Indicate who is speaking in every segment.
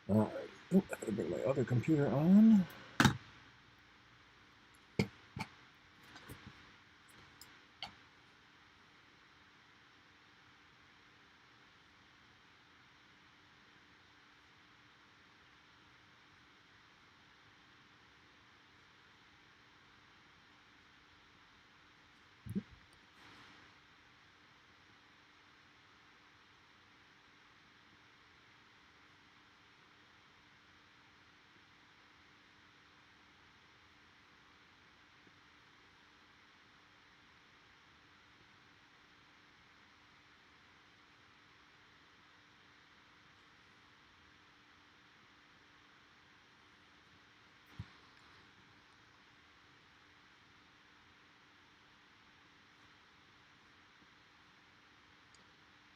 Speaker 1: All right. Oop, I gotta bring my other computer on.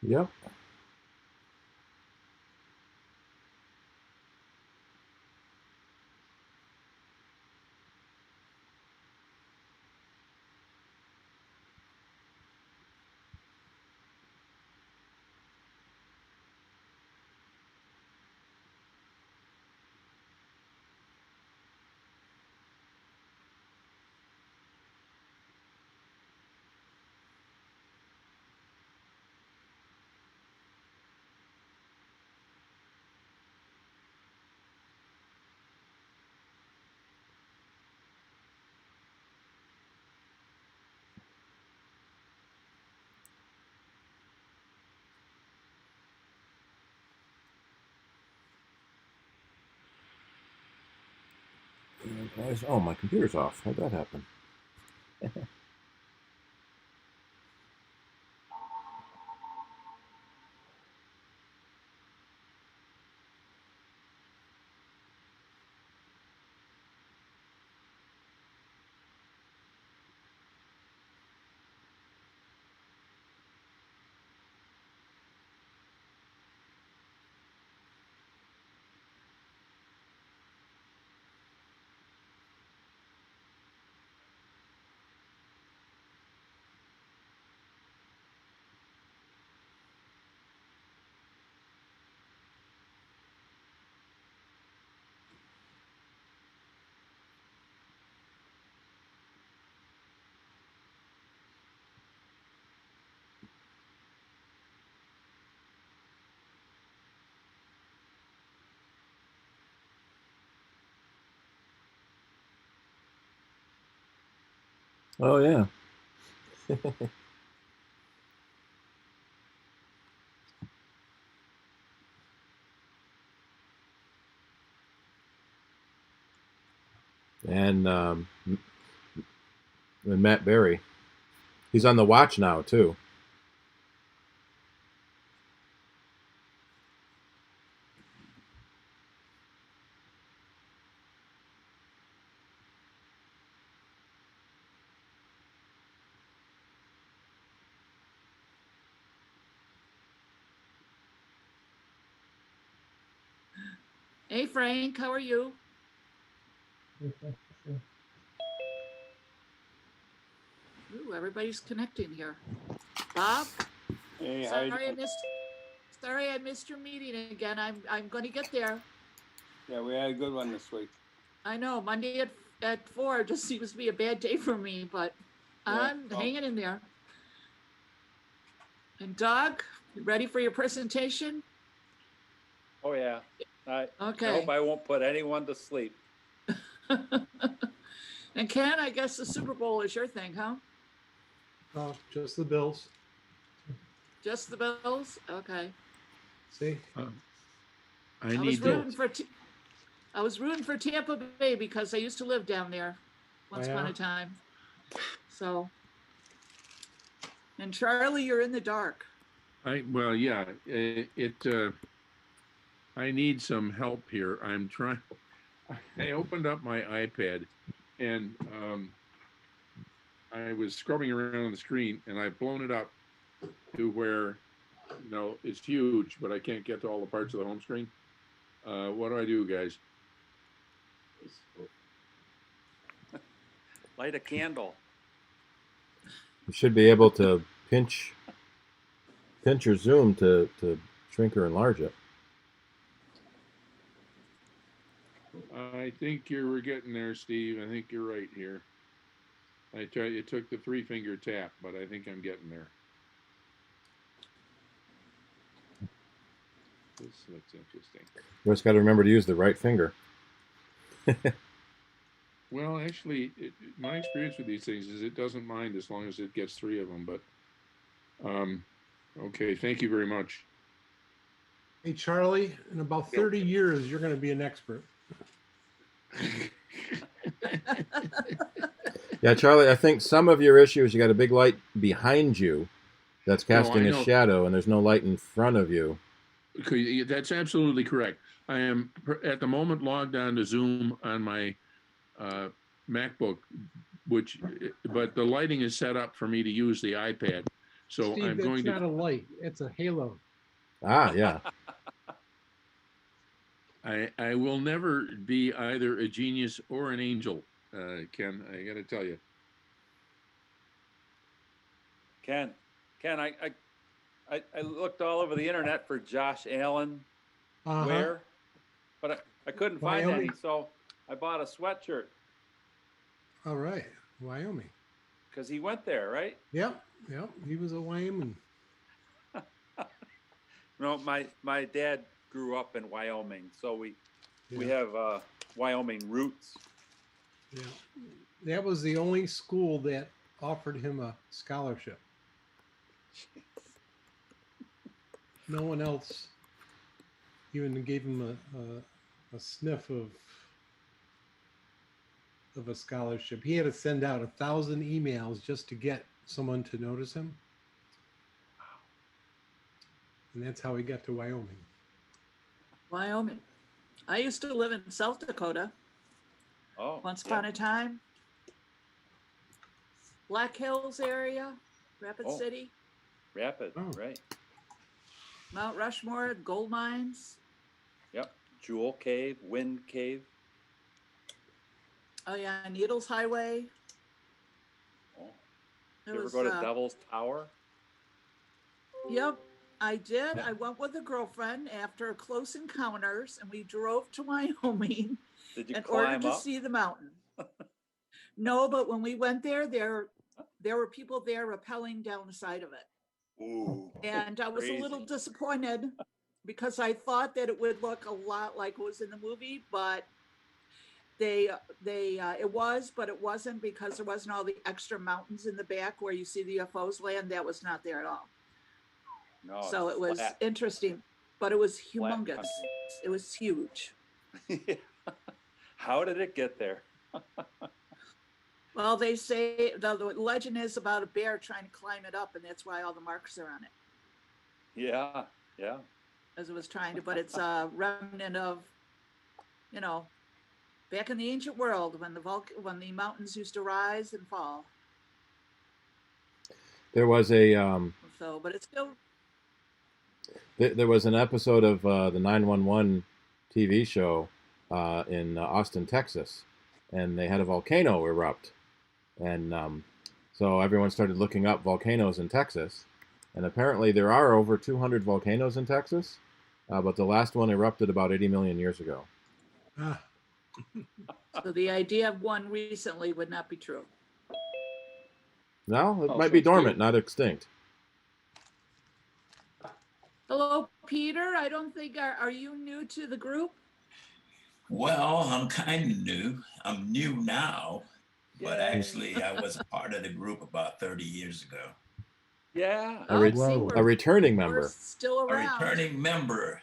Speaker 1: Yep. Oh, my computer's off. How'd that happen? Oh, yeah. And Matt Berry. He's on the watch now, too.
Speaker 2: Hey, Frank, how are you? Ooh, everybody's connecting here. Bob?
Speaker 3: Hey,
Speaker 2: Sorry I missed your meeting again. I'm going to get there.
Speaker 3: Yeah, we had a good one this week.
Speaker 2: I know Monday at 4 just seems to be a bad day for me, but
Speaker 3: Yeah.
Speaker 2: I'm hanging in there. And Doug, you ready for your presentation?
Speaker 4: Oh, yeah. I
Speaker 2: Okay.
Speaker 4: hope I won't put anyone to sleep.
Speaker 2: And Ken, I guess the Super Bowl is your thing, huh?
Speaker 5: Just the Bills.
Speaker 2: Just the Bills? Okay.
Speaker 5: See?
Speaker 2: I was rooting for Tampa Bay because I used to live down there once upon a time. So, and Charlie, you're in the dark.
Speaker 6: Well, yeah, I need some help here. I'm trying. I opened up my iPad, and I was scrubbing around on the screen, and I've blown it up to where, it's huge, but I can't get to all the parts of the home screen. What do I do, guys?
Speaker 4: Light a candle.
Speaker 1: You should be able to pinch or zoom to shrink or enlarge it.
Speaker 6: I think we're getting there, Steve. I think you're right here. It took the 3-finger tap, but I think I'm getting there. This looks interesting.
Speaker 1: You just got to remember to use the right finger.
Speaker 6: Well, actually, my experience with these things is it doesn't mind as long as it gets 3 of them. But okay, thank you very much.
Speaker 5: Hey, Charlie, in about 30 years, you're going to be an expert.
Speaker 1: Yeah, Charlie, I think some of your issue is you got a big light behind you that's casting
Speaker 6: I
Speaker 1: a
Speaker 6: know.
Speaker 1: shadow, and there's no light in front of you.
Speaker 6: Okay, that's absolutely correct. I am at the moment logged on to Zoom on my MacBook, but the lighting is set up for me to use the iPad. So
Speaker 5: Steve,
Speaker 6: I'm
Speaker 5: that's
Speaker 6: going
Speaker 5: not
Speaker 6: to.
Speaker 5: a light. It's a halo.
Speaker 1: Ah, yeah.
Speaker 6: I will never be either a genius or an angel, Ken. I got to tell you.
Speaker 4: Ken, I looked all over the internet for Josh Allen wear, but I couldn't find
Speaker 5: Wyoming.
Speaker 4: any, so I bought a sweatshirt
Speaker 5: All right. Wyoming.
Speaker 4: because he went there, right?
Speaker 5: Yep. He was a Wyoming.
Speaker 4: No, my dad grew up in Wyoming, so we
Speaker 5: Yeah.
Speaker 4: have Wyoming roots.
Speaker 5: Yeah. That was the only school that offered him a scholarship. No one else even gave him a sniff of a scholarship. He had to send out 1,000 emails just to get someone to notice him. And that's how he got to Wyoming.
Speaker 2: Wyoming. I used to live in South Dakota
Speaker 4: Oh,
Speaker 2: once upon a time. Black Hills area, Rapid
Speaker 4: Oh.
Speaker 2: City,
Speaker 4: Rapid,
Speaker 5: Oh.
Speaker 4: right?
Speaker 2: Mount Rushmore, gold mines.
Speaker 4: Yep. Jewel Cave, Wind Cave.
Speaker 2: Oh yeah, Needles Highway.
Speaker 4: Oh.
Speaker 2: It
Speaker 4: You ever
Speaker 2: was,
Speaker 4: go to Devil's Tower?
Speaker 2: Yep, I did. I went with a girlfriend after close encounters, and we drove to Wyoming
Speaker 4: Did you
Speaker 2: in order
Speaker 4: climb
Speaker 2: to
Speaker 4: up?
Speaker 2: see the mountain. No, but when we went there were people there rappelling down the side of it.
Speaker 4: Ooh.
Speaker 2: And I was a little
Speaker 4: Crazy.
Speaker 2: disappointed because I thought that it would look a lot like it was in the movie, but it was, but it wasn't, because there wasn't all the extra mountains in the back where you see the UFOs land. That was not there at all.
Speaker 4: No.
Speaker 2: So
Speaker 4: it's
Speaker 2: it was
Speaker 4: flat.
Speaker 2: interesting, but it was
Speaker 4: Flat
Speaker 2: humongous.
Speaker 4: country.
Speaker 2: It was huge.
Speaker 4: How did it get there?
Speaker 2: Well, they say the legend is about a bear trying to climb it up, and that's why all the marks are on it,
Speaker 4: Yeah, yeah.
Speaker 2: as it was trying to. But it's a remnant of, back in the ancient world when the mountains used to rise and fall.
Speaker 1: There was a
Speaker 2: So, but it's still.
Speaker 1: there was an episode of the 911 TV show in Austin, Texas, and they had a volcano erupt, and so everyone started looking up volcanoes in Texas, and apparently there are over 200 volcanoes in Texas, but the last one erupted about 80 million years ago.
Speaker 5: Ah,
Speaker 2: So the idea of one recently would not be true.
Speaker 1: No, it
Speaker 6: Oh,
Speaker 1: might
Speaker 6: so
Speaker 1: be
Speaker 6: it's
Speaker 1: dormant,
Speaker 6: good.
Speaker 1: not extinct.
Speaker 2: Hello, Peter. I don't think, are you new to the group?
Speaker 7: Well, I'm kind of new. I'm new now, but
Speaker 4: Yay.
Speaker 7: actually, I was a part of the group about 30 years ago.
Speaker 4: Yeah.
Speaker 1: A, re-
Speaker 2: see,
Speaker 5: Whoa.
Speaker 1: a returning
Speaker 2: we're
Speaker 1: member.
Speaker 2: still
Speaker 7: A
Speaker 2: around.
Speaker 7: returning member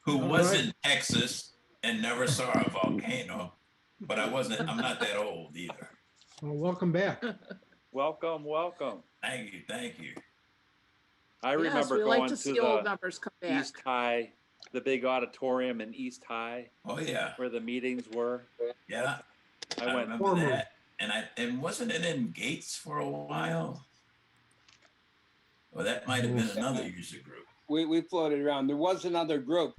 Speaker 7: who
Speaker 5: All
Speaker 7: was
Speaker 5: right.
Speaker 7: in Texas and never saw a volcano, but I'm not that old either.
Speaker 5: Well, welcome back.
Speaker 4: Welcome, welcome.
Speaker 7: Thank you.
Speaker 4: I
Speaker 2: Yes,
Speaker 4: remember
Speaker 2: we like
Speaker 4: going
Speaker 2: to
Speaker 4: to
Speaker 2: see old
Speaker 4: the
Speaker 2: numbers come back.
Speaker 4: East High, the big auditorium in East High
Speaker 7: Oh yeah,
Speaker 4: where the meetings were.
Speaker 7: yeah.
Speaker 4: I
Speaker 7: I
Speaker 4: went.
Speaker 7: remember that. And wasn't it in Gates for a while? Well, that might have been another user group.
Speaker 3: We floated around. There was another group,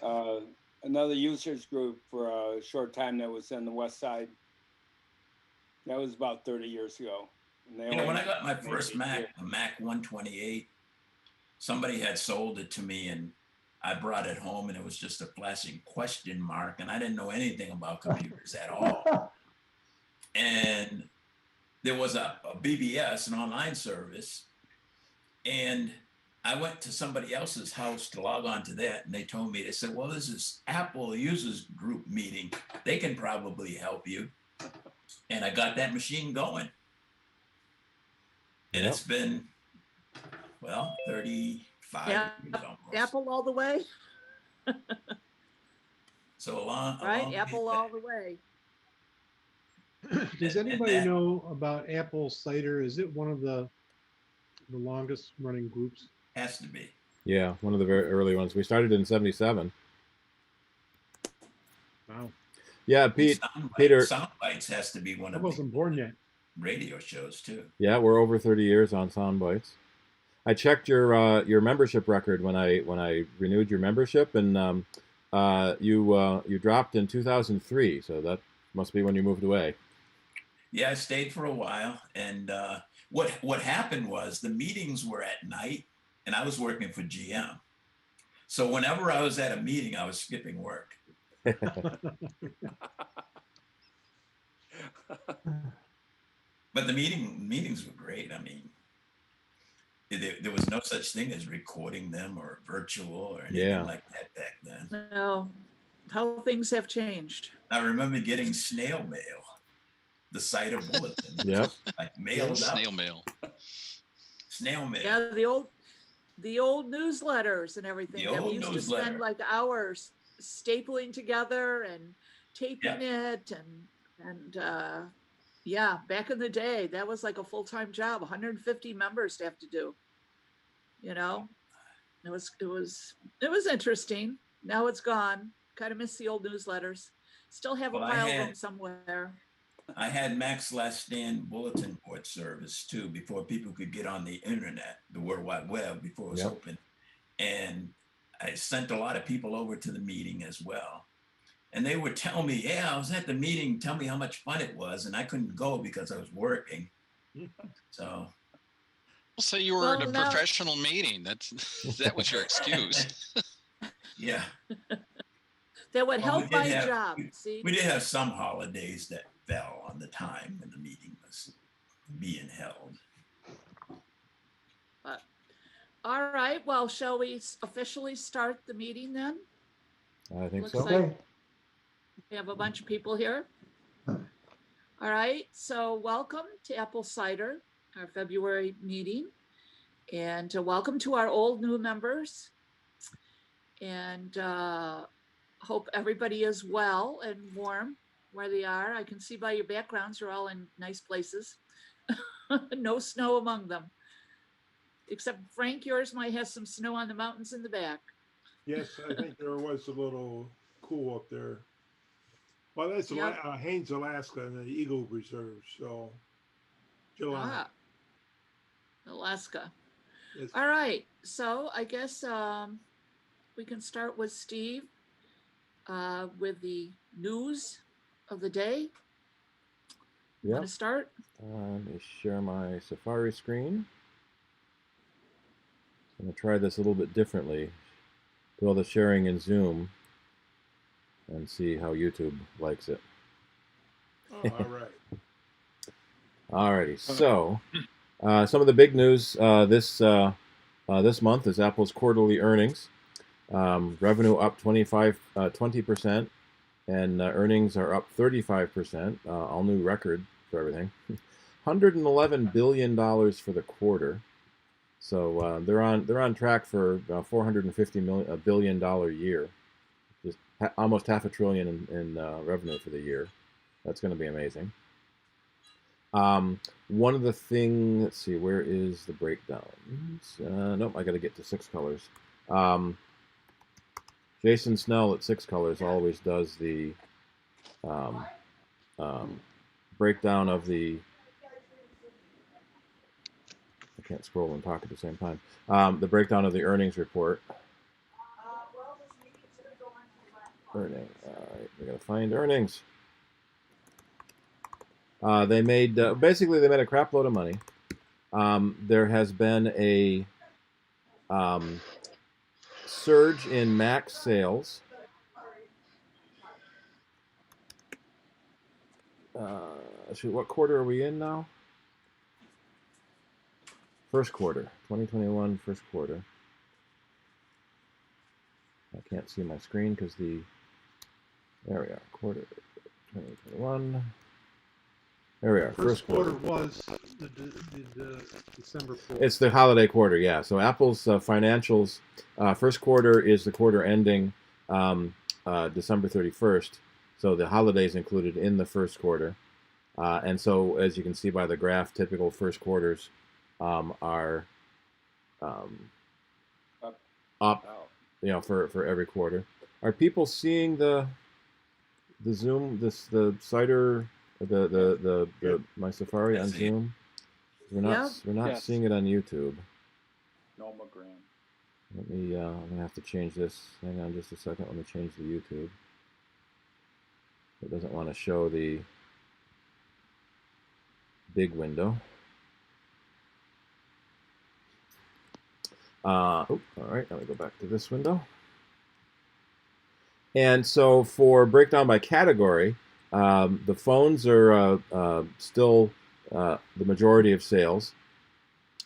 Speaker 3: another users group for a short time that was on the west side. That was about 30 years ago. And they
Speaker 7: When
Speaker 3: only
Speaker 7: I got my
Speaker 3: made
Speaker 7: first
Speaker 3: it
Speaker 7: Mac,
Speaker 3: here.
Speaker 7: a Mac 128, somebody had sold it to me, and I brought it home and it was just a flashing question mark, and I didn't know anything about computers at all. And there was a BBS, an online service, and I went to somebody else's house to log on to that, and they told me, they said, well, this is Apple users group meeting. They can probably help you. And I got that machine going. And
Speaker 1: Yep.
Speaker 7: it's been, well, 35 years almost.
Speaker 2: Apple all the way,
Speaker 7: So along
Speaker 2: right? Apple all the way.
Speaker 5: Does anybody know about Apple CIDER? Is it one of the longest running groups?
Speaker 7: Has to be.
Speaker 1: Yeah, one of the very early ones. We started in '77.
Speaker 5: Wow.
Speaker 1: Yeah, Peter.
Speaker 7: Soundbites has to be one
Speaker 5: I
Speaker 7: of
Speaker 5: wasn't born yet.
Speaker 7: radio shows too.
Speaker 1: Yeah, we're over 30 years on Soundbites. I checked your membership record when I renewed your membership, and you dropped in 2003. So that must be when you moved away.
Speaker 7: Yeah, I stayed for a while, and what happened was the meetings were at night, and I was working for GM. So whenever I was at a meeting, I was skipping work. But the meetings were great. I mean, there was no such thing as recording them or virtual or anything like that back then.
Speaker 2: No, how things have changed.
Speaker 7: I remember getting snail mail, the CIDER bulletin.
Speaker 1: Yep.
Speaker 7: Like mailed out.
Speaker 8: Snail mail.
Speaker 7: Snail mail.
Speaker 2: Yeah, the old newsletters and everything that we used to spend like hours stapling together and taping it, and yeah, back in the day, that was like a full-time job. 150 members to have to do. You know, it was interesting. Now it's gone. Kind of miss the old newsletters. Still have a pile of them somewhere.
Speaker 7: I had Mac's Last Stand bulletin board service too, before people could get on the internet, the World Wide Web, before it was open. And I sent a lot of people over to the meeting as well. And they would tell me, yeah, I was at the meeting, tell me how much fun it was. And I couldn't go because I was working. So.
Speaker 8: So you were at a professional meeting. That was your excuse.
Speaker 7: Yeah.
Speaker 2: That would help my job. See,
Speaker 7: we did have some holidays that fell on the time when the meeting was being held.
Speaker 2: But, all right. Well, shall we officially start the meeting then?
Speaker 1: I think
Speaker 2: Looks
Speaker 1: so.
Speaker 2: like we have a bunch of people here. All right. So welcome to Apple CIDER, our February meeting. And welcome to our old new members. And hope everybody is well and warm where they are. I can see by your backgrounds, you're all in nice places. No snow among them. Except Frank, yours might have some snow on the mountains in the back.
Speaker 9: Yes, I think there was a little cool up there. Well, that's Haines, Alaska, and the Eagle Reserve. So, July.
Speaker 2: Alaska.
Speaker 9: Yes.
Speaker 2: All right. So I guess we can start with Steve with the news of the day. You want to start?
Speaker 1: Let me share my Safari screen. I'm going to try this a little bit differently. Do all the sharing in Zoom and see how YouTube likes it.
Speaker 9: Oh, all right.
Speaker 1: Alrighty. So, some of the big news this month is Apple's quarterly earnings. Revenue up 20%, and earnings are up 35%. All new record for everything. $111 billion for the quarter. So they're on track for $450 billion year, just almost half $1 trillion in revenue for the year. That's going to be amazing. One of the things, let's see, where is the breakdown? Nope, I got to get to 6 colors. Jason Snell at 6 colors always does the breakdown of the. I can't scroll and talk at the same time. The breakdown of the earnings report. Earnings. All right, we gotta find earnings. They made basically they made a crap load of money. There has been a surge in Mac sales. What quarter are we in now? First quarter, 2021, first quarter. I can't see my screen because there we are, quarter 2021. There we are.
Speaker 5: First quarter was the December 4th.
Speaker 1: It's the holiday quarter, yeah. So Apple's financials, first quarter is the quarter ending December 31st. So the holidays included in the first quarter. And so, as you can see by the graph, typical first quarters are up, for every quarter. Are people seeing the Zoom, the CIDER, my Safari on Zoom? We're not seeing it on YouTube.
Speaker 4: Nomogram.
Speaker 1: Let me. I'm gonna have to change this. Hang on just a second. Let me change the YouTube. It doesn't want to show the big window. All right, let me go back to this window. And so for breakdown by category, the phones are still the majority of sales.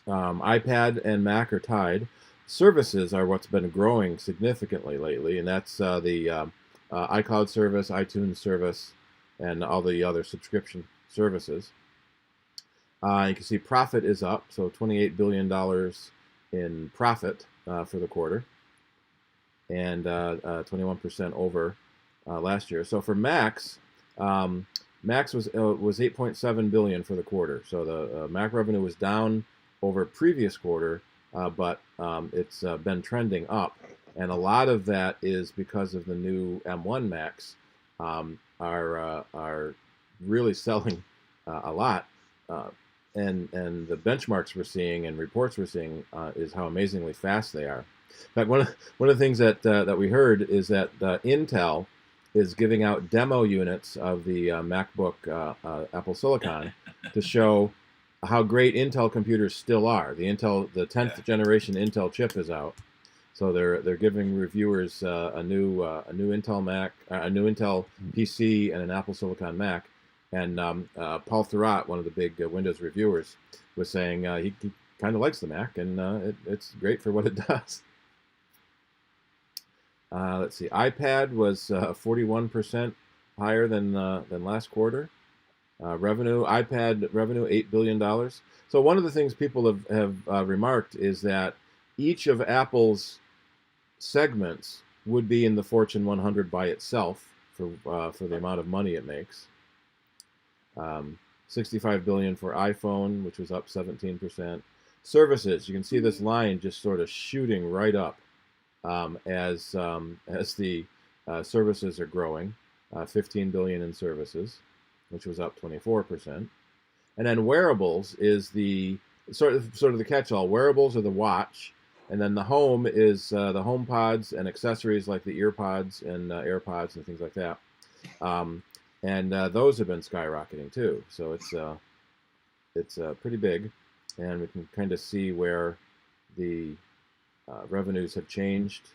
Speaker 1: iPad and Mac are tied. Services are what's been growing significantly lately, and that's the iCloud service, iTunes service, and all the other subscription services. You can see profit is up, so $28 billion in profit for the quarter, and 21% over last year. So for Macs, Macs was 8.7 billion for the quarter. So the Mac revenue was down over previous quarter, but it's been trending up, and a lot of that is because of the new M1 Macs are really selling a lot. And the benchmarks we're seeing and reports we're seeing is how amazingly fast they are. In fact, one of the things that we heard is that Intel is giving out demo units of the MacBook Apple Silicon to show how great Intel computers still are. The 10th generation Intel chip is out, so they're giving reviewers a new Intel Mac, a new Intel PC, and an Apple Silicon Mac. And Paul Thurrott, one of the big Windows reviewers, was saying he kind of likes the Mac, and it's great for what it does. Let's see, iPad was 41% higher than last quarter. iPad revenue, $8 billion. So one of the things people have remarked is that each of Apple's segments would be in the Fortune 100 by itself for the amount of money it makes. 65 billion for iPhone, which was up 17%. Services, you can see this line just sort of shooting right up as the services are growing. 15 billion in services, which was up 24%. And then wearables is the sort of the catch-all. Wearables are the watch, and then the home is the HomePods and accessories like the earpods and AirPods and things like that. And those have been skyrocketing too. So it's pretty big, and we can kind of see where the revenues have changed.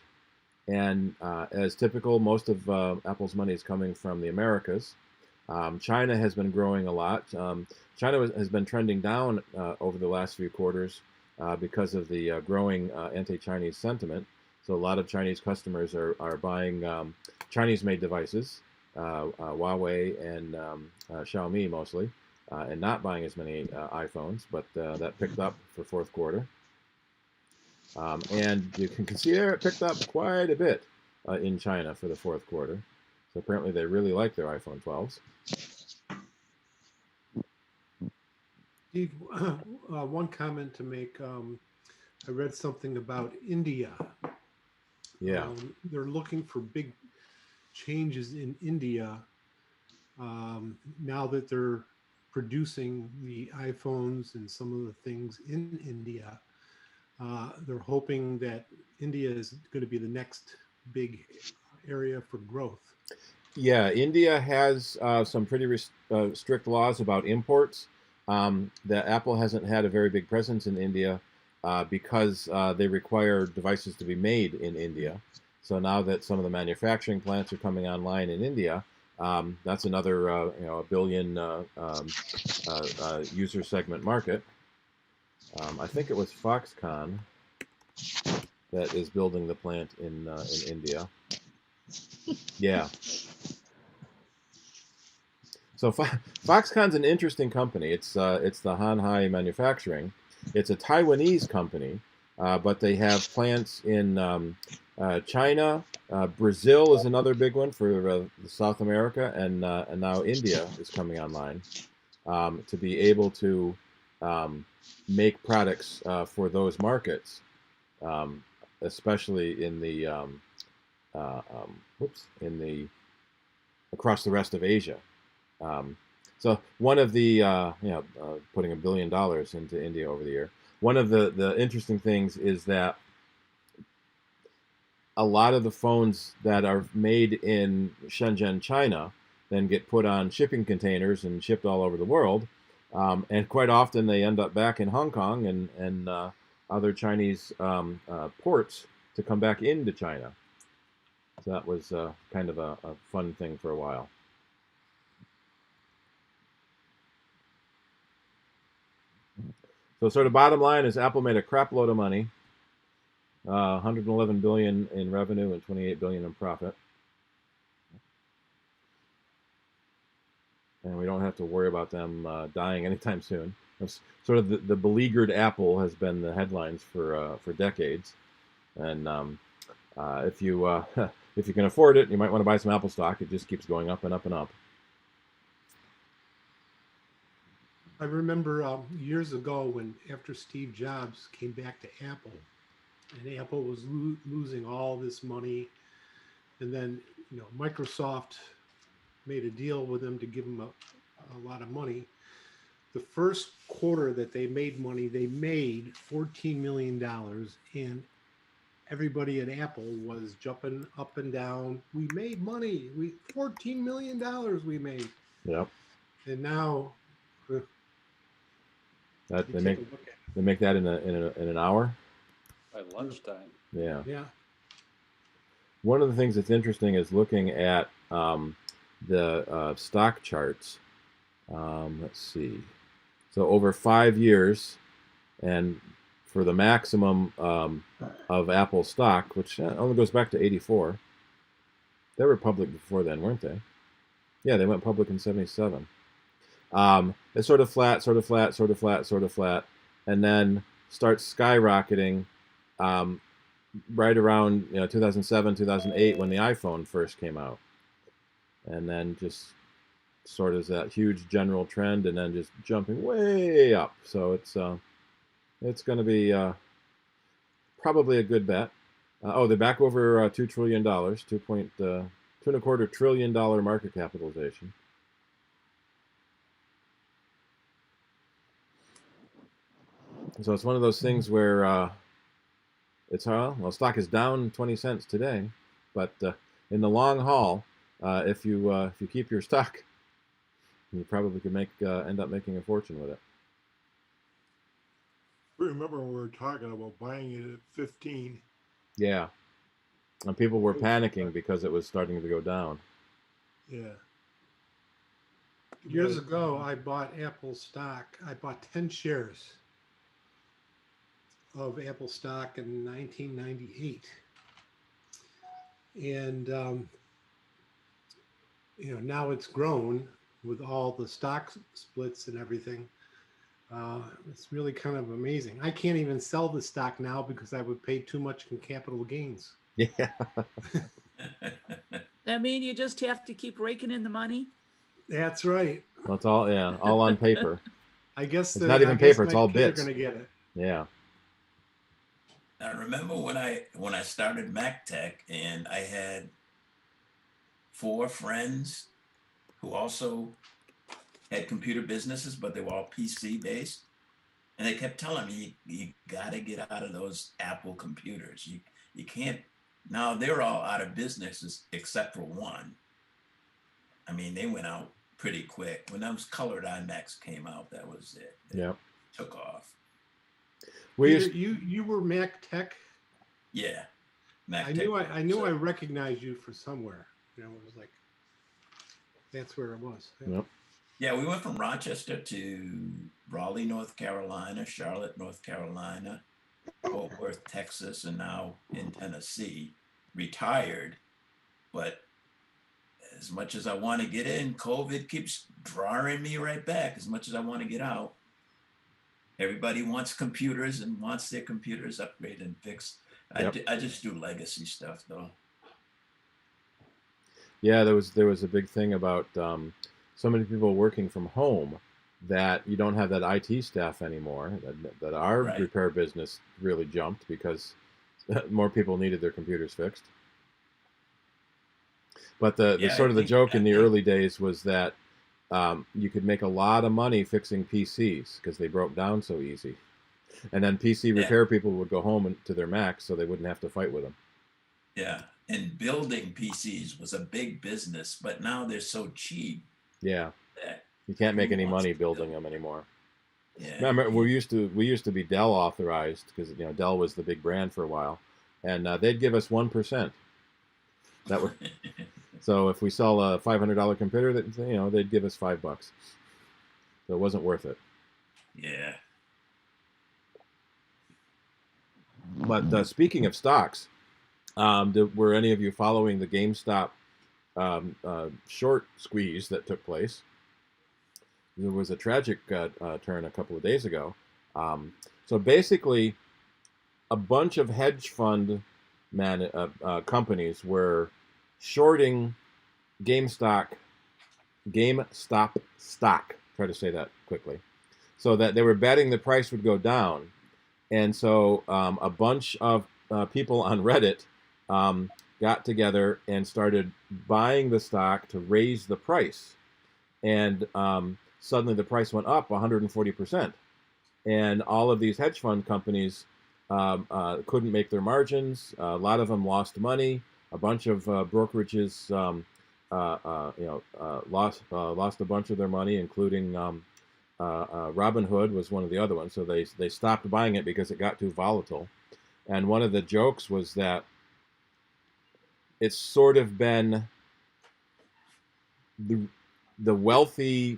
Speaker 1: And as typical, most of Apple's money is coming from the Americas. China has been growing a lot. China has been trending down over the last few quarters because of the growing anti-Chinese sentiment. So a lot of Chinese customers are buying Chinese-made devices, Huawei and Xiaomi mostly, and not buying as many iPhones, but that picked up for fourth quarter. And you can see there it picked up quite a bit in China for the fourth quarter. So apparently they really like their iPhone 12s.
Speaker 5: Steve, one comment to make. I read something about India.
Speaker 1: Yeah.
Speaker 5: They're looking for big changes in India now that they're producing the iPhones and some of the things in India. They're hoping that India is going to be the next big area for growth.
Speaker 1: Yeah, India has some pretty strict laws about imports. That Apple hasn't had a very big presence in India because they require devices to be made in India. So now that some of the manufacturing plants are coming online in India, that's another a billion user segment market. I think it was Foxconn that is building the plant in India. Yeah. So Foxconn's an interesting company. It's the Hanhai Manufacturing. It's a Taiwanese company, but they have plants in China. Brazil is another big one for South America, and now India is coming online to be able to make products for those markets, especially in the across the rest of Asia. So one of the putting $1 billion into India over the year. One of the interesting things is that a lot of the phones that are made in Shenzhen, China, then get put on shipping containers and shipped all over the world, and quite often they end up back in Hong Kong and other Chinese ports to come back into China. So that was kind of a fun thing for a while. So sort of bottom line is Apple made a crap load of money, 111 billion in revenue and 28 billion in profit. And we don't have to worry about them dying anytime soon. It's sort of the beleaguered Apple has been the headlines for decades. And if you if you can afford it, you might want to buy some Apple stock. It just keeps going up and up and up.
Speaker 5: I remember years ago when after Steve Jobs came back to Apple, and Apple was losing all this money, and then Microsoft made a deal with them to give them a lot of money. The first quarter that they made money, they made $14 million, and everybody at Apple was jumping up and down. We made money. $14 million we made.
Speaker 1: Yep.
Speaker 5: And now
Speaker 1: that they make that in an hour.
Speaker 4: By lunchtime.
Speaker 1: Yeah.
Speaker 5: Yeah.
Speaker 1: One of the things that's interesting is looking at the stock charts. Let's see. So over 5 years, and for the maximum of Apple stock, which only goes back to 84. They were public before then, weren't they? Yeah, they went public in 77. It's sort of flat, sort of flat, sort of flat, sort of flat, and then starts skyrocketing right around 2007, 2008 when the iPhone first came out, and then just sort of that huge general trend, and then just jumping way up. So it's going to be probably a good bet. They're back over $2 trillion, $2.25 trillion market capitalization. So it's one of those things where stock is down 20 cents today, but in the long haul, if you keep your stock, you probably could end up making a fortune with it.
Speaker 9: I remember when we were talking about buying it at 15.
Speaker 1: Yeah, and people were panicking because it was starting to go down.
Speaker 9: Yeah.
Speaker 5: Years ago, I bought Apple stock. I bought 10 shares of Apple stock in 1998. And, now it's grown with all the stock splits and everything. It's really kind of amazing. I can't even sell the stock now because I would pay too much in capital gains.
Speaker 1: Yeah.
Speaker 2: That mean you just have to keep raking in the money?
Speaker 5: That's right.
Speaker 1: Well, it's all on paper.
Speaker 5: I guess
Speaker 1: it's not even paper; it's all bits.
Speaker 5: Going to get it.
Speaker 1: Yeah.
Speaker 7: I remember when I started MacTech, and I had 4 friends who also had computer businesses, but they were all PC based, and they kept telling me, "You got to get out of those Apple computers. You can't." Now they're all out of businesses except for one. I mean, they went out pretty quick when those colored iMacs came out. That was it. They took off.
Speaker 5: Peter, you were Mac Tech.
Speaker 7: Yeah. Mac
Speaker 5: I
Speaker 7: Tech.
Speaker 5: knew I recognized you for somewhere. You know, it was like that's where it was.
Speaker 1: Yep.
Speaker 7: Yeah, we went from Rochester to Raleigh, North Carolina, Charlotte, North Carolina, Fort Worth, Texas, and now in Tennessee. Retired, but as much as I want to get in, COVID keeps drawing me right back. As much as I want to get out, everybody wants computers and wants their computers upgraded and fixed.
Speaker 1: Yep.
Speaker 7: I just do legacy stuff though.
Speaker 1: Yeah, there was a big thing about so many people working from home that you don't have that IT staff anymore. That our
Speaker 7: Right.
Speaker 1: repair business really jumped because more people needed their computers fixed. But the sort of the joke in the early days was that you could make a lot of money fixing PCs because they broke down so easy. And then PC repair people would go home to their Macs so they wouldn't have to fight with them.
Speaker 7: Yeah, and building PCs was a big business, but now they're so cheap.
Speaker 1: Yeah, you can't make any money building them anymore. Yeah, remember, we used to be Dell authorized because Dell was the big brand for a while, and they'd give us 1%. That would so if we sell a $500 computer, that they'd give us $5. So it wasn't worth it.
Speaker 7: Yeah.
Speaker 1: But speaking of stocks, were any of you following the GameStop short squeeze that took place? There was a tragic turn a couple of days ago. So basically, a bunch of hedge fund companies were shorting GameStop stock. Try to say that quickly. So that they were betting the price would go down. And so a bunch of people on Reddit got together and started buying the stock to raise the price. And suddenly the price went up 140%. And all of these hedge fund companies couldn't make their margins. A lot of them lost money. A bunch of brokerages lost a bunch of their money, including Robinhood was one of the other ones. So they stopped buying it because it got too volatile. And one of the jokes was that it's sort of been the wealthy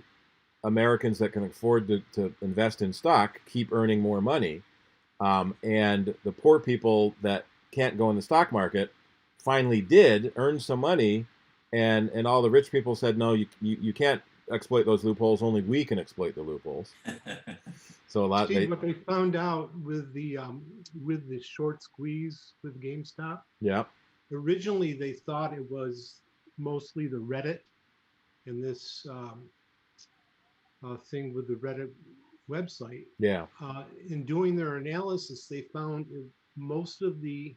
Speaker 1: Americans that can afford to invest in stock keep earning more money. And the poor people that can't go in the stock market finally did earn some money. And all the rich people said, no, you can't exploit those loopholes. Only we can exploit the loopholes. So what
Speaker 5: they found out with the short squeeze with GameStop.
Speaker 1: Yeah.
Speaker 5: Originally, they thought it was mostly the Reddit and this thing with the Reddit website.
Speaker 1: Yeah.
Speaker 5: In doing their analysis, they found most of the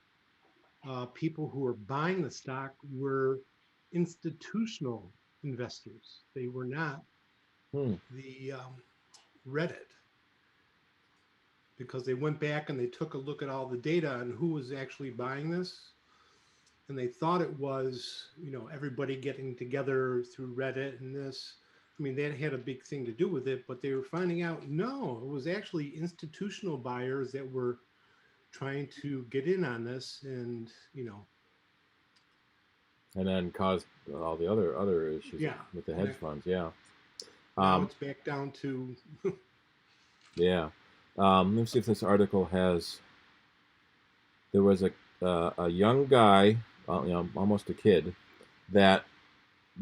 Speaker 5: people who were buying the stock were institutional investors. They were not the Reddit, because they went back and they took a look at all the data on who was actually buying this, and they thought it was everybody getting together through Reddit and this. I mean, that had a big thing to do with it, but they were finding out no, it was actually institutional buyers that were trying to get in on this, and
Speaker 1: and then caused all the other issues with the hedge funds. Yeah.
Speaker 5: Now it's back down to
Speaker 1: yeah. Let me see if this article has. There was a young guy, almost a kid, that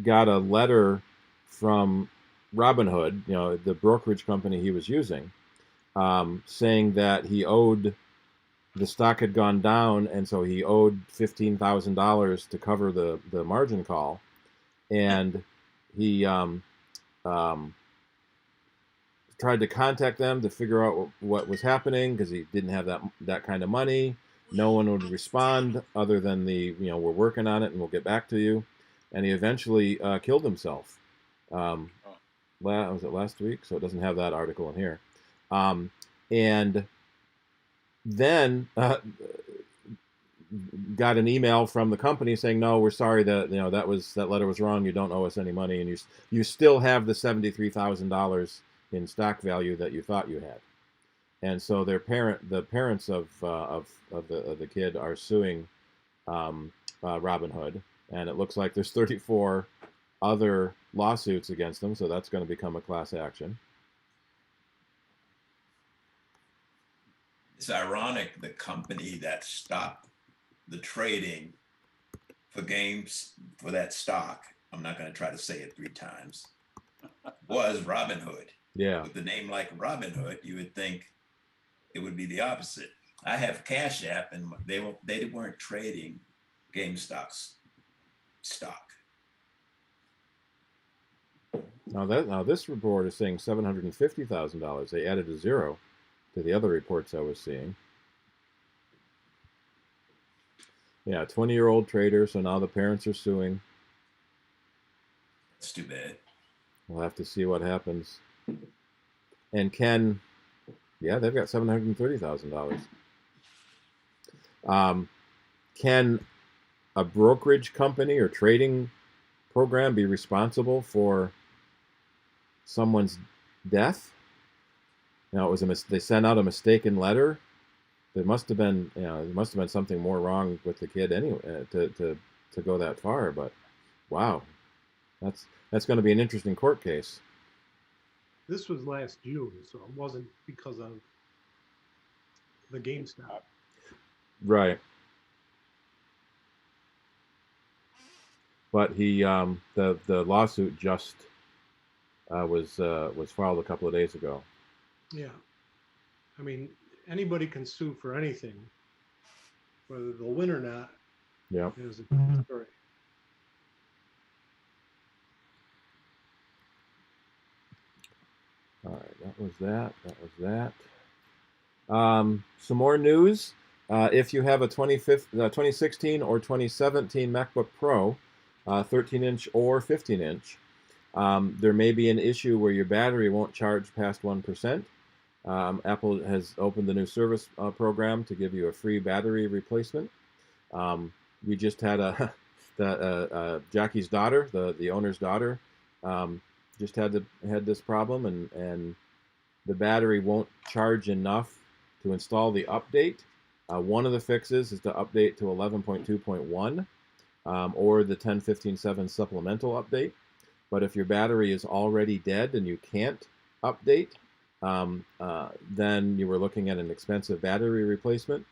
Speaker 1: got a letter from Robinhood, the brokerage company he was using, saying that the stock had gone down, and so he owed $15,000 to cover the margin call, and he tried to contact them to figure out what was happening because he didn't have that kind of money. No one would respond other than we're working on it and we'll get back to you. And he eventually killed himself. Was it last week? So it doesn't have that article in here. And then got an email from the company saying, no, we're sorry that that letter was wrong. You don't owe us any money, and you still have the $73,000 in stock value that you thought you had. and so the parents of the kid are suing Robinhood, and it looks like there's 34 other lawsuits against them, so that's going to become a class action.
Speaker 7: It's ironic the company that stopped the trading for games for that stock, I'm not going to try to say it 3 times, was Robinhood.
Speaker 1: Yeah.
Speaker 7: With the name like Robinhood, you would think it would be the opposite. I have Cash App, and they weren't trading GameStop's stock.
Speaker 1: Now this report is saying $750,000. They added a zero to the other reports I was seeing. Yeah, 20-year-old trader. So now the parents are suing.
Speaker 7: It's too bad.
Speaker 1: We'll have to see what happens. And Ken, yeah, they've got $730,000. Can a brokerage company or trading program be responsible for someone's death? Now, it was they sent out a mistaken letter. There must have been, there must have been something more wrong with the kid anyway to go that far. But wow, that's going to be an interesting court case.
Speaker 5: This was last June, so it wasn't because of the GameStop.
Speaker 1: Right. But he, the lawsuit just was filed a couple of days ago.
Speaker 5: Yeah, I mean, anybody can sue for anything, whether they'll win or not.
Speaker 1: Yeah.
Speaker 5: Is a different story.
Speaker 1: All right, that was that. That was that. Some more news. If you have a 2016 or 2017 MacBook Pro, 13-inch or 15-inch, there may be an issue where your battery won't charge past 1%. Apple has opened a new service program to give you a free battery replacement. We just had Jackie's daughter, the owner's daughter, just had this problem, and the battery won't charge enough to install the update. One of the fixes is to update to 11.2.1 or the 10.15.7 supplemental update. But if your battery is already dead and you can't update, then you were looking at an expensive battery replacement.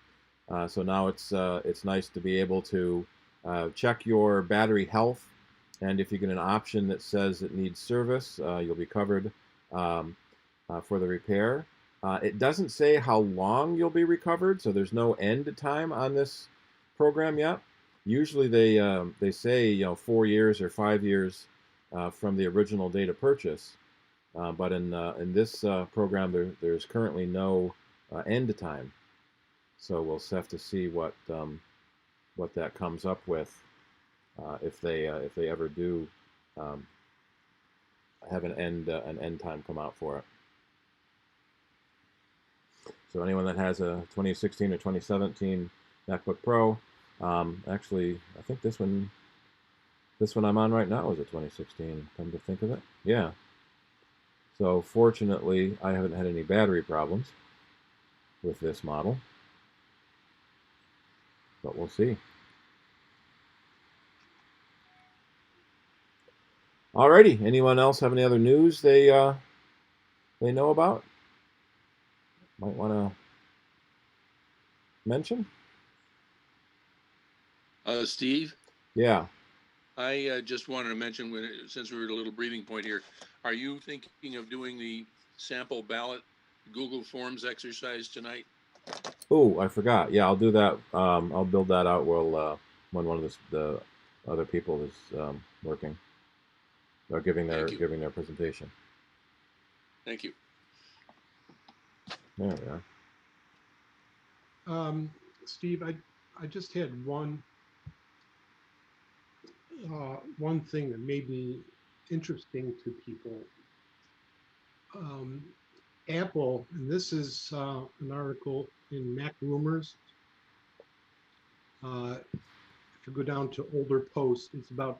Speaker 1: So now it's nice to be able to check your battery health, and if you get an option that says it needs service, you'll be covered for the repair. It doesn't say how long you'll be recovered, so there's no end time on this program yet. Usually they say 4 years or 5 years from the original date of purchase, but in this program there's currently no end time. So we'll have to see what that comes up with if they ever do have an end time come out for it. So anyone that has a 2016 or 2017 MacBook Pro, actually I think this one I'm on right now is a 2016. Come to think of it, yeah. So fortunately, I haven't had any battery problems with this model, but we'll see. Alrighty, anyone else have any other news they know about? Might want to mention?
Speaker 6: Steve?
Speaker 1: Yeah.
Speaker 6: I just wanted to mention, since we're at a little breathing point here, are you thinking of doing the sample ballot Google Forms exercise tonight?
Speaker 1: Oh, I forgot. Yeah, I'll do that. I'll build that out when one of the other people is working or giving their presentation.
Speaker 6: Thank you.
Speaker 1: There we are.
Speaker 5: Steve, I just had one thing that may be interesting to people. Apple, and this is an article in Mac Rumors. If you go down to older posts, it's about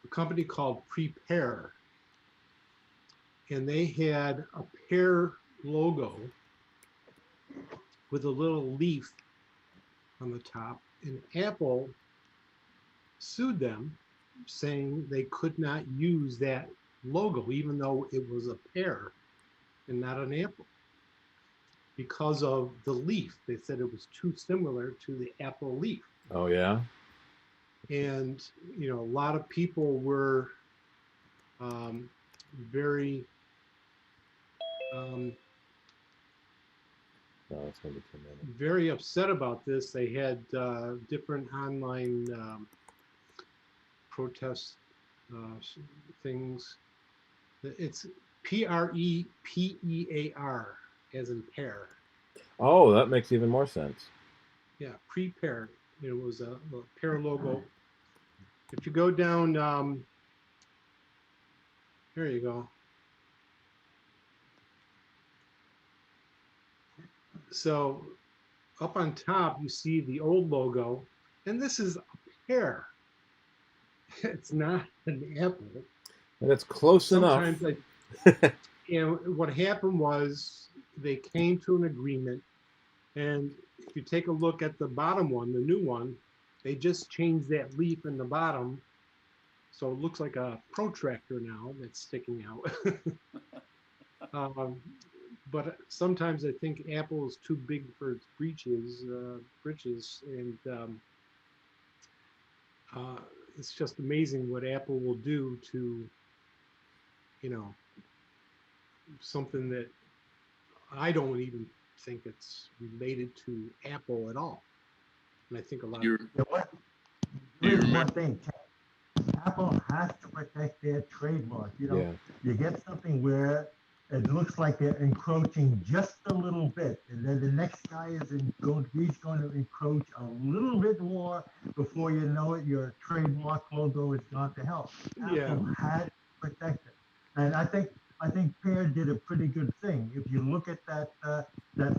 Speaker 5: a company called Prepare, and they had a pear logo with a little leaf on the top, and Apple sued them, saying they could not use that logo, even though it was a pear and not an apple, because of the leaf. They said it was too similar to the apple leaf.
Speaker 1: Oh, yeah?
Speaker 5: And, you know, a lot of people were very,
Speaker 1: No, it's going to be too many.
Speaker 5: very upset about this. They had different online protest things. It's Prepear, as in pear.
Speaker 1: Oh, that makes even more sense.
Speaker 5: Yeah, prepare. It was a pear logo. If you go down, there you go. So up on top, you see the old logo, and this is a pear. It's not an apple.
Speaker 1: And it's close
Speaker 5: Sometimes
Speaker 1: enough.
Speaker 5: and what happened was they came to an agreement, and if you take a look at the bottom one, the new one, they just changed that leaf in the bottom, so it looks like a protractor now that's sticking out. But sometimes I think Apple is too big for its britches, and it's just amazing what Apple will do to, you know, something that I don't even think it's related to Apple at all. And I think a lot of
Speaker 10: Here's one thing, Apple has to protect their trademark. You know, you get something where it looks like they're encroaching just a little bit, and then the next guy he's going to encroach a little bit more. Before you know it, your trademark logo is gone to hell. Apple had to protect it, and I think Pear did a pretty good thing. If you look at that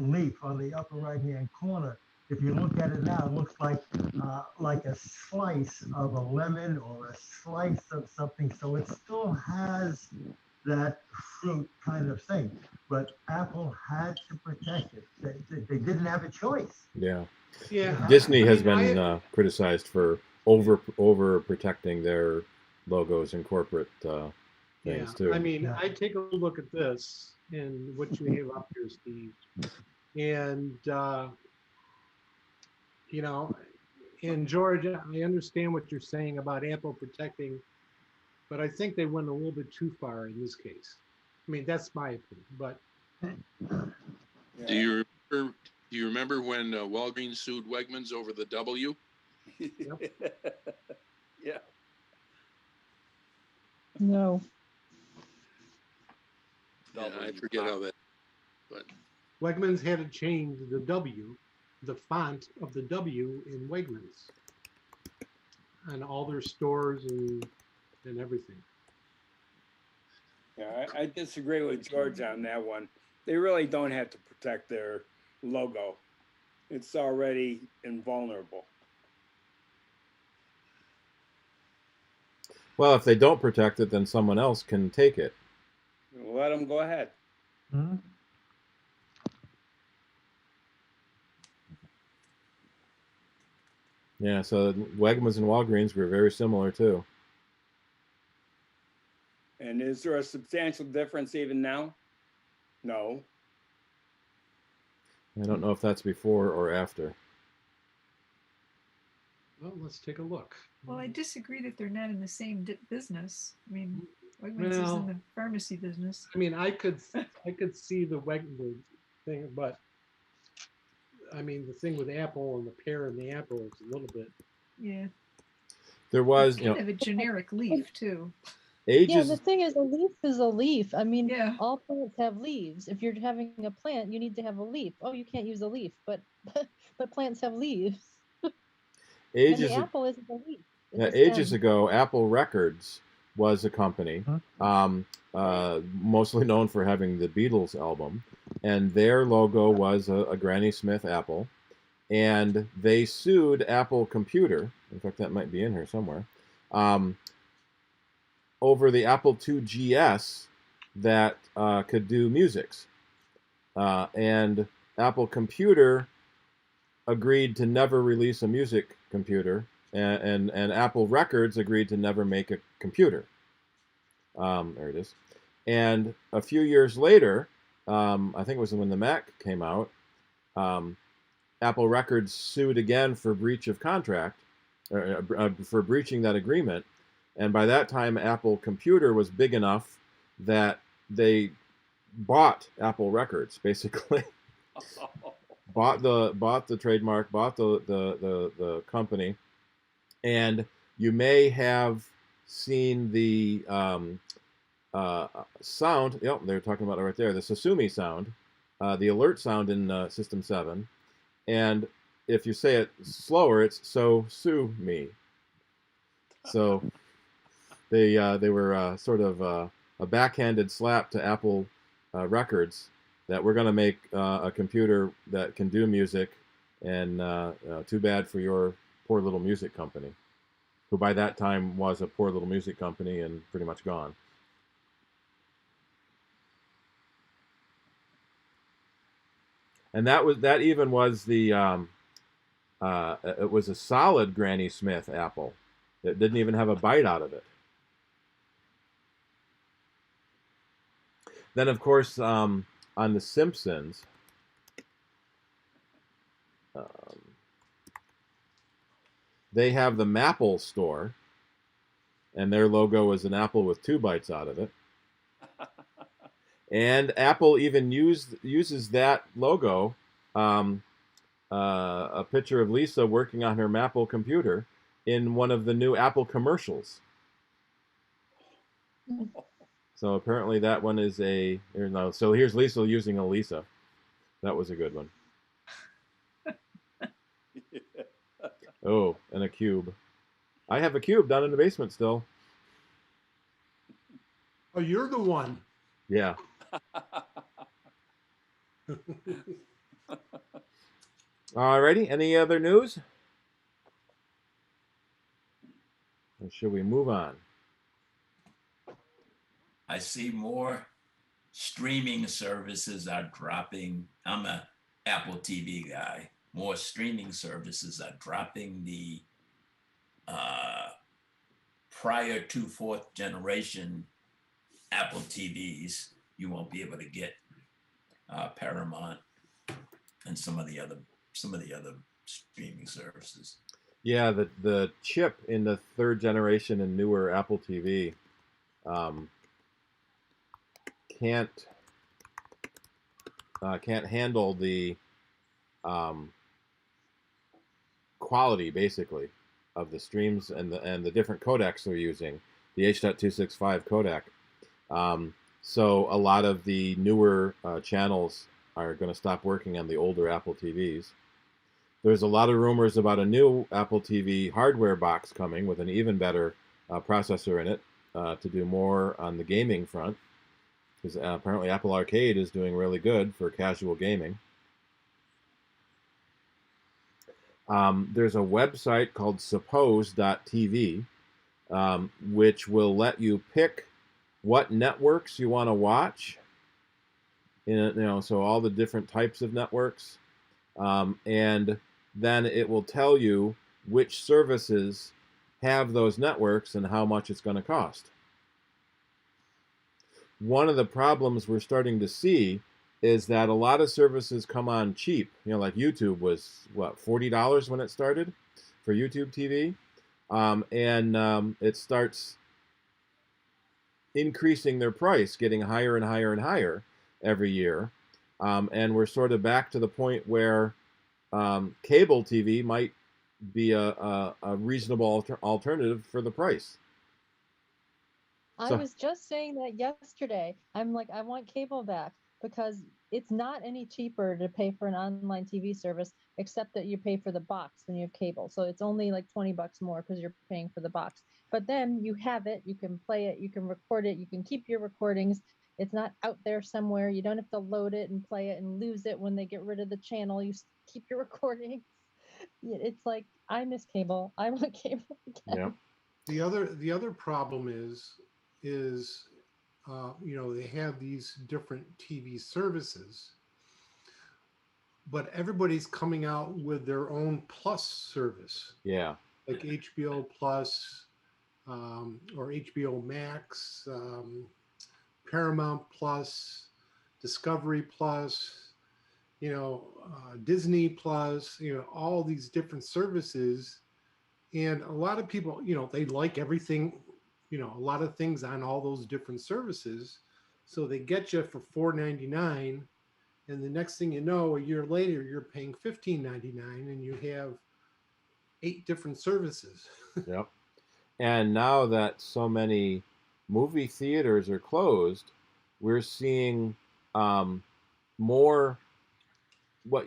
Speaker 10: leaf on the upper right-hand corner, if you look at it now, it looks like a slice of a lemon or a slice of something. So it still has that fruit kind of thing. But Apple had to protect it. They didn't have a choice.
Speaker 1: Yeah.
Speaker 5: Yeah.
Speaker 1: Disney has been criticized for over protecting their logos and corporate things too.
Speaker 5: I mean, I take a look at this and what you have up here, Steve, and you know, and George, I understand what you're saying about Apple protecting, but I think they went a little bit too far in this case. I mean, that's my opinion, but.
Speaker 6: Do you remember when Walgreens sued Wegmans over the W?
Speaker 3: Yeah.
Speaker 11: No.
Speaker 6: Yeah, I forget how that. But
Speaker 5: Wegmans had to change the W, the font of the W in Wegmans, on all their stores and everything.
Speaker 3: Yeah, I disagree with George on that one. They really don't have to protect their logo. It's already invulnerable.
Speaker 1: Well, if they don't protect it, then someone else can take it.
Speaker 3: Let them go ahead.
Speaker 10: Hmm?
Speaker 1: Yeah, so Wegmans and Walgreens were very similar too.
Speaker 3: And is there a substantial difference even now? No.
Speaker 1: I don't know if that's before or after.
Speaker 5: Well, let's take a look.
Speaker 12: Well, I disagree that they're not in the same business. I mean, Wegmans is in the pharmacy business.
Speaker 5: I mean, I could see the Wegmans thing, but I mean, the thing with Apple and the pear and the apple is a little bit.
Speaker 12: Yeah.
Speaker 1: There was,
Speaker 12: kind of a generic leaf too.
Speaker 11: Yeah, the thing is, a leaf is a leaf. I mean,
Speaker 12: yeah.
Speaker 11: All plants have leaves. If you're having a plant, you need to have a leaf. Oh, you can't use a leaf, but plants have leaves. And the apple isn't a leaf.
Speaker 1: Ages ago, Apple Records was a company, mostly known for having the Beatles album, and their logo was a Granny Smith apple, and they sued Apple Computer. In fact, that might be in here somewhere. Over the Apple II GS that could do musics. And Apple Computer agreed to never release a music computer, and Apple Records agreed to never make a computer. There it is. And a few years later, I think it was when the Mac came out, Apple Records sued again for breach of contract, for breaching that agreement. And by that time, Apple Computer was big enough that they bought Apple Records, basically. bought the trademark, bought the company. And you may have seen the sound. Yep, they're talking about it right there. The Sasumi sound, the alert sound in System 7. And if you say it slower, it's so sue me. So they were sort of a backhanded slap to Apple Records that we're going to make a computer that can do music, and too bad for your poor little music company, who by that time was a poor little music company and pretty much gone. And that even was the it was a solid Granny Smith Apple. It didn't even have a bite out of it. Then, of course, on The Simpsons, they have the Mapple store, and their logo is an apple with 2 bites out of it. And Apple even uses that logo, a picture of Lisa working on her Mapple computer, in one of the new Apple commercials. So apparently that one is so here's Lisa using a Lisa. That was a good one. Oh, and a cube. I have a cube down in the basement still.
Speaker 5: Oh, you're the one.
Speaker 1: Yeah. Alrighty, any other news? Or should we move on?
Speaker 7: I see more streaming services are dropping. I'm a Apple TV guy. More streaming services are dropping the prior to 4th generation Apple TVs. You won't be able to get Paramount and some of the other streaming services.
Speaker 1: Yeah, the chip in the 3rd generation and newer Apple TV can't handle the quality, basically, of the streams and the different codecs they're using, the H.265 codec. So a lot of the newer channels are going to stop working on the older Apple TVs. There's a lot of rumors about a new Apple TV hardware box coming with an even better processor in it to do more on the gaming front, because apparently Apple Arcade is doing really good for casual gaming. There's a website called suppose.tv, which will let you pick what networks you want to watch. So all the different types of networks, and then it will tell you which services have those networks and how much it's going to cost. One of the problems we're starting to see is that a lot of services come on cheap. Like YouTube was, what, $40 when it started for YouTube TV? And it starts increasing their price, getting higher and higher and higher every year. And we're sort of back to the point where cable TV might be a reasonable alternative for the price.
Speaker 11: I was just saying that yesterday. I'm like, I want cable back, because it's not any cheaper to pay for an online TV service, except that you pay for the box when you have cable. So it's only like $20 more because you're paying for the box. But then you have it, you can play it, you can record it, you can keep your recordings. It's not out there somewhere. You don't have to load it and play it and lose it when they get rid of the channel. You keep your recordings. It's like, I miss cable. I want cable again.
Speaker 1: Yeah.
Speaker 5: The other problem is they have these different TV services, but everybody's coming out with their own plus service.
Speaker 1: Yeah.
Speaker 5: Like HBO Plus, or HBO Max, Paramount Plus, Discovery Plus, Disney Plus, all these different services. And a lot of people, they like everything, a lot of things on all those different services. So they get you for $4.99. And the next thing you know, a year later, you're paying $15.99 and you have 8 different services.
Speaker 1: Yep. And now that so many movie theaters are closed, we're seeing more what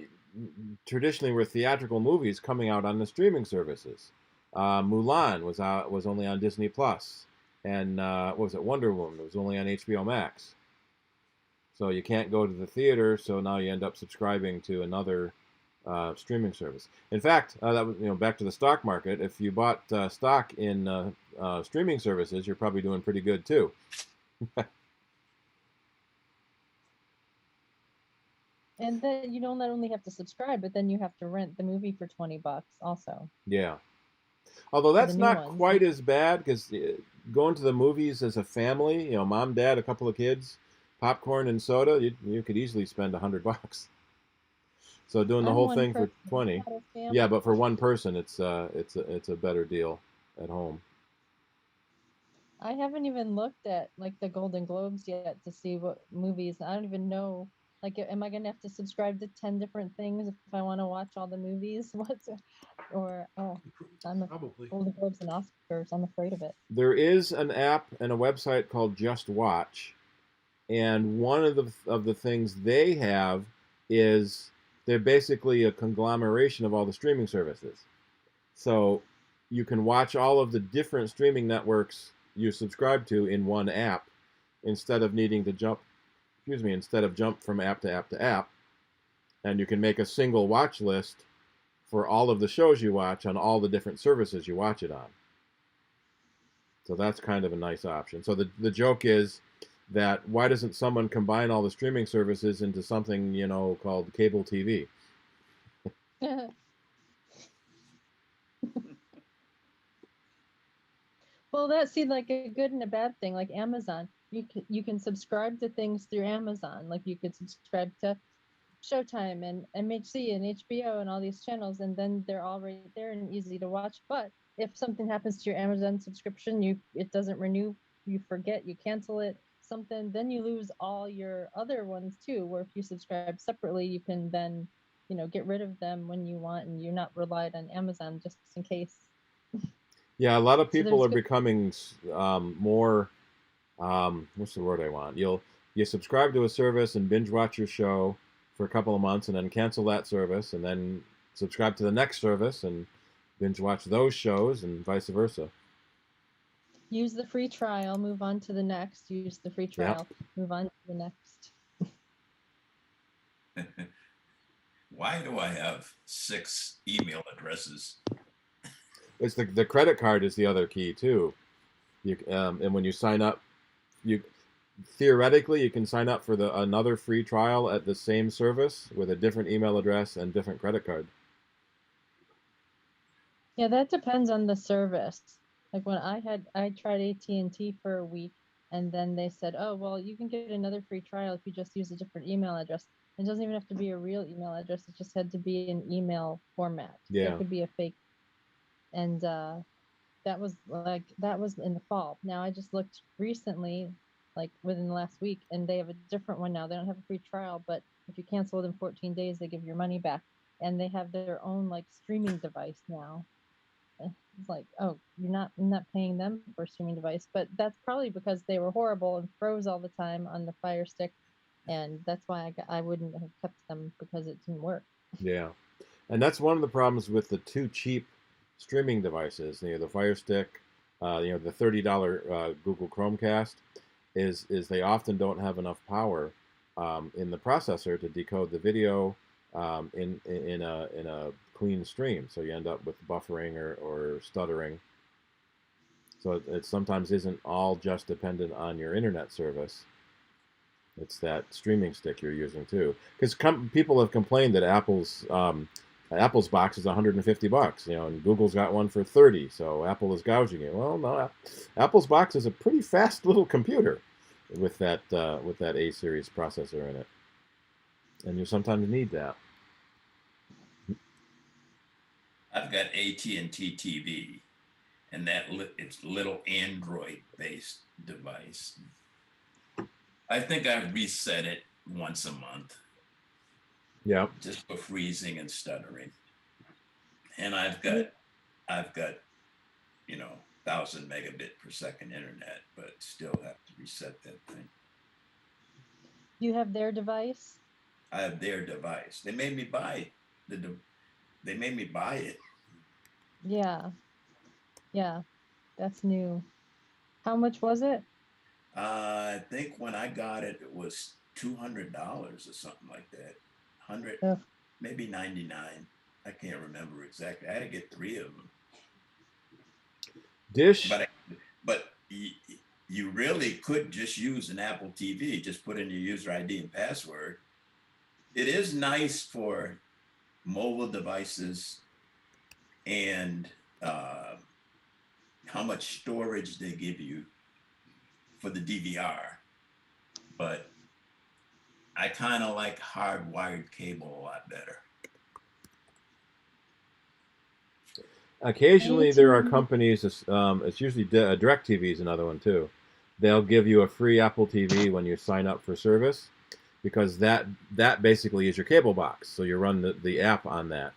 Speaker 1: traditionally were theatrical movies coming out on the streaming services. Mulan was only on Disney Plus, and what was it, Wonder Woman was only on HBO Max. So you can't go to the theater, so now you end up subscribing to another streaming service. In fact, that was back to the stock market. If you bought stock in streaming services, you're probably doing pretty good too.
Speaker 11: And then you don't not only have to subscribe, but then you have to rent the movie for $20 also.
Speaker 1: Yeah. Although that's not quite as bad, because going to the movies as a family, mom, dad, a couple of kids, popcorn and soda, you could easily spend $100. So doing the whole thing for 20, yeah, but for one person, it's a better deal at home.
Speaker 11: I haven't even looked at like the Golden Globes yet to see what movies. I don't even know. Like, am I gonna have to subscribe to 10 different things if I want to watch all the movies?
Speaker 5: Probably
Speaker 11: Golden Globes and Oscars. I'm afraid of it.
Speaker 1: There is an app and a website called Just Watch, and one of the things they have is they're basically a conglomeration of all the streaming services. So you can watch all of the different streaming networks you subscribe to in one app instead of needing to jump from app to app to app. And you can make a single watch list for all of the shows you watch on all the different services you watch it on. So that's kind of a nice option. So the joke is that why doesn't someone combine all the streaming services into something, called cable TV?
Speaker 11: Well, that's like a good and a bad thing. Like Amazon, you can subscribe to things through Amazon. Like you could subscribe to Showtime and MHC and HBO and all these channels, and then they're all right there and easy to watch. But if something happens to your Amazon subscription, it doesn't renew, you forget, you cancel it, then you lose all your other ones too. Where if you subscribe separately, you can then get rid of them when you want, and you're not relied on Amazon just in case.
Speaker 1: Yeah, a lot of people are becoming more. What's the word I want? You subscribe to a service and binge watch your show for a couple of months, and then cancel that service, and then subscribe to the next service and binge watch those shows, and vice versa.
Speaker 11: Use the free trial, move on to the next. Use the free trial, move on to the next.
Speaker 7: Why do I have 6 email addresses?
Speaker 1: It's the credit card is the other key too. And when you sign up, theoretically you can sign up for another free trial at the same service with a different email address and different credit card.
Speaker 11: Yeah, that depends on the service. Like when I tried AT&T for a week, and then they said, oh, well, you can get another free trial if you just use a different email address. It doesn't even have to be a real email address. It just had to be an email format.
Speaker 1: Yeah.
Speaker 11: So it could be a fake. And that was in the fall. Now I just looked recently, like within the last week, and they have a different one now. They don't have a free trial, but if you cancel within 14 days, they give your money back. And they have their own like streaming device now. It's like, oh, you're not paying them for a streaming device, but that's probably because they were horrible and froze all the time on the Fire Stick, and that's why I wouldn't have kept them, because it didn't work.
Speaker 1: Yeah, and that's one of the problems with the too cheap streaming devices. The Fire Stick, the $30 Google Chromecast, is they often don't have enough power in the processor to decode the video in a clean stream, so you end up with buffering or stuttering. So it sometimes isn't all just dependent on your internet service. It's that streaming stick you're using too, because people have complained that Apple's box is $150, and Google's got one for 30, so Apple is gouging you. Well, no, Apple's box is a pretty fast little computer with that A series processor in it, and you sometimes need that.
Speaker 7: I've got AT&T TV, and it's little Android-based device. I think I reset it once a month.
Speaker 1: Yeah.
Speaker 7: Just for freezing and stuttering. And I've got 1,000 megabit per second internet, but still have to reset that thing.
Speaker 11: You have their device?
Speaker 7: I have their device. They made me buy they made me buy it.
Speaker 11: Yeah. Yeah. That's new. How much was it?
Speaker 7: I think when I got it, it was $200 or something like that. 100, maybe 99. I can't remember exactly. I had to get 3 of them.
Speaker 1: Dish.
Speaker 7: But you really could just use an Apple TV. Just put in your user ID and password. It is nice for mobile devices and how much storage they give you for the DVR. But I kind of like hardwired cable a lot better.
Speaker 1: Occasionally, there are companies. It's usually DirecTV is another one too. They'll give you a free Apple TV when you sign up for service, because that basically is your cable box. So you run the app on that.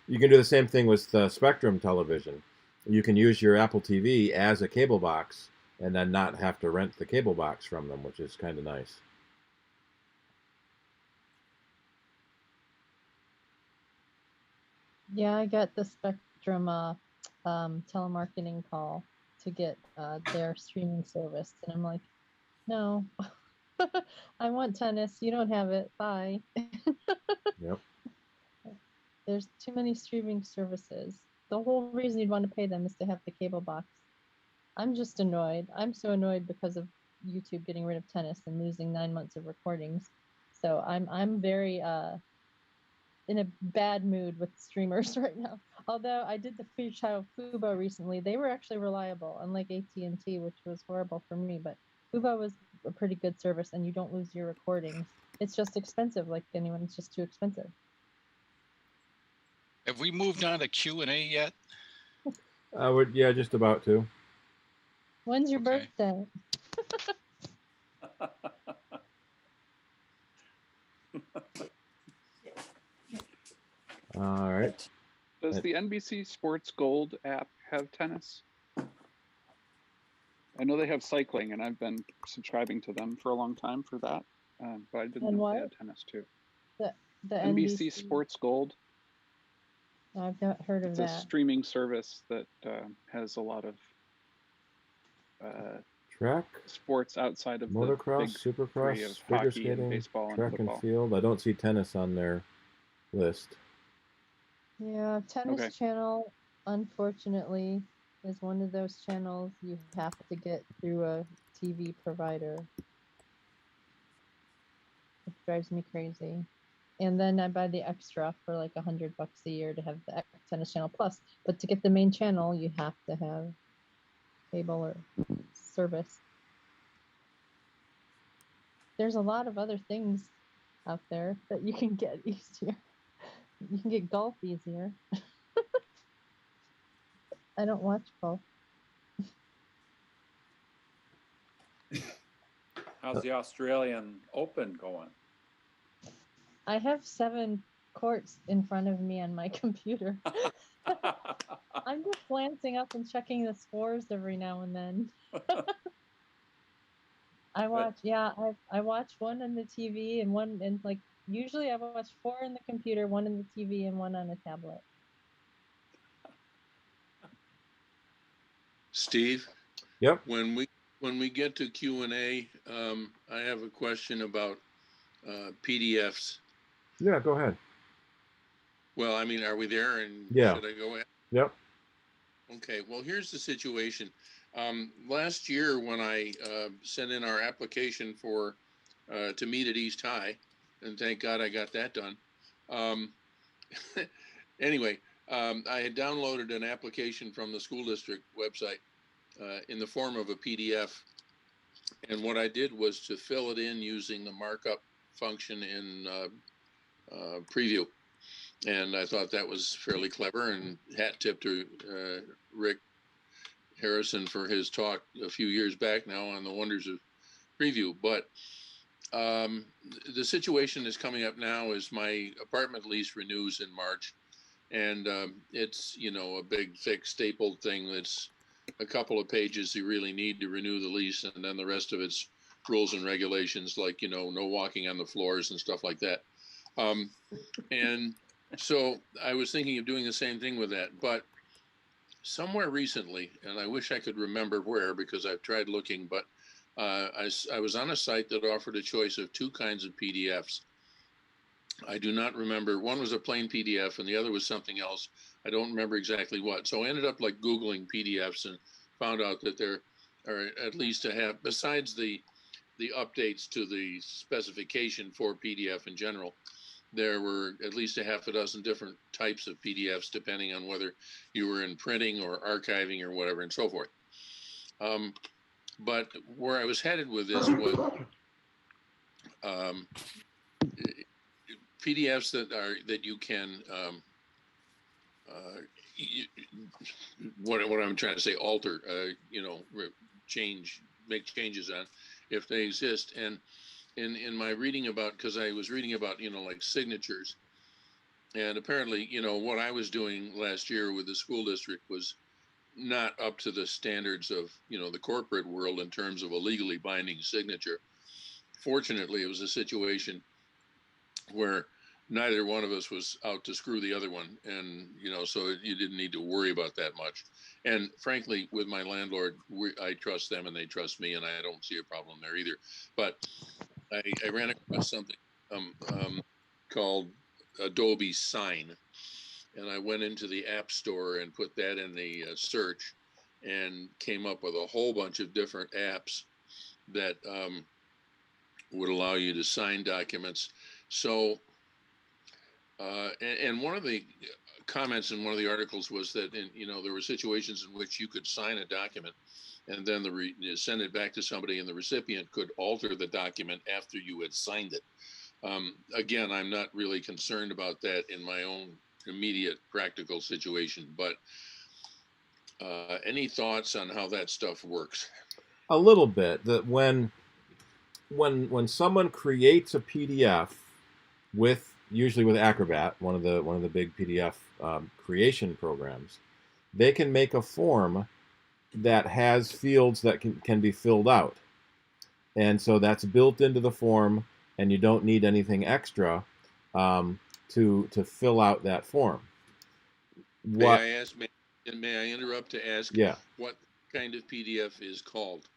Speaker 1: You can do the same thing with Spectrum Television. You can use your Apple TV as a cable box and then not have to rent the cable box from them, which is kind of nice.
Speaker 11: Yeah, I got the Spectrum telemarketing call to get their streaming service, and I'm like, no, I want tennis. You don't have it. Bye.
Speaker 1: Yep.
Speaker 11: There's too many streaming services. The whole reason you'd want to pay them is to have the cable box. I'm just annoyed. I'm so annoyed because of YouTube getting rid of tennis and losing 9 months of recordings. So I'm very in a bad mood with streamers right now. Although I did the free trial Fubo recently, they were actually reliable, unlike AT&T, which was horrible for me. But Fubo was a pretty good service, and you don't lose your recordings. It's just expensive, like anyone. It's just too expensive.
Speaker 8: Have we moved on to Q&A yet?
Speaker 1: Yeah, just about to.
Speaker 11: When's your birthday?
Speaker 1: All right.
Speaker 13: Does the NBC Sports Gold app have tennis? I know they have cycling, and I've been subscribing to them for a long time for that, but I didn't know they had tennis too.
Speaker 11: The
Speaker 13: NBC Sports Gold.
Speaker 11: I've not heard of that.
Speaker 13: It's a streaming service that has a lot of
Speaker 1: track
Speaker 13: sports outside of
Speaker 1: motocross,
Speaker 13: the big
Speaker 1: supercross,
Speaker 13: three of
Speaker 1: figure
Speaker 13: hockey
Speaker 1: skating,
Speaker 13: and baseball and
Speaker 1: track
Speaker 13: football.
Speaker 1: and field. I don't see tennis on their list.
Speaker 11: Yeah, Tennis Channel, unfortunately, is one of those channels you have to get through a TV provider. It drives me crazy. And then I buy the extra for like $100 a year to have the Tennis Channel Plus. But to get the main channel, you have to have cable or service. There's a lot of other things out there that you can get easier. You can get golf easier. I don't watch golf.
Speaker 4: How's the Australian Open going?
Speaker 11: I have 7 courts in front of me on my computer. I'm just glancing up and checking the scores every now and then. I watch one on the TV and one, and like usually I watch 4 on the computer, 1 on the TV, and 1 on a tablet.
Speaker 6: Steve?
Speaker 1: Yep.
Speaker 6: When we get to Q&A, I have a question about PDFs.
Speaker 1: Yeah, go ahead.
Speaker 6: Well, I mean, are we there? And
Speaker 1: yeah.
Speaker 6: Should I go ahead?
Speaker 1: Yep.
Speaker 6: Okay. Well, here's the situation. Last year, when I sent in our application for to meet at East High, and thank God I got that done. Anyway, I had downloaded an application from the school district website in the form of a PDF, and what I did was to fill it in using the markup function in Preview, and I thought that was fairly clever, and hat tip to Rick Harrison for his talk a few years back now on the wonders of Preview. But the situation is coming up now is my apartment lease renews in March, and it's, you know, a big thick stapled thing that's a couple of pages you really need to renew the lease, and then the rest of it's rules and regulations, like, you know, no walking on the floors and stuff like that. And so I was thinking of doing the same thing with that, but somewhere recently, and I wish I could remember where because I've tried looking, but I was on a site that offered a choice of two kinds of PDFs. I do not remember. One was a plain PDF and the other was something else. I don't remember exactly what. So I ended up like Googling PDFs and found out that there are at least a half, besides the updates to the specification for PDF in general, there were at least a half a dozen different types of PDFs, depending on whether you were in printing or archiving or whatever and so forth. But where I was headed with this was PDFs that you can what I'm trying to say, alter, you know, make changes on if they exist. And in my reading about, because I was reading about, you know, like signatures, and apparently, you know, what I was doing last year with the school district was not up to the standards of, you know, the corporate world in terms of a legally binding signature. Fortunately, it was a situation where neither one of us was out to screw the other one, and, you know, so you didn't need to worry about that much. And frankly, with my landlord, I trust them and they trust me, and I don't see a problem there either. But I ran across something called Adobe Sign, and I went into the App Store and put that in the search, and came up with a whole bunch of different apps that would allow you to sign documents. So, and one of the comments in one of the articles was that, you know, there were situations in which you could sign a document and then send it back to somebody, and the recipient could alter the document after you had signed it. Again, I'm not really concerned about that in my own immediate practical situation, but any thoughts on how that stuff works?
Speaker 1: A little bit. That when someone creates a PDF usually with Acrobat, one of the big PDF creation programs, they can make a form that has fields that can be filled out, and so that's built into the form, and you don't need anything extra to fill out that form.
Speaker 6: May I interrupt to ask?
Speaker 1: Yeah.
Speaker 6: What kind of PDF is called?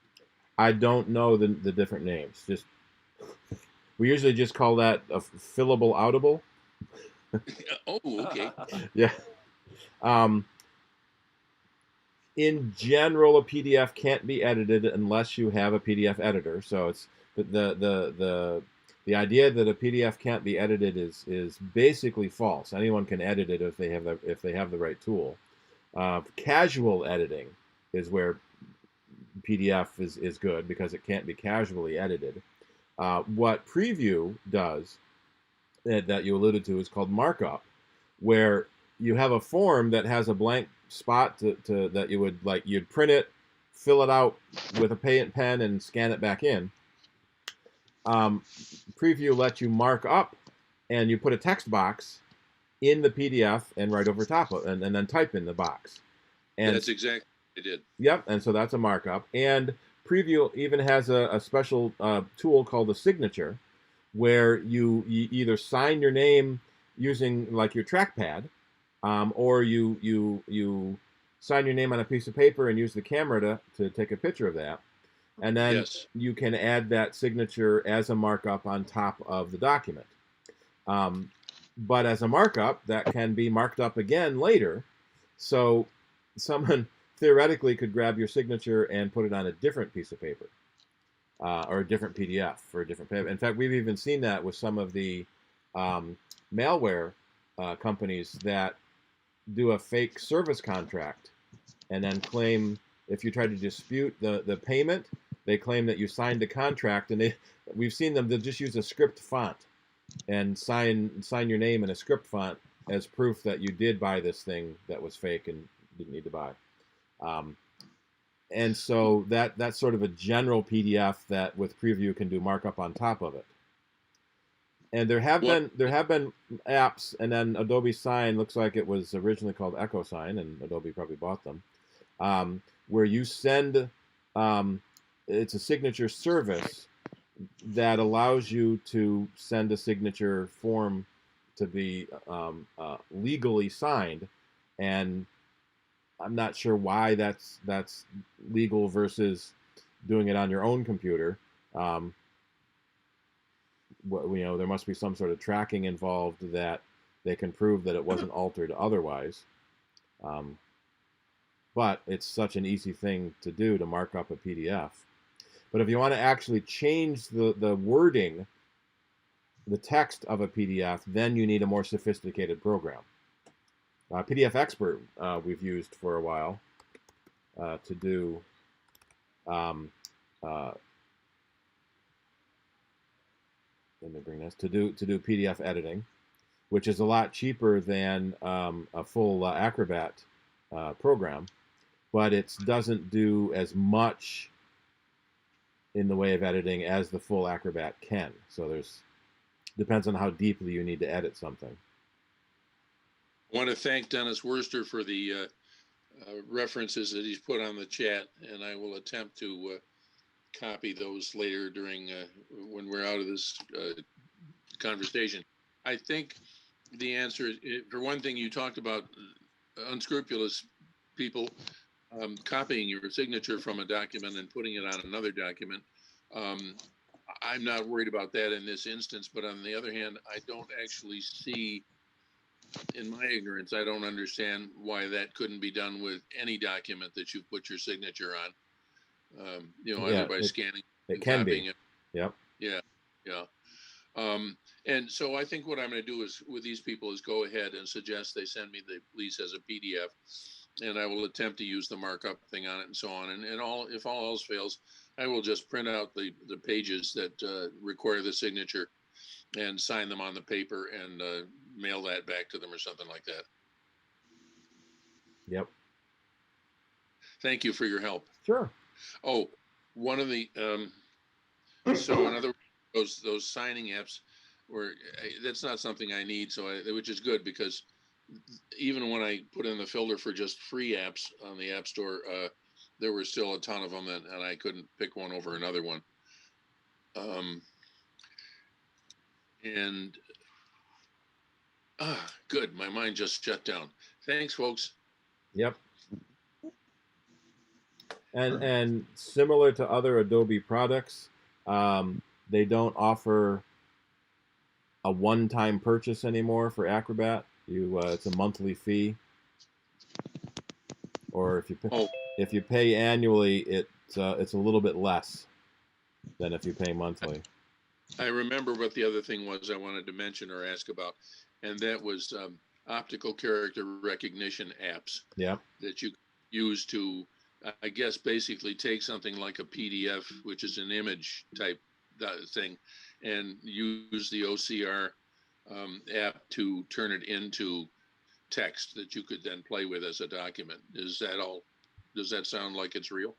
Speaker 1: I don't know the different names. Just we usually just call that a fillable outable.
Speaker 6: Oh, okay.
Speaker 1: Yeah. In general, a PDF can't be edited unless you have a PDF editor. So it's the idea that a PDF can't be edited is basically false. Anyone can edit it if they have the right tool. Casual editing is where PDF is good because it can't be casually edited. What Preview does that you alluded to is called markup, where you have a form that has a blank spot that you would you'd print it, fill it out with a paint pen, and scan it back in. Preview lets you mark up, and you put a text box in the PDF and right over top of it, and then type in the box. And
Speaker 6: that's exactly what I did.
Speaker 1: Yep, and so that's a markup. And Preview even has a special tool called a signature, where you either sign your name using like your trackpad, or you sign your name on a piece of paper and use the camera to take a picture of that. And then you can add that signature as a markup on top of the document. But as a markup, that can be marked up again later. So someone theoretically could grab your signature and put it on a different piece of paper. or a different PDF for a different payment. In fact, we've even seen that with some of the malware companies that do a fake service contract and then claim, if you try to dispute the payment, they claim that you signed the contract, and we've seen them, they'll just use a script font and sign your name in a script font as proof that you did buy this thing that was fake and didn't need to buy. And so that's sort of a general PDF that with preview can do markup on top of it. And there have been apps, and then Adobe Sign looks like it was originally called Echo Sign, and Adobe probably bought them, where you send it's a signature service that allows you to send a signature form to be legally signed, and I'm not sure why that's legal versus doing it on your own computer. There must be some sort of tracking involved that they can prove that it wasn't altered otherwise. But it's such an easy thing to do to mark up a PDF. But if you want to actually change the wording, the text of a PDF, then you need a more sophisticated program. PDF Expert we've used for a while to do let me bring this to do PDF editing, which is a lot cheaper than a full Acrobat program, but it doesn't do as much in the way of editing as the full Acrobat can. So depends on how deeply you need to edit something.
Speaker 6: I want to thank Dennis Worster for the references that he's put on the chat, and I will attempt to copy those later during when we're out of this conversation. I think the answer is, for one thing, you talked about unscrupulous people copying your signature from a document and putting it on another document. I'm not worried about that in this instance, but on the other hand, I don't actually see, in my ignorance, I don't understand why that couldn't be done with any document that you put your signature on. Either by scanning and copying it.
Speaker 1: Yep.
Speaker 6: Yeah. And so I think what I'm going to do is with these people is go ahead and suggest they send me the lease as a PDF, and I will attempt to use the markup thing on it and so on. And if all else fails, I will just print out the pages that require the signature and sign them on the paper and mail that back to them or something like that.
Speaker 1: Yep.
Speaker 6: Thank you for your help.
Speaker 1: Sure.
Speaker 6: Oh, one of the so in other words, those signing apps that's not something I need, which is good, because even when I put in the filter for just free apps on the App Store, there were still a ton of them, and I couldn't pick one over another one. Good, my mind just shut down. Thanks, folks.
Speaker 1: Yep. And similar to other Adobe products, they don't offer a one-time purchase anymore for Acrobat. It's a monthly fee, or if you pay annually, it's a little bit less than if you pay monthly.
Speaker 6: I remember what the other thing was I wanted to mention or ask about, and that was optical character recognition apps.
Speaker 1: Yeah.
Speaker 6: That you use to, I guess, basically take something like a PDF, which is an image type thing, and use the OCR app to turn it into text that you could then play with as a document. Is that all? Does that sound like it's real?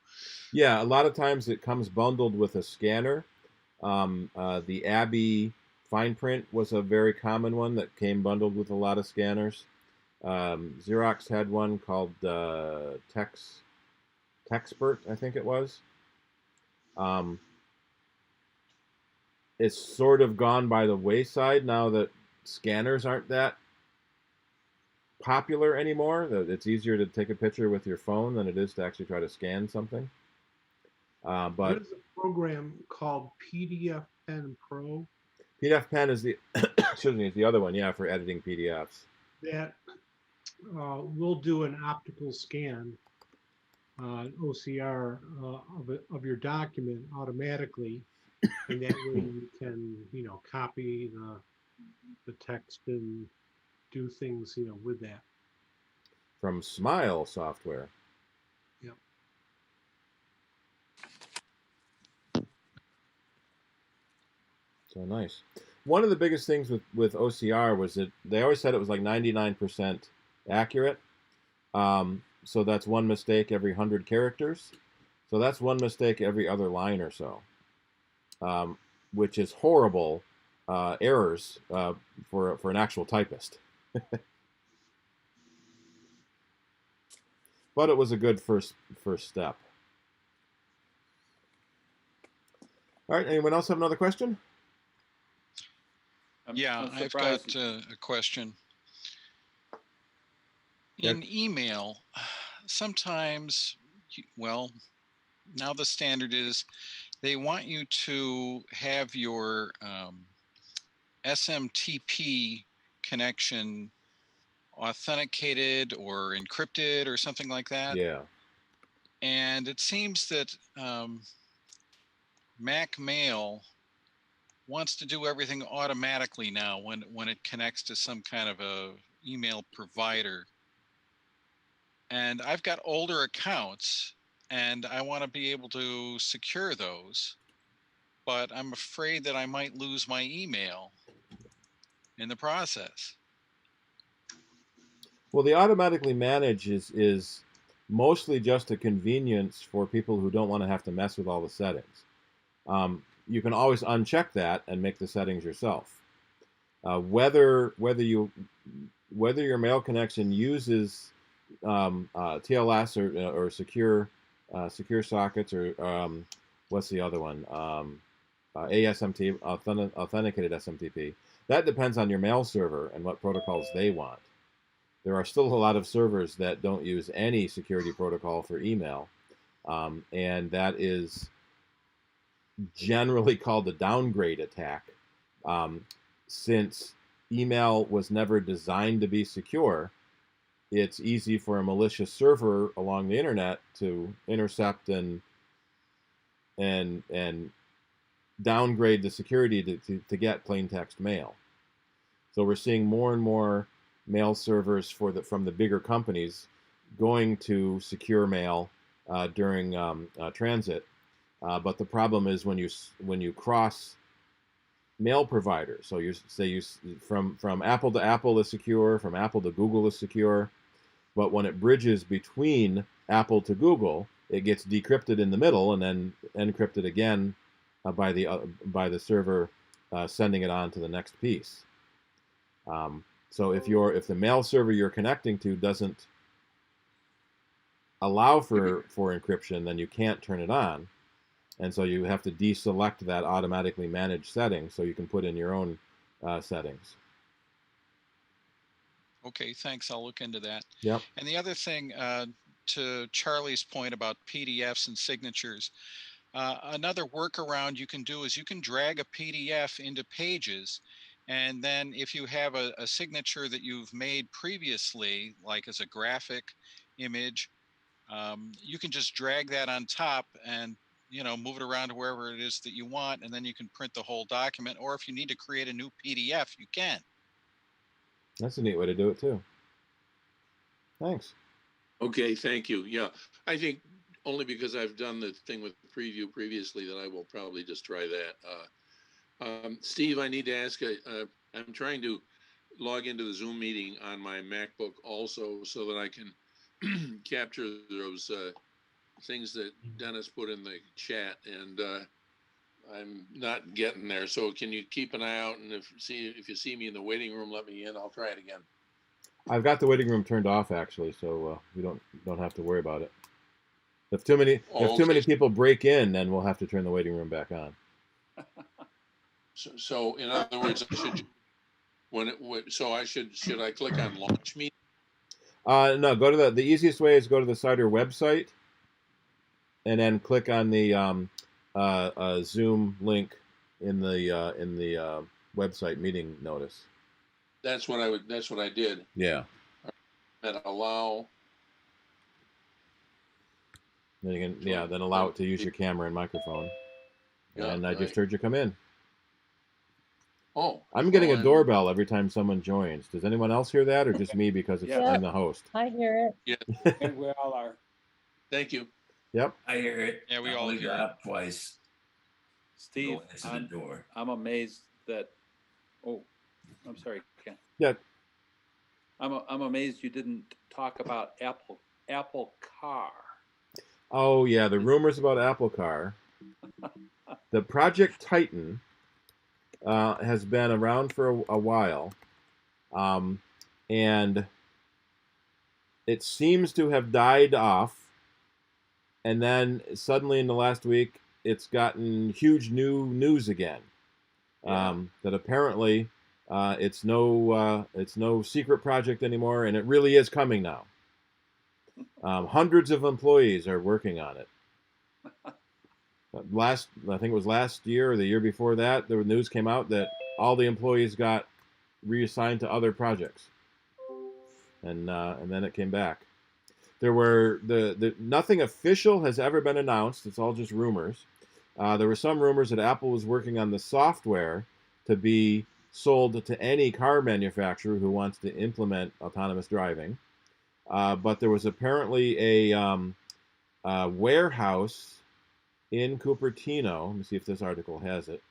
Speaker 1: Yeah, a lot of times it comes bundled with a scanner. The Abbey fine print was a very common one that came bundled with a lot of scanners. Xerox had one called Texpert, I think it was. It's sort of gone by the wayside now that scanners aren't that popular anymore. That it's easier to take a picture with your phone than it is to actually try to scan something. But
Speaker 5: there's a program called PDF Pen Pro.
Speaker 1: PDF Pen is the excuse me, is the other one, yeah, for editing PDFs.
Speaker 5: That will do an optical scan OCR of your document automatically, and that way you can, copy the text and do things, with that.
Speaker 1: From Smile Software.
Speaker 5: Yep.
Speaker 1: So nice. One of the biggest things with OCR was that they always said it was like 99% accurate. So that's one mistake every 100 characters. So that's one mistake every other line or so, which is horrible errors for an actual typist. But it was a good first step. All right. Anyone else have another question?
Speaker 8: Yeah, I've got a question. In email, sometimes, well, now the standard is they want you to have your SMTP connection authenticated or encrypted or something like that.
Speaker 1: Yeah.
Speaker 8: And it seems that Mac Mail wants to do everything automatically now when it connects to some kind of a email provider. And I've got older accounts and I want to be able to secure those, but I'm afraid that I might lose my email in the process.
Speaker 1: Well, the automatically manage is mostly just a convenience for people who don't want to have to mess with all the settings. You can always uncheck that and make the settings yourself. Whether your mail connection uses TLS or secure sockets or what's the other one? ASMT, authenticated SMTP. That depends on your mail server and what protocols they want. There are still a lot of servers that don't use any security protocol for email, and that is generally called the downgrade attack. Since email was never designed to be secure, it's easy for a malicious server along the internet to intercept and downgrade the security to get plain text mail. So we're seeing more and more mail servers from the bigger companies going to secure mail during transit. But the problem is when you cross mail providers. So you say from Apple to Apple is secure, from Apple to Google is secure, but when it bridges between Apple to Google, it gets decrypted in the middle and then encrypted again by the server sending it on to the next piece. So if the mail server you're connecting to doesn't allow for encryption, then you can't turn it on, and so you have to deselect that automatically managed setting so you can put in your own settings.
Speaker 8: Okay, thanks. I'll look into that.
Speaker 1: Yep.
Speaker 8: And the other thing, to Charlie's point about PDFs and signatures, another workaround you can do is you can drag a PDF into Pages, and then if you have a signature that you've made previously, like as a graphic image, you can just drag that on top and move it around to wherever it is that you want, and then you can print the whole document. Or if you need to create a new PDF, you can.
Speaker 1: That's a neat way to do it too. Thanks.
Speaker 6: Okay, thank you. Yeah, I think only because I've done the thing with preview previously that I will probably just try that. Steve, I need to ask, I'm trying to log into the Zoom meeting on my MacBook also so that I can capture those things that Dennis put in the chat, and I'm not getting there. So can you keep an eye out, and if you see me in the waiting room, let me in. I'll try it again.
Speaker 1: I've got the waiting room turned off actually, so we don't have to worry about it. If too many people break in, then we'll have to turn the waiting room back on.
Speaker 6: So in other words, should I click on launch meeting?
Speaker 1: No, go to the easiest way is go to the CIDER website, and then click on the Zoom link in the website meeting notice.
Speaker 6: That's what I did.
Speaker 1: Yeah.
Speaker 6: And allow.
Speaker 1: Then you can, yeah, then allow it to use your camera and microphone.
Speaker 6: Yeah,
Speaker 1: And I just
Speaker 6: right.
Speaker 1: heard you come in.
Speaker 6: Oh,
Speaker 1: I'm getting
Speaker 6: well,
Speaker 1: a doorbell every time someone joins. Does anyone else hear that, or just me because it's,
Speaker 2: Yeah.
Speaker 1: I'm the host?
Speaker 11: I hear it.
Speaker 6: Yeah,
Speaker 3: And we all are.
Speaker 6: thank you.
Speaker 1: Yep.
Speaker 7: I hear it.
Speaker 8: Yeah, we
Speaker 7: I
Speaker 8: all
Speaker 7: only
Speaker 8: hear
Speaker 7: got
Speaker 8: it.
Speaker 7: up twice.
Speaker 4: Steve,
Speaker 7: Go answer the door.
Speaker 4: I'm amazed that, oh, I'm sorry, Ken.
Speaker 1: Yeah.
Speaker 4: I'm amazed you didn't talk about Apple Car.
Speaker 1: Oh yeah, the rumors about Apple Car. The Project Titan has been around for a while, and it seems to have died off. And then suddenly in the last week, it's gotten huge new news again. That apparently it's no secret project anymore, and it really is coming now. Hundreds of employees are working on it. I think it was last year or the year before that, the news came out that all the employees got reassigned to other projects, and then it came back. There were nothing official has ever been announced. It's all just rumors. There were some rumors that Apple was working on the software to be sold to any car manufacturer who wants to implement autonomous driving. But there was apparently a warehouse in Cupertino. Let me see if this article has it,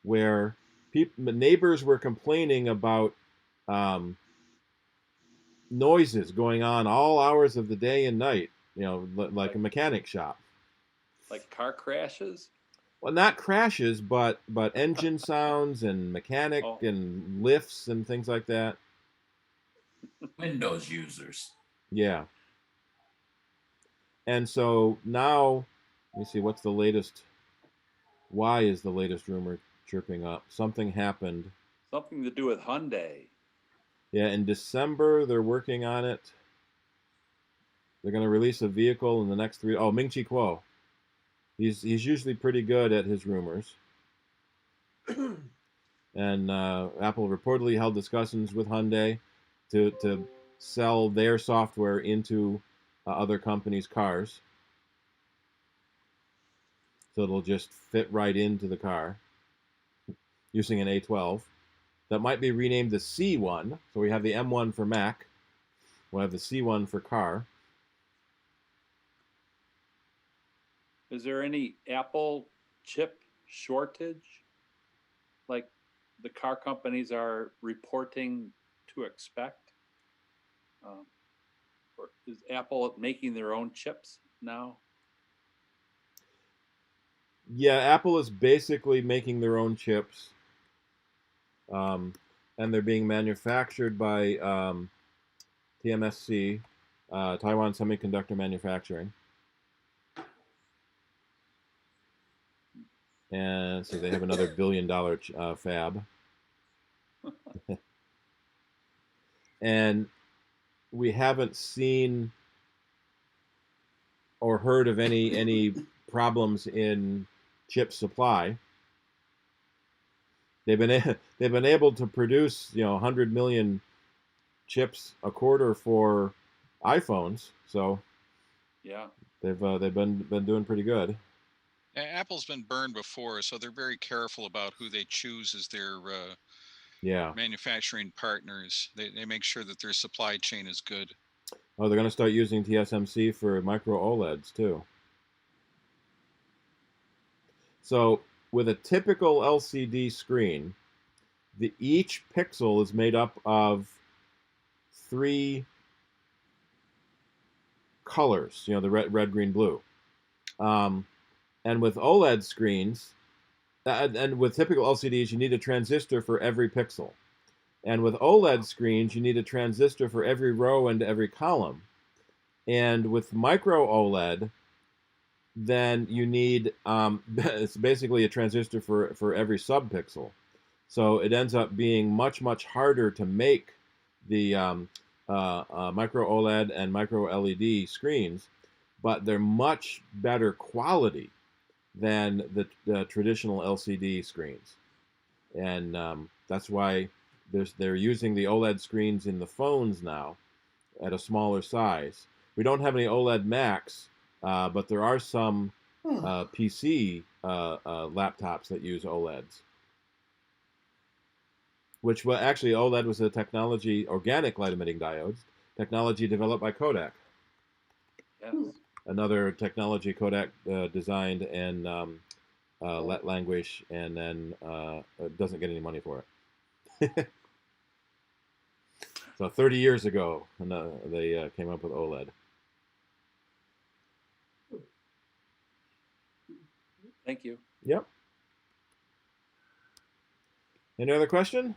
Speaker 1: where neighbors were complaining about noises going on all hours of the day and night. You know, like a mechanic shop.
Speaker 4: Like car crashes?
Speaker 1: Well, not crashes, but engine sounds and mechanic and lifts and things like that.
Speaker 7: Windows users.
Speaker 1: Yeah. And so now, let me see, what's the latest? Why is the latest rumor chirping up? Something happened.
Speaker 4: Something to do with Hyundai.
Speaker 1: Yeah, in December, they're working on it. They're going to release a vehicle in the next 3. Oh, Ming Chi Kuo. He's usually pretty good at his rumors. And Apple reportedly held discussions with Hyundai to sell their software into other companies' cars. So it'll just fit right into the car using an A12. That might be renamed the C1. So we have the M1 for Mac. We'll have the C1 for car.
Speaker 4: Is there any Apple chip shortage? Like the car companies are reporting to expect? Or is Apple making their own chips now?
Speaker 1: Yeah, Apple is basically making their own chips. And they're being manufactured by TMSC, Taiwan Semiconductor Manufacturing. And so they have another $1 billion fab. And we haven't seen or heard of any problems in chip supply. They've been able to produce 100 million chips a quarter for iPhones, so
Speaker 4: yeah,
Speaker 1: they've been doing pretty good.
Speaker 8: Apple's been burned before, so they're very careful about who they choose as their manufacturing partners. They make sure that their supply chain is good.
Speaker 1: Oh, they're going to start using TSMC for micro OLEDs too. So with a typical LCD screen, each pixel is made up of 3 colors, the red, green, blue. And with OLED screens, and with typical LCDs, you need a transistor for every pixel. And with OLED screens, you need a transistor for every row and every column. And with micro OLED, then you need, it's basically a transistor for every subpixel. So it ends up being much, much harder to make the micro OLED and micro LED screens, but they're much better quality than the traditional LCD screens. And that's why they're using the OLED screens in the phones now at a smaller size. We don't have any OLED Macs but there are some PC laptops that use OLEDs. Which was actually OLED was a technology, organic light emitting diodes, technology developed by Kodak.
Speaker 4: Yes.
Speaker 1: Another technology Kodak designed and let languish, and then doesn't get any money for it. So 30 years ago, they came up with OLED.
Speaker 4: Thank you.
Speaker 1: Yep. Any other question?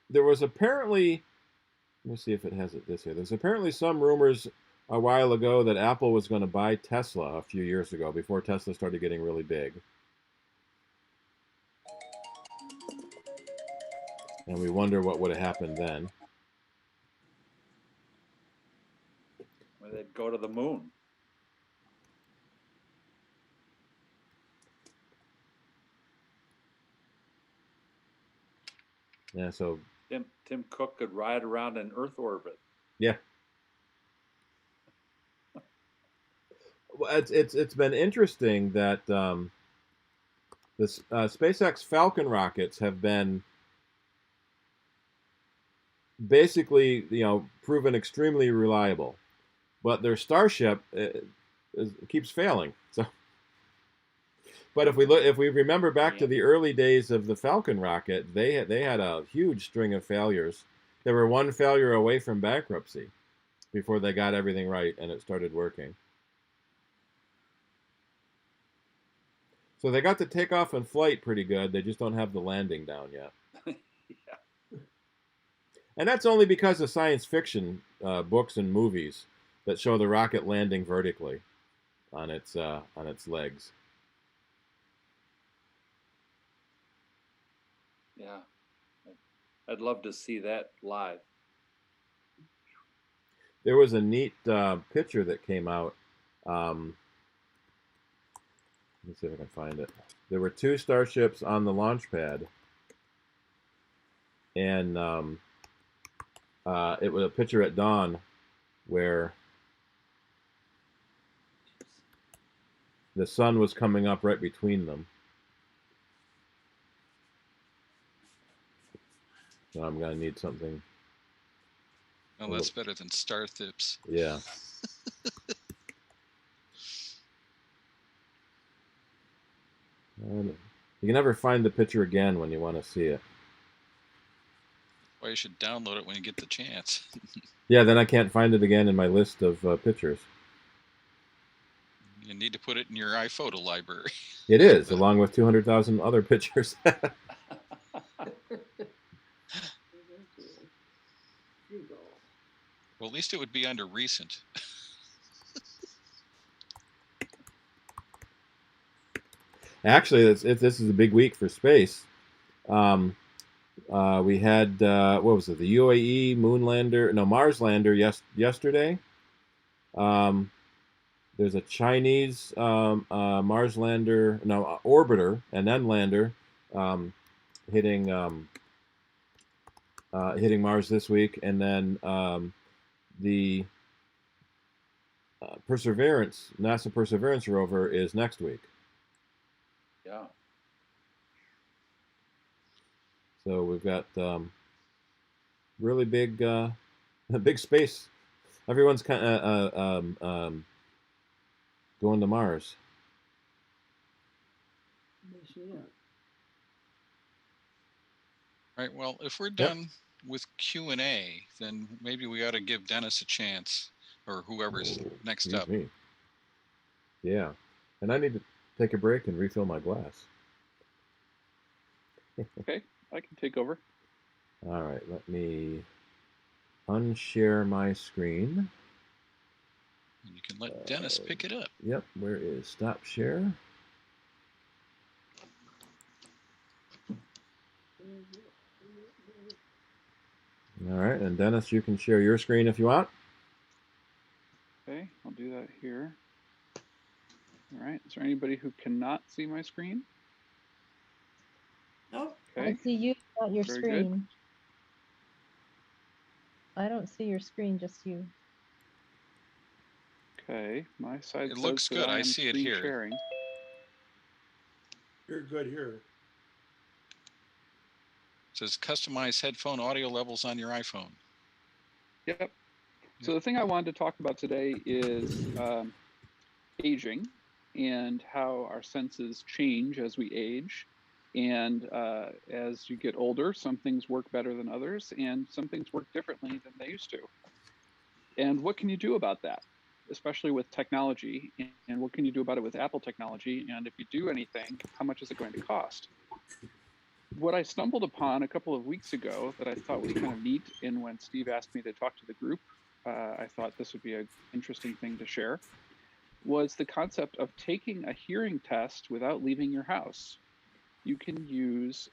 Speaker 1: There was apparently, let me see if it has it this here. There's apparently some rumors a while ago that Apple was going to buy Tesla a few years ago, before Tesla started getting really big. And we wonder what would have happened then.
Speaker 4: Well, they'd go to the moon.
Speaker 1: Yeah, so
Speaker 4: Tim Cook could ride around in Earth orbit.
Speaker 1: yeah. Well, it's been interesting that this SpaceX Falcon rockets have been basically, proven extremely reliable, but their Starship keeps failing. So, but if we remember back to the early days of the Falcon rocket, they had a huge string of failures. They were one failure away from bankruptcy before they got everything right and it started working. So they got the takeoff and flight pretty good. They just don't have the landing down yet.
Speaker 4: Yeah.
Speaker 1: And that's only because of science fiction books and movies that show the rocket landing vertically on its legs.
Speaker 4: Yeah. I'd love to see that live.
Speaker 1: There was a neat picture that came out. Let's see if I can find it. There were two starships on the launch pad, and it was a picture at dawn where the sun was coming up right between them. So I'm gonna need something.
Speaker 8: Oh, that's better than star tips.
Speaker 1: Yeah. And you can never find the picture again when you want to see it.
Speaker 8: Well, you should download it when you get the chance.
Speaker 1: Yeah, then I can't find it again in my list of pictures.
Speaker 8: You need to put it in your iPhoto library.
Speaker 1: It is, along with 200,000 other pictures.
Speaker 8: Well, at least it would be under recent.
Speaker 1: Actually, this is a big week for space. We had, what was it, the UAE Mars lander yesterday. There's a Chinese Mars lander, orbiter, and then lander hitting Mars this week, and then the NASA Perseverance rover is next week.
Speaker 4: Yeah.
Speaker 1: So we've got really big, big space. Everyone's kind of going to Mars.
Speaker 8: Right. Well, if we're done with Q&A, then maybe we ought to give Dennis a chance, or whoever's next up.
Speaker 1: Me. Yeah, and I need to take a break and refill my glass.
Speaker 13: Okay, I can take over.
Speaker 1: All right, let me unshare my screen.
Speaker 8: And you can let Dennis pick it up.
Speaker 1: Yep, where is stop share? All right, and Dennis, you can share your screen if you want.
Speaker 13: Okay, I'll do that here. All right, is there anybody who cannot see my screen?
Speaker 11: Nope.
Speaker 13: Okay.
Speaker 11: I see you, not your
Speaker 13: Very
Speaker 11: screen.
Speaker 13: good.
Speaker 11: I don't see your screen, just you.
Speaker 13: Okay, my side
Speaker 8: It
Speaker 13: says
Speaker 8: looks
Speaker 13: that
Speaker 8: good.
Speaker 13: I
Speaker 8: I
Speaker 13: am
Speaker 8: see it
Speaker 13: screen
Speaker 8: here.
Speaker 13: sharing.
Speaker 9: You're good here.
Speaker 8: It says customize headphone audio levels on your iPhone.
Speaker 13: Yep. So the thing I wanted to talk about today is aging and how our senses change as we age. And as you get older, some things work better than others, and some things work differently than they used to. And what can you do about that, especially with technology? And what can you do about it with Apple technology? And if you do anything, how much is it going to cost? What I stumbled upon a couple of weeks ago that I thought was kind of neat, and when Steve asked me to talk to the group, I thought this would be an interesting thing to share, was the concept of taking a hearing test without leaving your house. You can use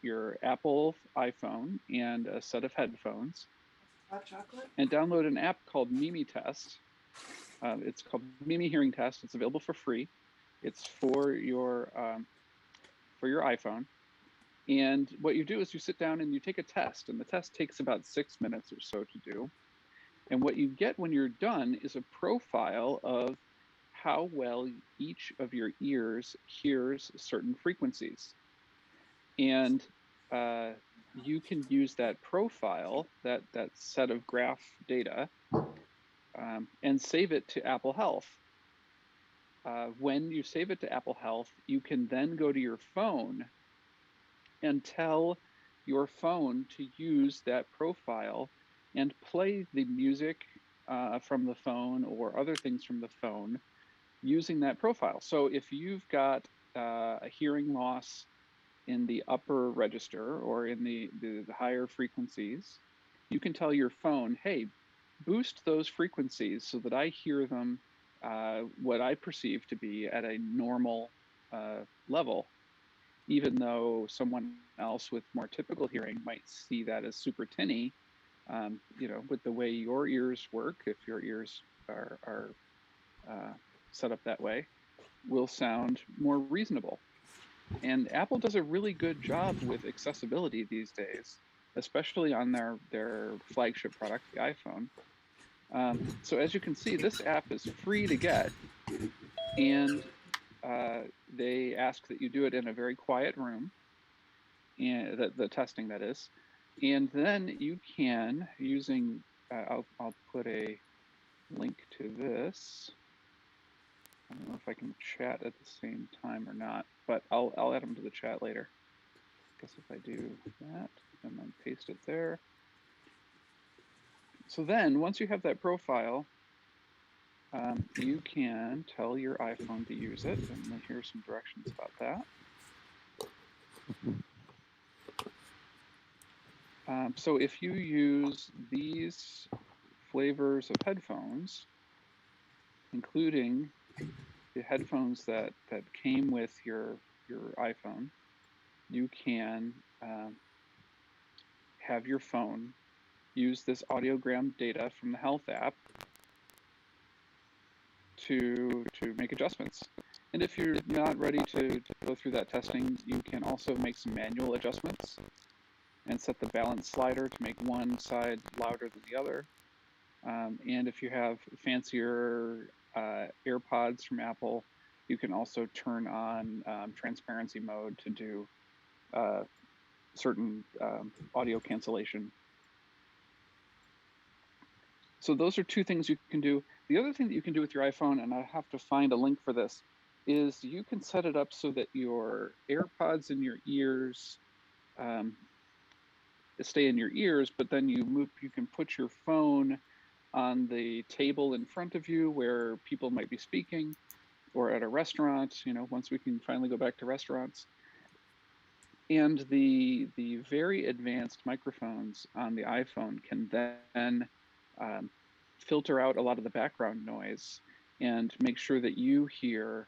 Speaker 13: your Apple iPhone and a set of headphones
Speaker 2: Hot chocolate?
Speaker 13: and download an app called Mimi Test. It's called Mimi Hearing Test. It's available for free. It's for your iPhone. And what you do is you sit down and you take a test, and the test takes about 6 minutes or so to do. And what you get when you're done is a profile of how well each of your ears hears certain frequencies. And you can use that profile, that set of graph data, and save it to Apple Health. When you save it to Apple Health, you can then go to your phone and tell your phone to use that profile and play the music from the phone or other things from the phone using that profile. So if you've got a hearing loss in the upper register or in the higher frequencies, you can tell your phone, hey, boost those frequencies so that I hear them what I perceive to be at a normal level, even though someone else with more typical hearing might see that as super tinny. With the way your ears work, if your ears are set up that way, will sound more reasonable. And Apple does a really good job with accessibility these days, especially on their flagship product, the iPhone. So as you can see, this app is free to get, and they ask that you do it in a very quiet room, and the testing that is. And then you can, using, I'll put a link to this. I don't know if I can chat at the same time or not, but I'll add them to the chat later. I guess if I do that and then paste it there. So then once you have that profile, you can tell your iPhone to use it, and here's some directions about that. So if you use these flavors of headphones, including the headphones that came with your iPhone, you can have your phone use this audiogram data from the Health app to make adjustments. And if you're not ready to go through that testing, you can also make some manual adjustments and set the balance slider to make one side louder than the other. And if you have fancier AirPods from Apple, you can also turn on transparency mode to do certain audio cancellation. So those are two things you can do. The other thing that you can do with your iPhone, and I have to find a link for this, is you can set it up so that your AirPods in your ears stay in your ears, but then you can put your phone on the table in front of you where people might be speaking, or at a restaurant, once we can finally go back to restaurants. And the very advanced microphones on the iPhone can then filter out a lot of the background noise and make sure that you hear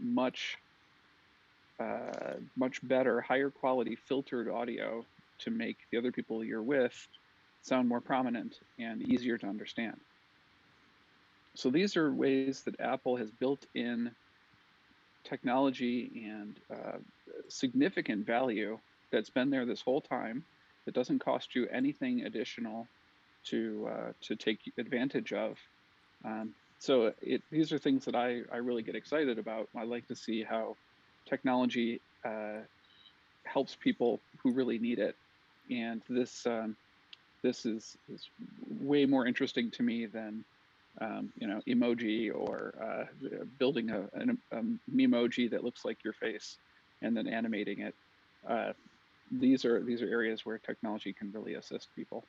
Speaker 13: much better, higher quality filtered audio to make the other people you're with sound more prominent and easier to understand. So these are ways that Apple has built in technology and significant value that's been there this whole time, that doesn't cost you anything additional to take advantage of. So these are things that I really get excited about. I like to see how technology helps people who really need it, and this is way more interesting to me than emoji or building a memoji that looks like your face and then animating it. These are areas where technology can really assist people.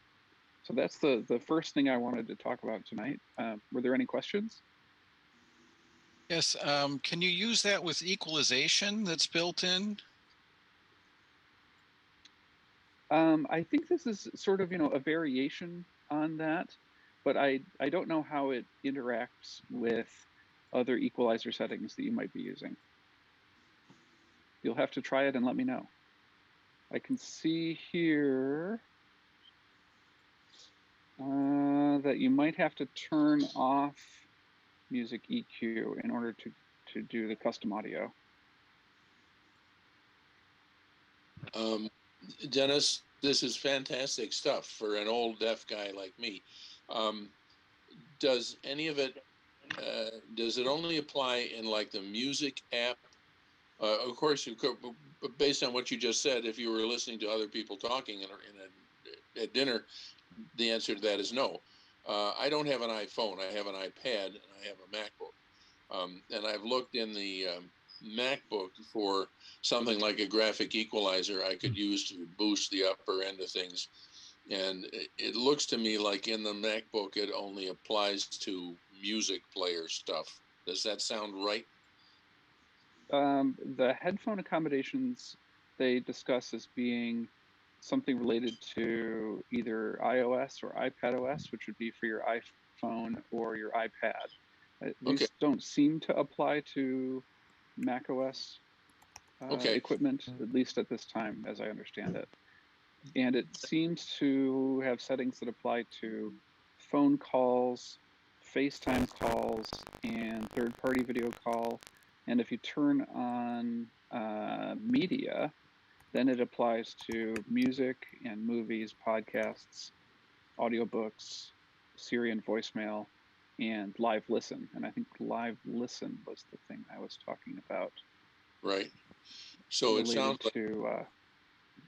Speaker 13: So that's the first thing I wanted to talk about tonight. Were there any questions?
Speaker 8: Yes. Can you use that with equalization that's built in?
Speaker 13: I think this is sort of, a variation on that, but I don't know how it interacts with other equalizer settings that you might be using. You'll have to try it and let me know. I can see here that you might have to turn off music EQ in order to do the custom audio.
Speaker 6: Dennis, this is fantastic stuff for an old deaf guy like me. Does any of it, does it only apply in like the music app? Of course, you could, based on what you just said, if you were listening to other people talking at dinner, the answer to that is no. I don't have an iPhone. I have an iPad and I have a MacBook. And I've looked in the MacBook for something like a graphic equalizer I could use to boost the upper end of things. And it looks to me like in the MacBook, it only applies to music player stuff. Does that sound right?
Speaker 13: The headphone accommodations they discuss as being something related to either iOS or iPadOS, which would be for your iPhone or your iPad. These don't seem to apply to macOS equipment, at least at this time, as I understand it. And it seems to have settings that apply to phone calls, FaceTime calls, and third-party video call. And if you turn on media, then it applies to music and movies, podcasts, audiobooks, Siri and voicemail, and live listen. And I think live listen was the thing I was talking about.
Speaker 6: Right. So it sounds like
Speaker 13: to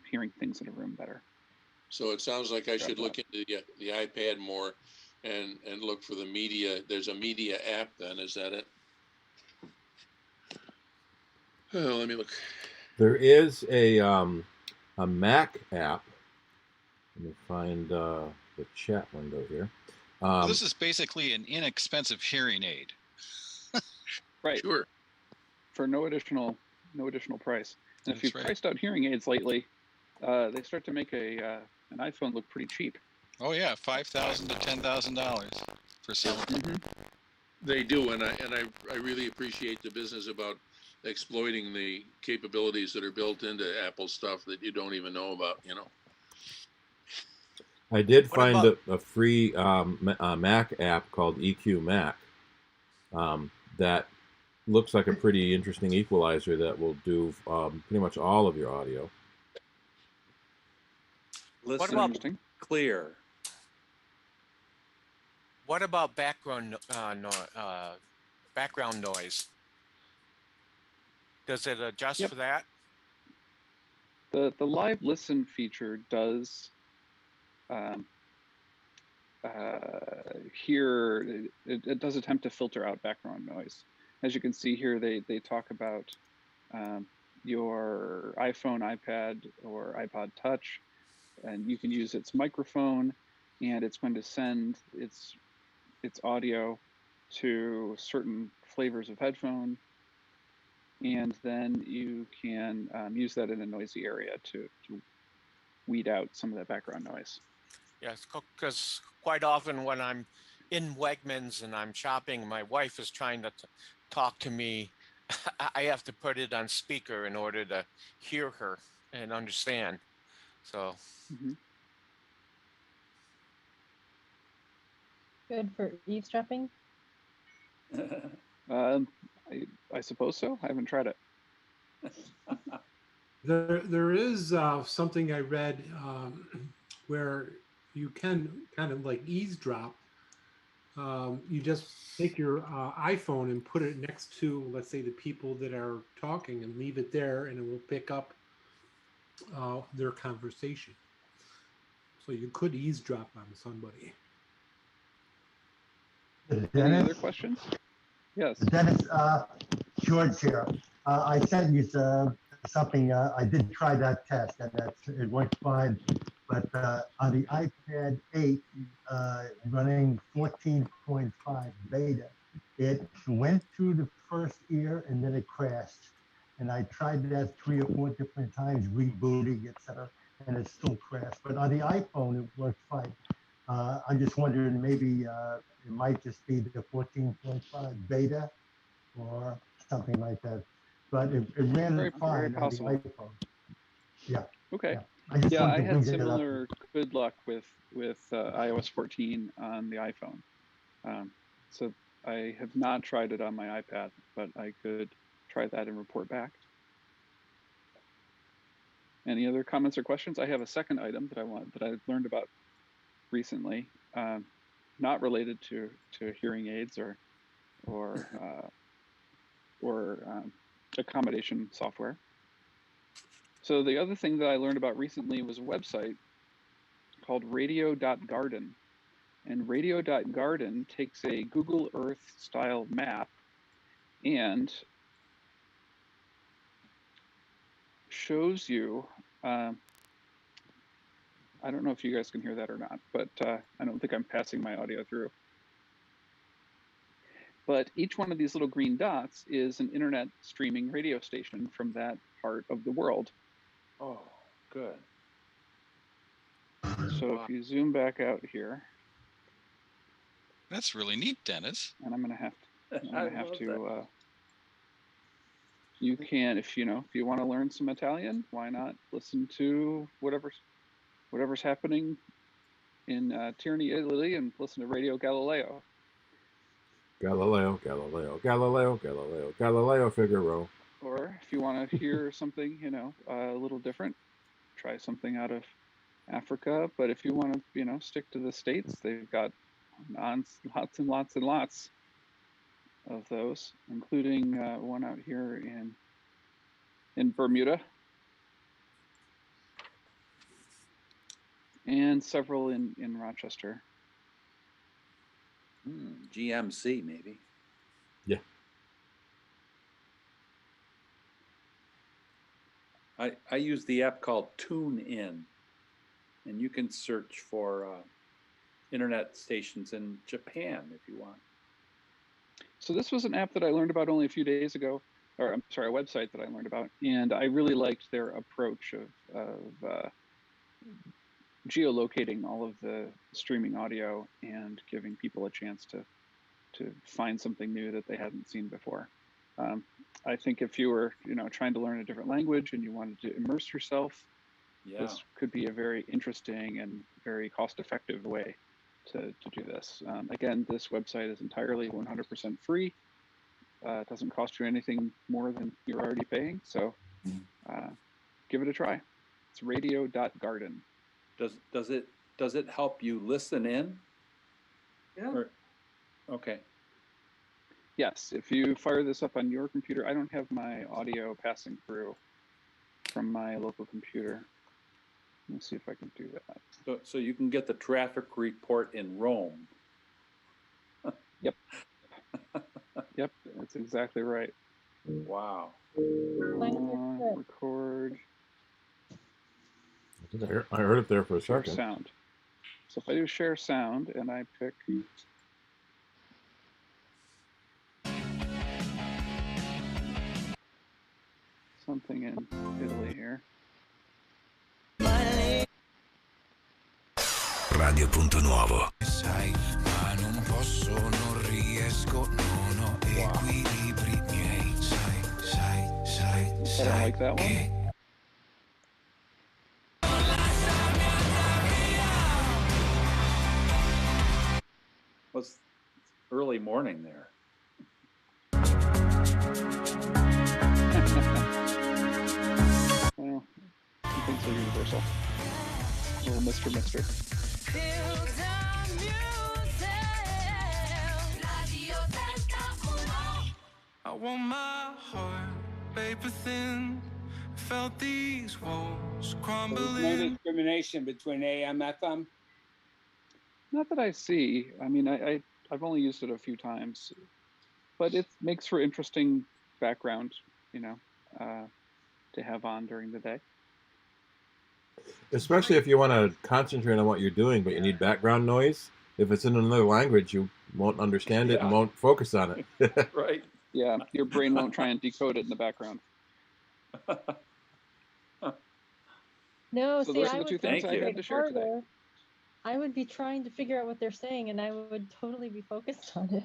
Speaker 13: hearing things in a room better.
Speaker 6: So it sounds like I should look into the iPad more and look for the media. There's a media app then, is that it? Oh, let me look.
Speaker 1: There is a Mac app. Let me find the chat window here.
Speaker 8: So this is basically an inexpensive hearing aid.
Speaker 13: Right.
Speaker 6: Sure.
Speaker 13: For no additional price. And if you've priced out hearing aids lately, they start to make an iPhone look pretty cheap.
Speaker 8: Oh yeah, $5,000 to $10,000 for some.
Speaker 13: Mm-hmm.
Speaker 6: They do, and I really appreciate the business about exploiting the capabilities that are built into Apple stuff that you don't even know about,
Speaker 1: I did find a free Mac app called EQ Mac that looks like a pretty interesting equalizer that will do pretty much all of your audio.
Speaker 4: Listen
Speaker 14: What about
Speaker 4: clear?
Speaker 14: What about background noise? Does it adjust for that?
Speaker 13: The live listen feature does here it does attempt to filter out background noise. As you can see here, they talk about your iPhone, iPad, or iPod Touch, and you can use its microphone, and it's going to send its audio to certain flavors of headphone, and then you can use that in a noisy area to weed out some of that background noise.
Speaker 14: Yes, because quite often when I'm in Wegmans and I'm shopping, my wife is trying to talk to me. I have to put it on speaker in order to hear her and understand. So.
Speaker 13: Mm-hmm.
Speaker 11: Good for eavesdropping?
Speaker 13: I suppose so. I haven't tried it.
Speaker 5: There is something I read where you can kind of like eavesdrop. You just take your iPhone and put it next to, let's say, the people that are talking, and leave it there, and it will pick up their conversation. So you could eavesdrop on somebody.
Speaker 13: Any other questions? Yes.
Speaker 10: Dennis, George here. I sent you something. I did try that test, and it worked fine. But on the iPad 8, running 14.5 beta, it went through the first ear and then it crashed. And I tried that 3 or 4 different times, rebooting, etc., and it still crashed. But on the iPhone, it worked fine. I'm just wondering, maybe it might just be the 14.5 beta or something like that. But it ran
Speaker 13: Very
Speaker 10: fine on the
Speaker 13: possible.
Speaker 10: iPhone. Yeah.
Speaker 13: Okay.
Speaker 10: Yeah,
Speaker 13: Yeah, I
Speaker 10: wanted to
Speaker 13: had
Speaker 10: bring that up.
Speaker 13: similar good luck with iOS 14 on the iPhone. So I have not tried it on my iPad, but I could try that and report back. Any other comments or questions? I have a second item that I learned about recently, not related to hearing aids or accommodation software. So the other thing that I learned about recently was a website called radio.garden. And radio.garden takes a Google Earth style map and shows you, I don't know if you guys can hear that or not, but I don't think I'm passing my audio through. But each one of these little green dots is an internet streaming radio station from that part of the world.
Speaker 4: Oh, good.
Speaker 13: So if you zoom back out here.
Speaker 8: That's really neat, Dennis.
Speaker 13: And I'm gonna have to you can, if you want to learn some Italian, why not listen to whatever's happening in Tierney, Italy, and listen to Radio Galileo.
Speaker 1: Galileo, Galileo, Galileo, Galileo, Galileo Figaro.
Speaker 13: Or if you want to hear something, a little different, try something out of Africa. But if you want to, stick to the States, they've got lots and lots and lots of those, including one out here in Bermuda, and several in Rochester.
Speaker 4: GMC maybe.
Speaker 1: Yeah.
Speaker 4: I use the app called TuneIn, and you can search for internet stations in Japan if you want.
Speaker 13: So this was an app that I learned about only a few days ago, or I'm sorry, a website that I learned about, and I really liked their approach of geolocating all of the streaming audio and giving people a chance to find something new that they hadn't seen before. I think if you were, trying to learn a different language and you wanted to immerse yourself, this could be a very interesting and very cost-effective way to do this. Again, this website is entirely 100% free. It doesn't cost you anything more than you're already paying, so give it a try. It's radio.garden.
Speaker 4: Does it help you listen in?
Speaker 13: Yeah.
Speaker 4: Okay.
Speaker 13: Yes, if you fire this up on your computer, I don't have my audio passing through from my local computer. Let me see if I can do that.
Speaker 4: So you can get the traffic report in Rome.
Speaker 13: Yep. Yep, that's exactly right.
Speaker 4: Wow.
Speaker 13: Record.
Speaker 1: I heard it there for a
Speaker 13: Share
Speaker 1: second.
Speaker 13: sound. So if I do share sound and I pick something in Italy here.
Speaker 15: Radio Punto Nuovo. Sai, ma non posso, non riesco, non ho equilibri miei. Sai.
Speaker 13: I don't like that one.
Speaker 4: Well, it's early morning there.
Speaker 13: Well, some things are universal. Little Mr.
Speaker 15: Feel the music. Radio Delta Uno. I want my heart paper thin. Felt these walls
Speaker 3: There's no
Speaker 15: crumbling.
Speaker 3: discrimination between AM, FM.
Speaker 13: Not that I see. I mean, I've only used it a few times, but it makes for interesting background, to have on during the day.
Speaker 1: Especially if you want to concentrate on what you're doing, but you need background noise. If it's in another language, you won't understand it and won't focus on it.
Speaker 13: Right. Yeah, your brain won't try and decode it in the background.
Speaker 11: No,
Speaker 13: So
Speaker 11: see,
Speaker 13: those are
Speaker 11: I
Speaker 13: the
Speaker 11: would
Speaker 13: two things I had to share today.
Speaker 11: harder. I would be trying to figure out what they're saying, and I would totally be focused on it.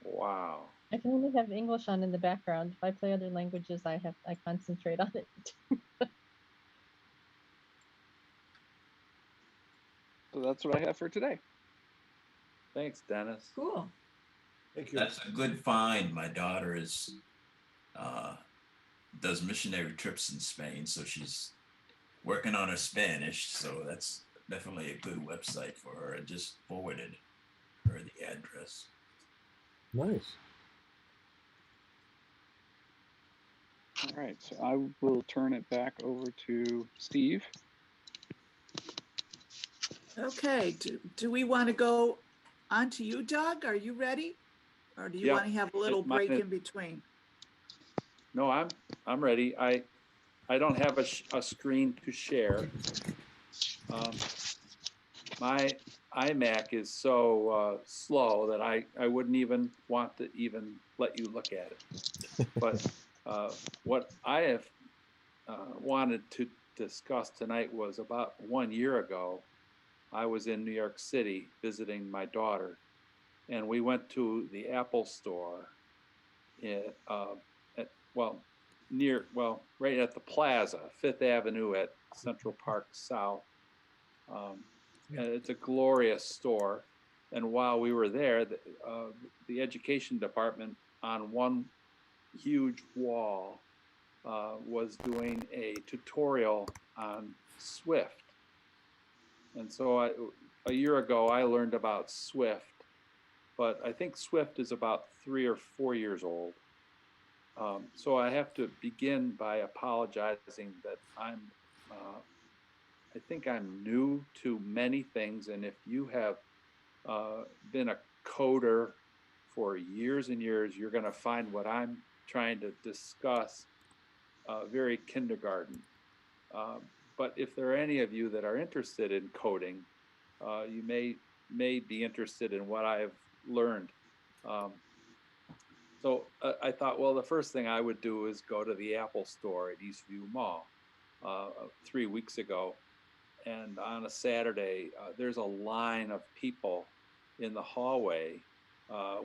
Speaker 4: Wow.
Speaker 11: I can only have English on in the background. If I play other languages, I concentrate on it.
Speaker 13: So that's what I have for today.
Speaker 4: Thanks, Dennis.
Speaker 12: Cool.
Speaker 9: Thank you.
Speaker 7: That's a good find. My daughter does missionary trips in Spain, so she's working on her Spanish. So that's definitely a good website for her. I just forwarded her the address.
Speaker 1: Nice.
Speaker 13: All right, so I will turn it back over to Steve.
Speaker 2: Okay, do we want to go on to you, Doug? Are you ready? Or do you want to have a little break in between?
Speaker 4: No, I'm ready. I don't have a screen to share. My iMac is so slow that I wouldn't even want to even let you look at it. But what I have wanted to discuss tonight was about 1 year ago, I was in New York City visiting my daughter, and we went to the Apple store right at the plaza, 5th Avenue at Central Park South. And it's a glorious store. And while we were there, the education department on one huge wall was doing a tutorial on Swift. And so a year ago, I learned about Swift, but I think Swift is about 3 or 4 years old. So I have to begin by apologizing that I think I'm new to many things. And if you have been a coder for years and years, you're going to find what I'm trying to discuss very kindergarten. But if there are any of you that are interested in coding, you may be interested in what I've learned. So I thought, well, the first thing I would do is go to the Apple store at Eastview Mall 3 weeks ago. And on a Saturday, there's a line of people in the hallway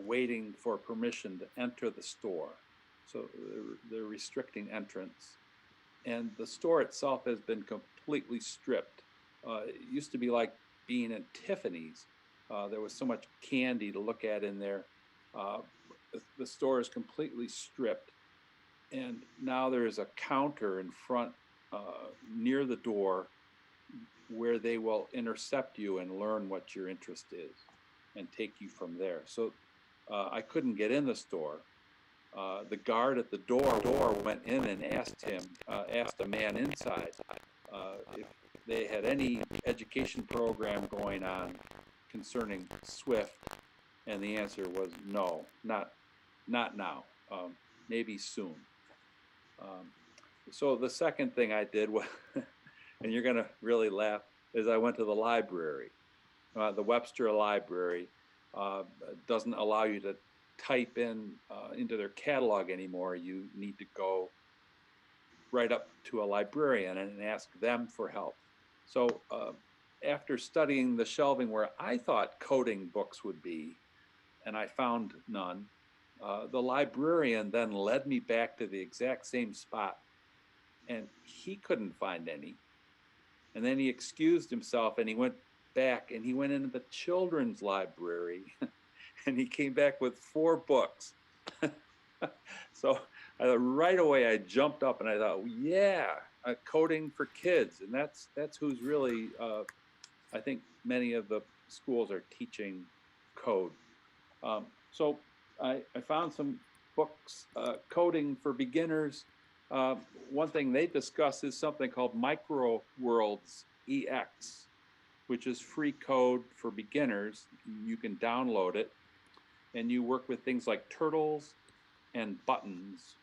Speaker 4: waiting for permission to enter the store. So they're restricting entrance. And the store itself has been completely stripped. It used to be like being at Tiffany's. There was so much candy to look at in there. The store is completely stripped. And now there is a counter in front near the door where they will intercept you and learn what your interest is and take you from there. So I couldn't get in the store. The guard at the door went in and asked a man inside if they had any education program going on concerning Swift, and the answer was no, not now, maybe soon. So the second thing I did was, and you're gonna really laugh, is I went to the library. The Webster Library doesn't allow you to type into their catalog anymore. You need to go right up to a librarian and ask them for help. So after studying the shelving where I thought coding books would be, and I found none, the librarian then led me back to the exact same spot, and he couldn't find any. And then he excused himself and he went back and he went into the children's library and he came back with 4 books. So right away I jumped up and I thought, yeah, coding for kids, and that's who's really, I think many of the schools are teaching code. So I found some books, coding for beginners. One thing they discuss is something called Micro Worlds EX, which is free code for beginners. You can download it, and you work with things like turtles and buttons,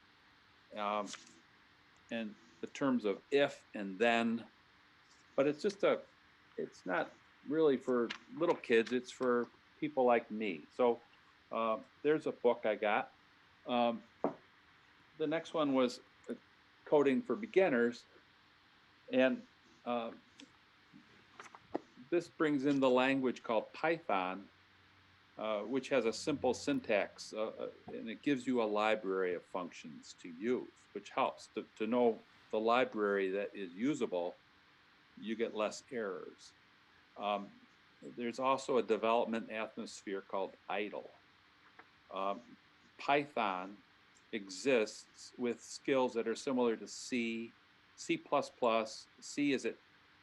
Speaker 4: and the terms of if and then. But it's not really for little kids. It's for people like me. So there's a book I got. The next one was coding for beginners, and this brings in the language called Python, which has a simple syntax, and it gives you a library of functions to use, which helps to know the library that is usable. You get less errors. There's also a development atmosphere called idle. Python exists with skills that are similar to C, C++, C is at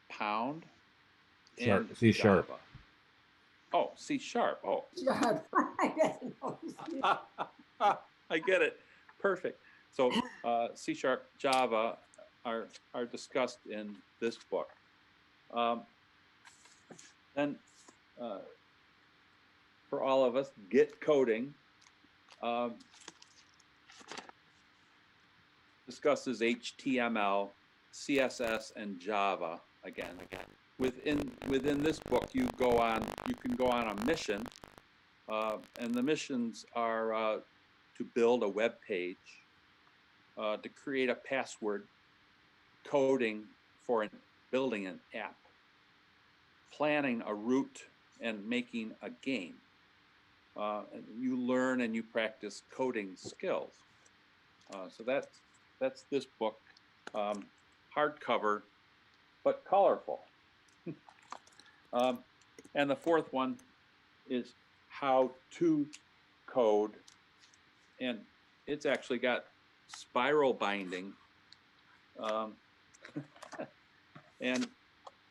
Speaker 4: pound, and
Speaker 1: C sharp.
Speaker 4: Java. Oh, C sharp. Oh.
Speaker 16: Sharp.
Speaker 4: I get it. Perfect. So C sharp, Java are discussed in this book. Then for all of us, Git coding discusses HTML, CSS, and Java again. Within this book, you can go on a mission, and the missions are to build a web page, to create a password, coding for building an app, planning a route, and making a game. You learn and you practice coding skills. So that's this book, hardcover, but colorful. And the fourth one is How to Code, and it's actually got spiral binding. And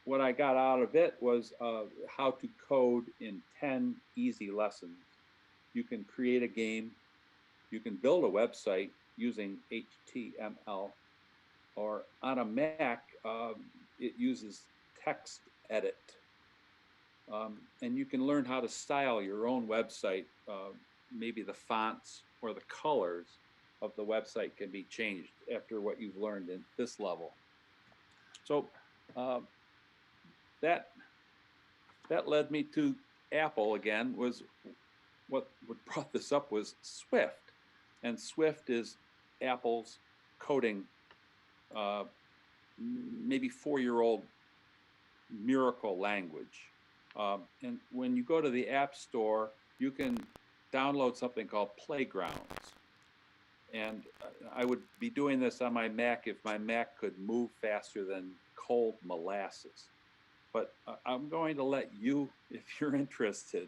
Speaker 4: what I got out of it was how to code in 10 easy lessons. You can create a game, you can build a website using HTML, or on a Mac, it uses text edit. And you can learn how to style your own website. Maybe the fonts or the colors of the website can be changed after what you've learned in this level. So that led me to Apple again. Was what brought this up was Swift, and Swift is Apple's coding, maybe 4-year-old miracle language. And when you go to the App Store, you can download something called Playgrounds. And I would be doing this on my Mac if my Mac could move faster than cold molasses. But I'm going to let you, if you're interested,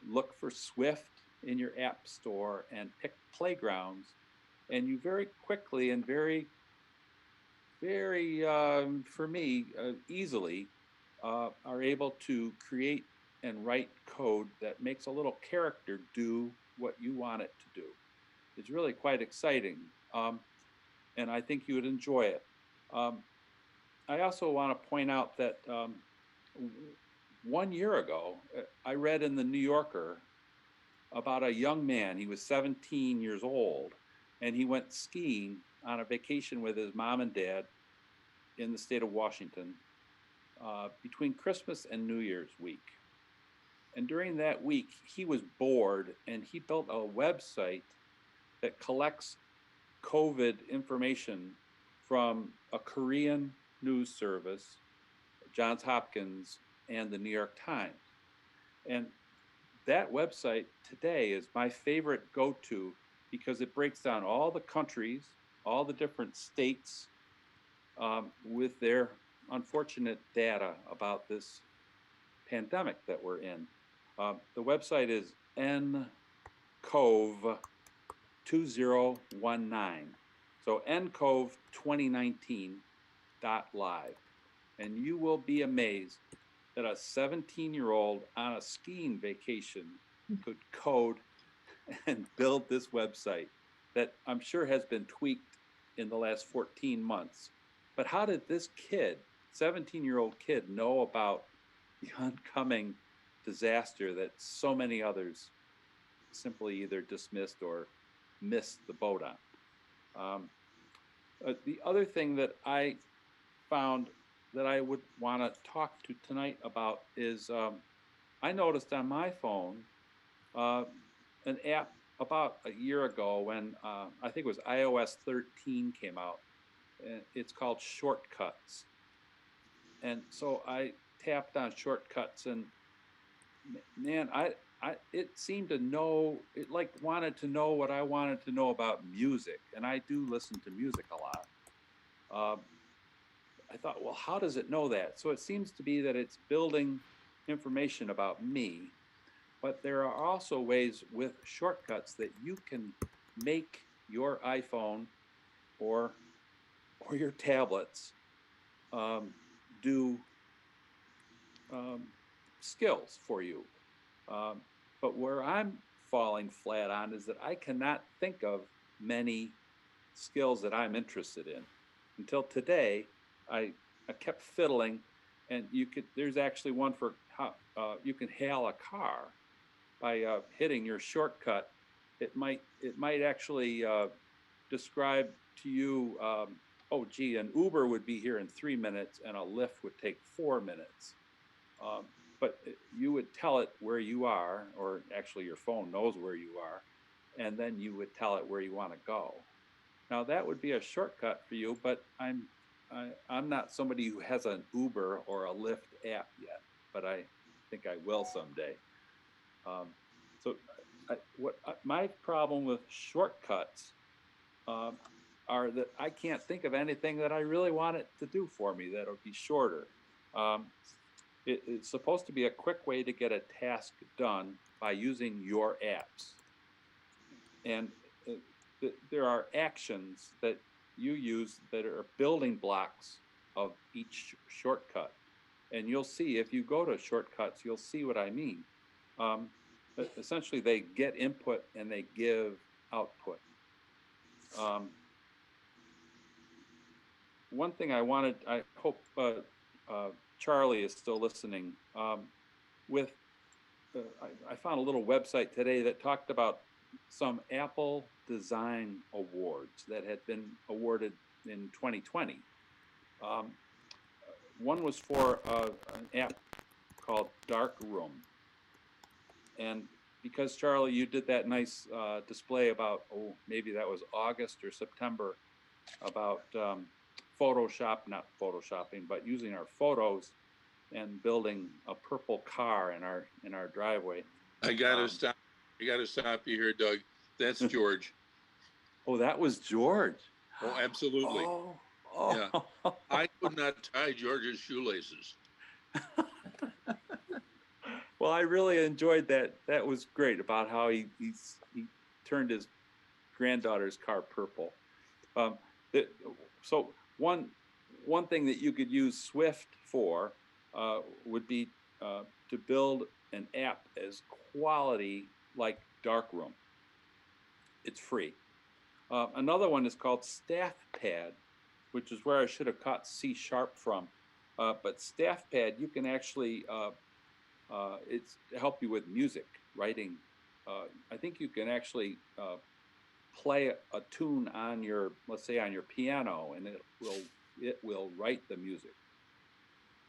Speaker 4: look for Swift in your App Store and pick Playgrounds. And you very quickly and very, for me, easily are able to create and write code that makes a little character do what you want it to do. It's really quite exciting, and I think you would enjoy it. I also want to point out that 1 year ago, I read in the New Yorker about a young man. He was 17 years old, and he went skiing on a vacation with his mom and dad in the state of Washington between Christmas and New Year's week. And during that week, he was bored, and he built a website that collects COVID information from a Korean news service, Johns Hopkins, and the New York Times. And that website today is my favorite go-to because it breaks down all the countries, all the different states with their unfortunate data about this pandemic that we're in. The website is ncove2019. So ncove2019 Live, and you will be amazed that a 17-year-old on a skiing vacation could code and build this website that I'm sure has been tweaked in the last 14 months. But how did this kid, 17-year-old kid, know about the oncoming disaster that so many others simply either dismissed or missed the boat on? The other thing that I found that I would want to talk to tonight about is I noticed on my phone an app about a year ago when I think it was iOS 13 came out. And it's called Shortcuts. And so I tapped on Shortcuts, and man, it seemed to know, it like wanted to know what I wanted to know about music. And I do listen to music a lot. I thought, well, how does it know that? So it seems to be that it's building information about me, but there are also ways with shortcuts that you can make your iPhone or your tablets do skills for you. But where I'm falling flat on is that I cannot think of many skills that I'm interested in. Until today, I kept fiddling, and there's actually one for how you can hail a car by hitting your shortcut. It might actually describe to you, oh gee, an Uber would be here in 3 minutes and a Lyft would take 4 minutes. But you would tell it where you are, or actually your phone knows where you are, and then you would tell it where you want to go. Now that would be a shortcut for you, but I'm not somebody who has an Uber or a Lyft app yet, but I think I will someday. My problem with shortcuts are that I can't think of anything that I really want it to do for me that would be shorter. It's supposed to be a quick way to get a task done by using your apps. And there are actions that you use that are building blocks of each shortcut. And you'll see, if you go to shortcuts, you'll see what I mean. Essentially, they get input and they give output. One thing I hope Charlie is still listening. I found a little website today that talked about some Apple Design Awards that had been awarded in 2020. One was for an app called Dark Room. And because, Charlie, you did that nice display about, maybe that was August or September, about not photoshopping, but using our photos and building a purple car in our driveway.
Speaker 6: I gotta stop you here, Doug. That's George.
Speaker 4: Oh, that was George.
Speaker 6: Oh, absolutely.
Speaker 4: Oh.
Speaker 6: Yeah. I could not tie George's shoelaces.
Speaker 4: Well, I really enjoyed that. That was great about how he turned his granddaughter's car purple. So one thing that you could use Swift for would be to build an app as quality like Darkroom. It's free. Another one is called StaffPad, which is where I should have caught C# from. But StaffPad, you can actually it's to help you with music writing. I think you can actually play a tune on your, let's say, on your piano, and it will write the music.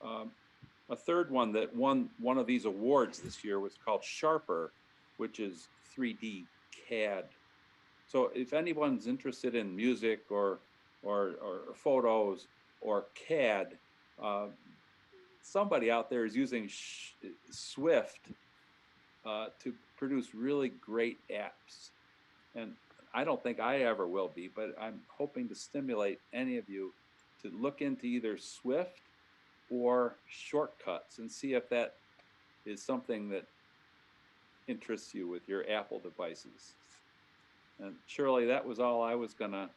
Speaker 4: A third one that won one of these awards this year was called Sharper, which is 3D CAD. So if anyone's interested in music or photos or CAD, somebody out there is using Swift to produce really great apps. And I don't think I ever will be, but I'm hoping to stimulate any of you to look into either Swift or Shortcuts and see if that is something that interests you with your Apple devices. And Shirley, that was all I was gonna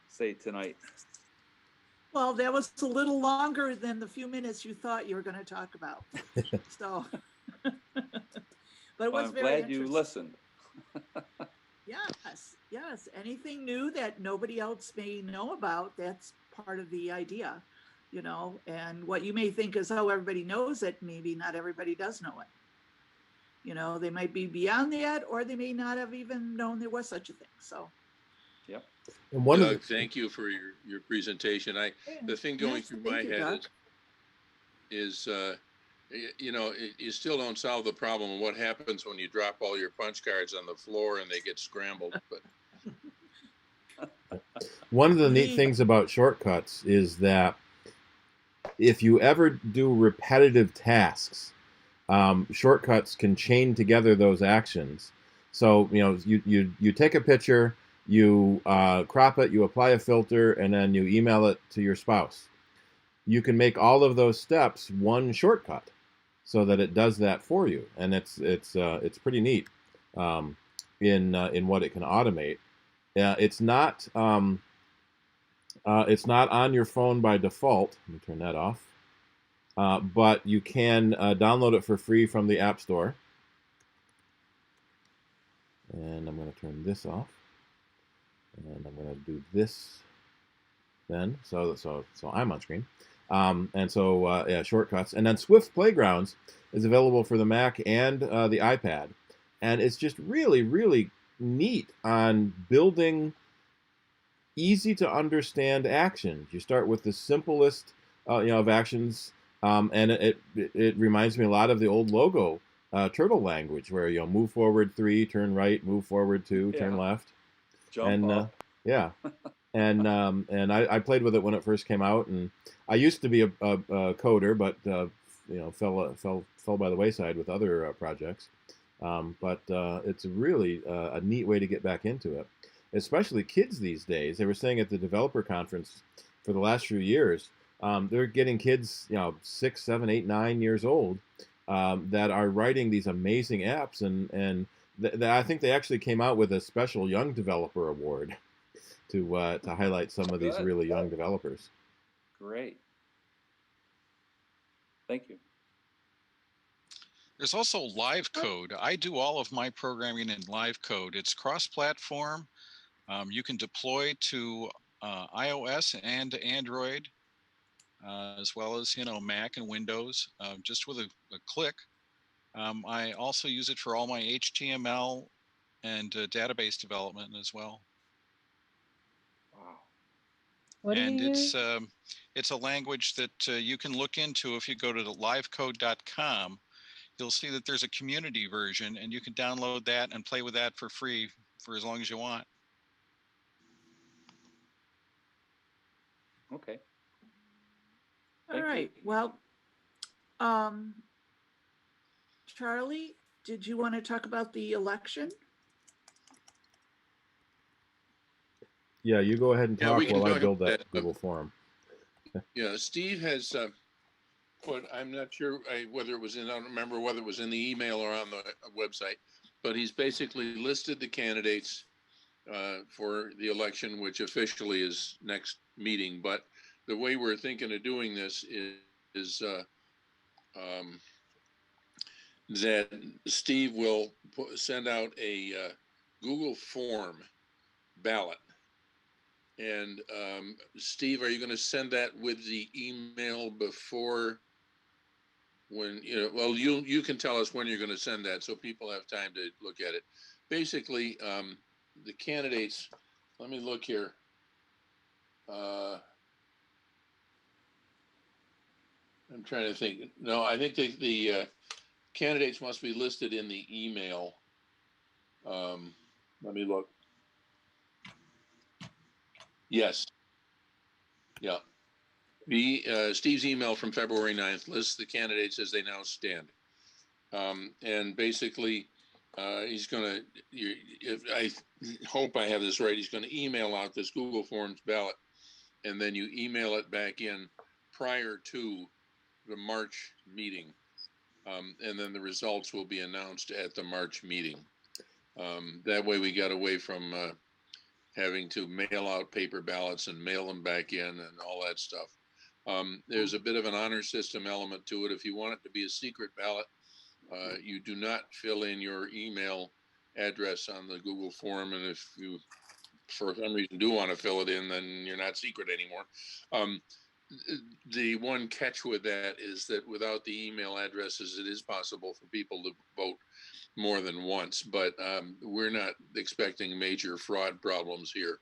Speaker 4: say tonight.
Speaker 2: Well, that was a little longer than the few minutes you thought you were going to talk about. So, but it was
Speaker 4: I'm
Speaker 2: very
Speaker 4: glad
Speaker 2: interesting.
Speaker 4: you listened.
Speaker 2: Yes, yes. Anything new that nobody else may know about, that's part of the idea, you know, and what you may think is, oh, everybody knows it, maybe not everybody does know it. You know, they might be beyond that, or they may not have even known there was such a thing. So,
Speaker 4: yep.
Speaker 1: And one
Speaker 6: Doug, thank you for your presentation. The thing going
Speaker 2: yes,
Speaker 6: through
Speaker 2: thank
Speaker 6: my
Speaker 2: you,
Speaker 6: head
Speaker 2: Doug.
Speaker 6: is you know, you still don't solve the problem of what happens when you drop all your punch cards on the floor and they get scrambled. But
Speaker 1: one of the neat things about shortcuts is that if you ever do repetitive tasks, shortcuts can chain together those actions. So, you know, you take a picture, you crop it, you apply a filter, and then you email it to your spouse. You can make all of those steps one shortcut, so that it does that for you, and it's pretty neat in what it can automate. It's not on your phone by default. Let me turn that off. But you can download it for free from the App Store. And I'm going to turn this off. And I'm going to do this then. So I'm on screen. And so, yeah, shortcuts. And then Swift Playgrounds is available for the Mac and the iPad. And it's just really, really neat on building easy to understand actions. You start with the simplest, you know, of actions. And it reminds me a lot of the old logo turtle language, where you know, move forward 3, turn right, move forward 2, turn left,
Speaker 4: Jump
Speaker 1: and
Speaker 4: up.
Speaker 1: yeah, and I played with it when it first came out, and I used to be a coder, but you know, fell by the wayside with other projects. But it's really a neat way to get back into it, especially kids these days. They were saying at the developer conference for the last few years. They're getting kids, you know, 6, 7, 8, 9 years old that are writing these amazing apps, and I think they actually came out with a special Young Developer Award to highlight some of these really young developers.
Speaker 4: Great. Thank you.
Speaker 8: There's also live code. I do all of my programming in live code. It's cross-platform. You can deploy to iOS and Android, as well as, you know, Mac and Windows, just with a click. I also use it for all my HTML and database development as well.
Speaker 4: Wow.
Speaker 11: What do
Speaker 8: And
Speaker 11: you use?
Speaker 8: it's a language that you can look into. If you go to the livecode.com, you'll see that there's a community version, and you can download that and play with that for free for as long as you want.
Speaker 4: Okay.
Speaker 2: All right. Well, Charlie, did you want to talk about the election?
Speaker 1: Yeah, you go ahead and talk while I
Speaker 6: talk
Speaker 1: build
Speaker 6: about
Speaker 1: that Google form.
Speaker 6: yeah, Steve has put, I'm not sure whether it was in, I don't remember whether it was in the email or on the website, but he's basically listed the candidates for the election, which officially is next meeting. But the way we're thinking of doing this is that Steve will send out a Google form ballot. And Steve, are you going to send that with the email before when, you know, well, you can tell us when you're going to send that so people have time to look at it. Basically, the candidates, let me look here. I'm trying to think. No, I think the candidates must be listed in the email. Let me look. Yes. Yeah. Steve's email from February 9th lists the candidates as they now stand. And basically, he's going to, if I hope I have this right, he's going to email out this Google Forms ballot, and then you email it back in prior to the March meeting. And then the results will be announced at the March meeting. That way we got away from having to mail out paper ballots and mail them back in and all that stuff. There's a bit of an honor system element to it. If you want it to be a secret ballot, you do not fill in your email address on the Google form. And if you, for some reason, do want to fill it in, then you're not secret anymore. The one catch with that is that without the email addresses, it is possible for people to vote more than once, but we're not expecting major fraud problems here.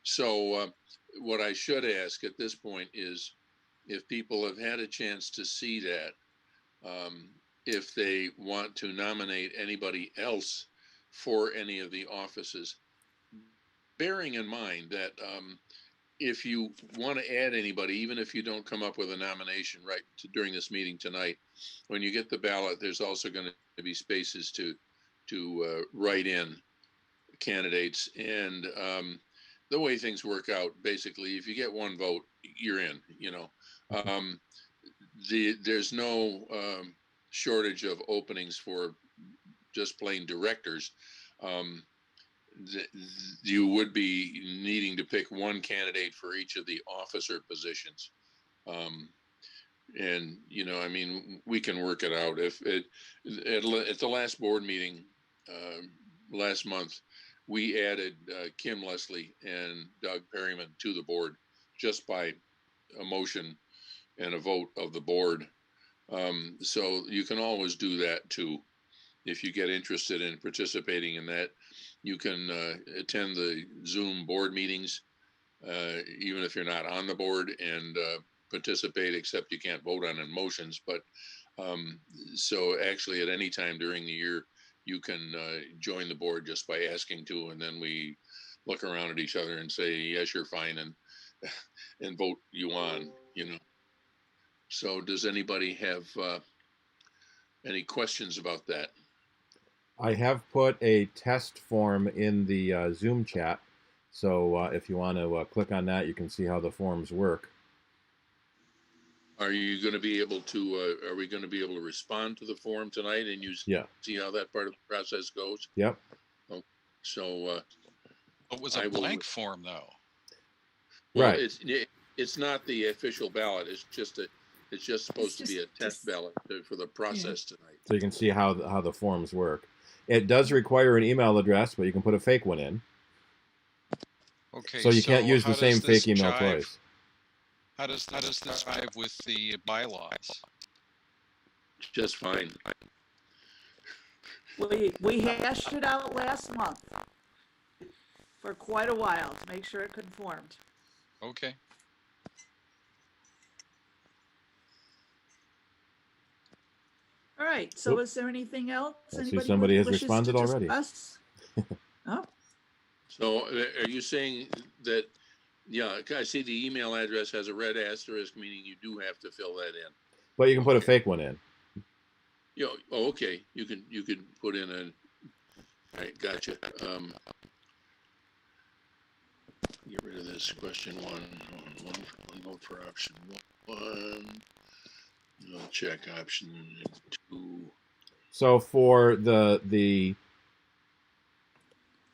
Speaker 6: So what I should ask at this point is if people have had a chance to see that, if they want to nominate anybody else for any of the offices, bearing in mind that if you want to add anybody, even if you don't come up with a nomination during this meeting tonight, when you get the ballot, there's also going to be spaces to write in candidates. And the way things work out, basically, if you get one vote, you're in. You know, there's no shortage of openings for just plain directors. You would be needing to pick one candidate for each of the officer positions. And, you know, I mean, we can work it out. If at the last board meeting last month, we added Kim Leslie and Doug Perryman to the board just by a motion and a vote of the board. So you can always do that too. If you get interested in participating in that, you can attend the Zoom board meetings, even if you're not on the board, and participate, except you can't vote on motions. But so actually at any time during the year, you can join the board just by asking to, and then we look around at each other and say, yes, you're fine, and vote you on, you know. So does anybody have any questions about that?
Speaker 1: I have put a test form in the Zoom chat. So if you want to click on that, you can see how the forms work.
Speaker 6: Are you going to be able to, are we going to be able to respond to the form tonight and see how that part of the process goes?
Speaker 1: Yep.
Speaker 6: Oh, so.
Speaker 8: It was a blank form though.
Speaker 6: Well,
Speaker 1: right.
Speaker 6: It's not the official ballot. It's just supposed to be a test ballot for the process tonight.
Speaker 1: So you can see how the forms work. It does require an email address, but you can put a fake one in.
Speaker 8: Okay.
Speaker 1: So you can't use the same fake email twice.
Speaker 8: How does this jive with the bylaws?
Speaker 6: Just fine.
Speaker 2: We hashed it out last month for quite a while to make sure it conformed.
Speaker 8: Okay.
Speaker 2: All right. So is there anything else?
Speaker 1: I see somebody has responded already.
Speaker 2: Oh.
Speaker 6: So are you saying that, yeah, I see the email address has a red asterisk, meaning you do have to fill that in.
Speaker 1: But you can put a fake one in.
Speaker 6: Yeah. Oh, okay. You can put in a. All right, gotcha. Get rid of this question one vote for option one. No, check option 2.
Speaker 1: So for the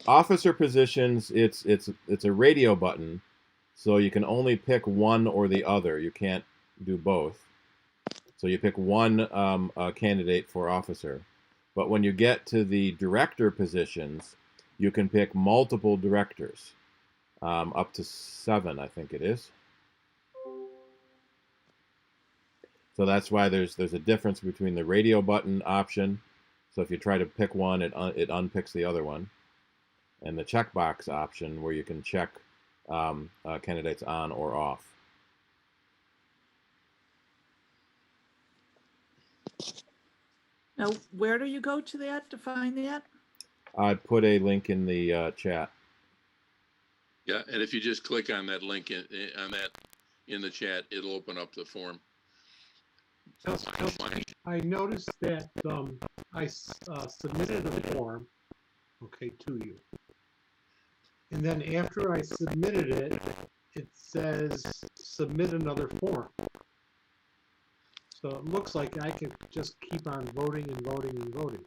Speaker 1: officer positions, it's a radio button, so you can only pick one or the other. You can't do both. So you pick one candidate for officer. But when you get to the director positions, you can pick multiple directors, up to 7, I think it is. So that's why there's a difference between the radio button option. So if you try to pick one, it unpicks the other one, and the checkbox option where you can check candidates on or off.
Speaker 2: Now, where do you go to that to find that?
Speaker 1: I put a link in the chat.
Speaker 6: Yeah, and if you just click on that link in the chat, it'll open up the form.
Speaker 5: I noticed that I submitted a form, okay, to you. And then after I submitted it, it says submit another form. So it looks like I can just keep on voting and voting and voting.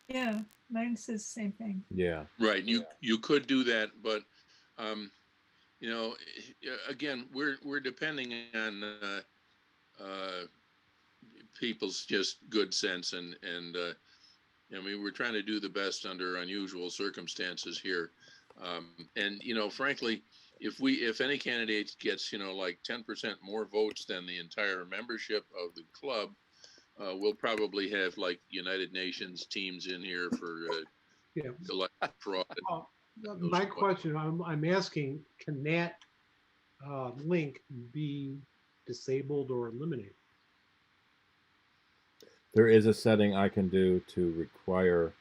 Speaker 12: Yeah, mine says the same thing.
Speaker 1: Yeah.
Speaker 6: Right. You could do that, but you know, again, we're depending on people's just good sense and I mean, we're trying to do the best under unusual circumstances here. And you know, frankly, if any candidate gets, you know, like 10% more votes than the entire membership of the club, we'll probably have like United Nations teams in here for
Speaker 5: Yeah.
Speaker 6: election fraud.
Speaker 5: My question, I'm asking, can that link be disabled or eliminated?
Speaker 1: There is a setting I can do to require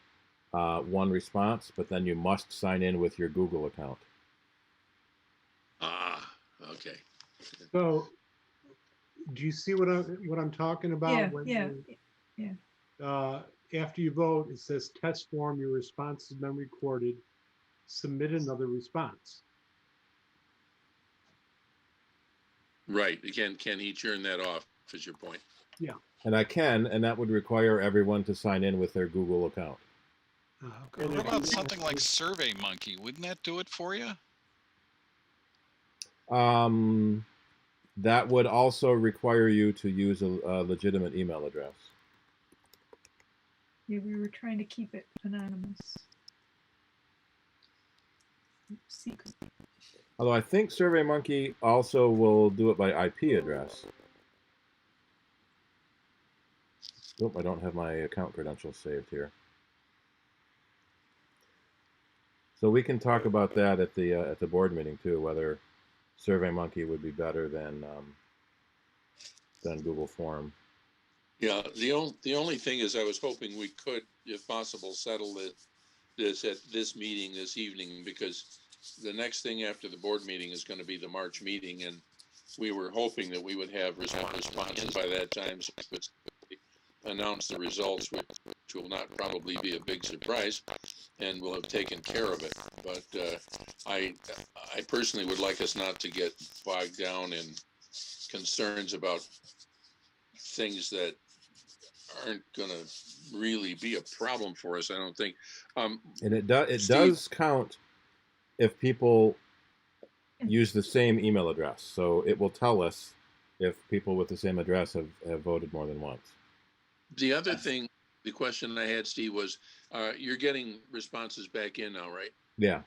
Speaker 1: one response, but then you must sign in with your Google account.
Speaker 6: Ah, okay.
Speaker 5: So, do you see what I'm talking about?
Speaker 12: Yeah, yeah.
Speaker 5: After you vote, it says test form. Your response has been recorded. Submit another response.
Speaker 6: Right. Again, can he turn that off? Is your point?
Speaker 5: Yeah.
Speaker 1: And I can, and that would require everyone to sign in with their Google account.
Speaker 8: What about something like SurveyMonkey? Wouldn't that do it for you?
Speaker 1: That would also require you to use a legitimate email address.
Speaker 12: Yeah, we were trying to keep it anonymous. Secret.
Speaker 1: Although I think SurveyMonkey also will do it by IP address. Nope, I don't have my account credentials saved here. So we can talk about that at the board meeting too, whether SurveyMonkey would be better than Google Form.
Speaker 6: Yeah, the only thing is I was hoping we could, if possible, settle this at this meeting this evening, because the next thing after the board meeting is going to be the March meeting, and we were hoping that we would have responses by that time, so we could announce the results, which will not probably be a big surprise, and we'll have taken care of it. But I personally would like us not to get bogged down in concerns about things that aren't going to really be a problem for us, I don't think.
Speaker 1: And it does count if people use the same email address. So it will tell us if people with the same address have voted more than once.
Speaker 6: The other thing, the question I had, Steve, was you're getting responses back in now, right?
Speaker 1: Yeah.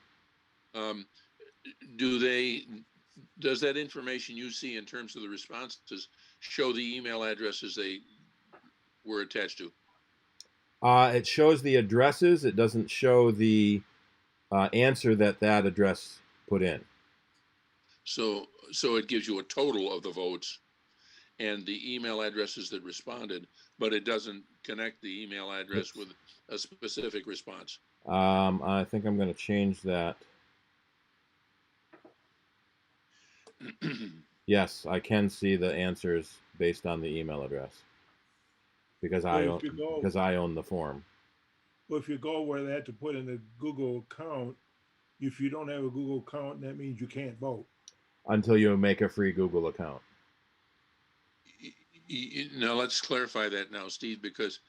Speaker 6: Does that information you see in terms of the responses show the email addresses they were attached to?
Speaker 1: It shows the addresses. It doesn't show the answer that address put in.
Speaker 6: So it gives you a total of the votes and the email addresses that responded, but it doesn't connect the email address with a specific response.
Speaker 1: I think I'm going to change that. Yes, I can see the answers based on the email address because I own the form.
Speaker 9: Well, if you go where they had to put in a Google account, if you don't have a Google account, that means you can't vote
Speaker 1: until you make a free Google account.
Speaker 6: Now let's clarify that now, Steve, because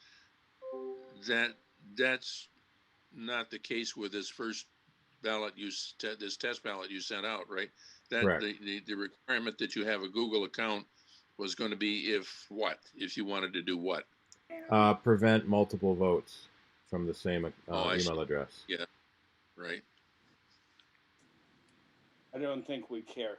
Speaker 6: that's not the case with this first ballot this test ballot you sent out, right? That
Speaker 1: Correct.
Speaker 6: The requirement that you have a Google account was going to be if you wanted to do what?
Speaker 1: Prevent multiple votes from the same email address.
Speaker 6: Yeah, right.
Speaker 3: I don't think we care.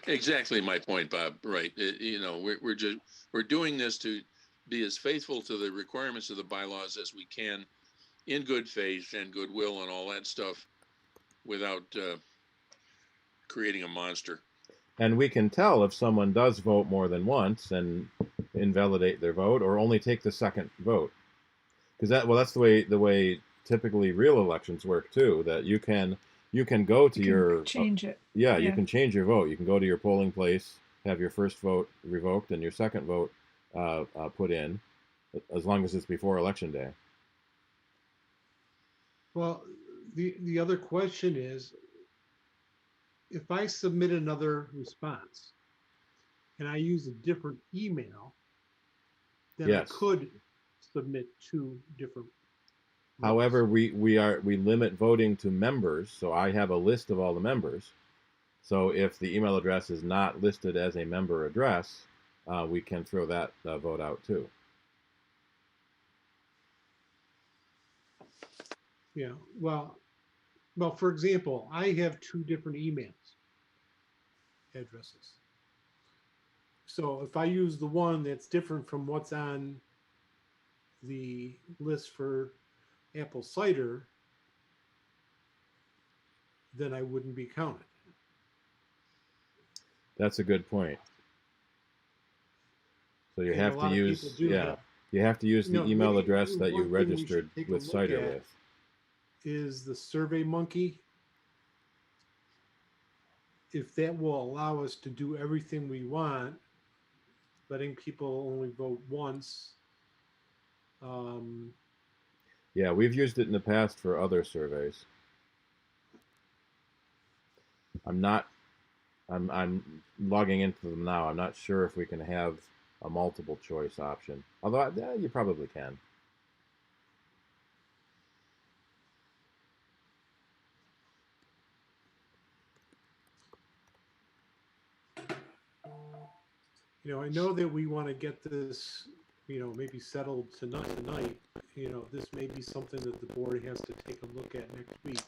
Speaker 6: Exactly my point, Bob. Right. We're doing this to be as faithful to the requirements of the bylaws as we can, in good faith and goodwill and all that stuff, without creating a monster.
Speaker 1: And we can tell if someone does vote more than once and invalidate their vote, or only take the second vote, because that's the way typically real elections work too. That you can go to
Speaker 12: change it.
Speaker 1: Yeah, you can change your vote. You can go to your polling place, have your first vote revoked and your second vote put in, as long as it's before Election Day.
Speaker 5: Well, the other question is, if I submit another response and I use a different email, then I could submit two different
Speaker 1: However, we limit voting to members. So I have a list of all the members. So if the email address is not listed as a member address, we can throw that vote out too.
Speaker 5: Yeah. Well, for example, I have 2 different emails addresses. So if I use the one that's different from what's on the list for Apple CIDER, then I wouldn't be counted.
Speaker 1: That's a good point. So you have to use, you have to use the email address that you registered with CIDER with.
Speaker 5: Is the SurveyMonkey, if that will allow us to do everything we want, letting people only vote once.
Speaker 1: Yeah, we've used it in the past for other surveys. I'm logging into them now. I'm not sure if we can have a multiple choice option. Although, you probably can.
Speaker 5: I know that we want to get this, maybe settled tonight. This may be something that the board has to take a look at next week,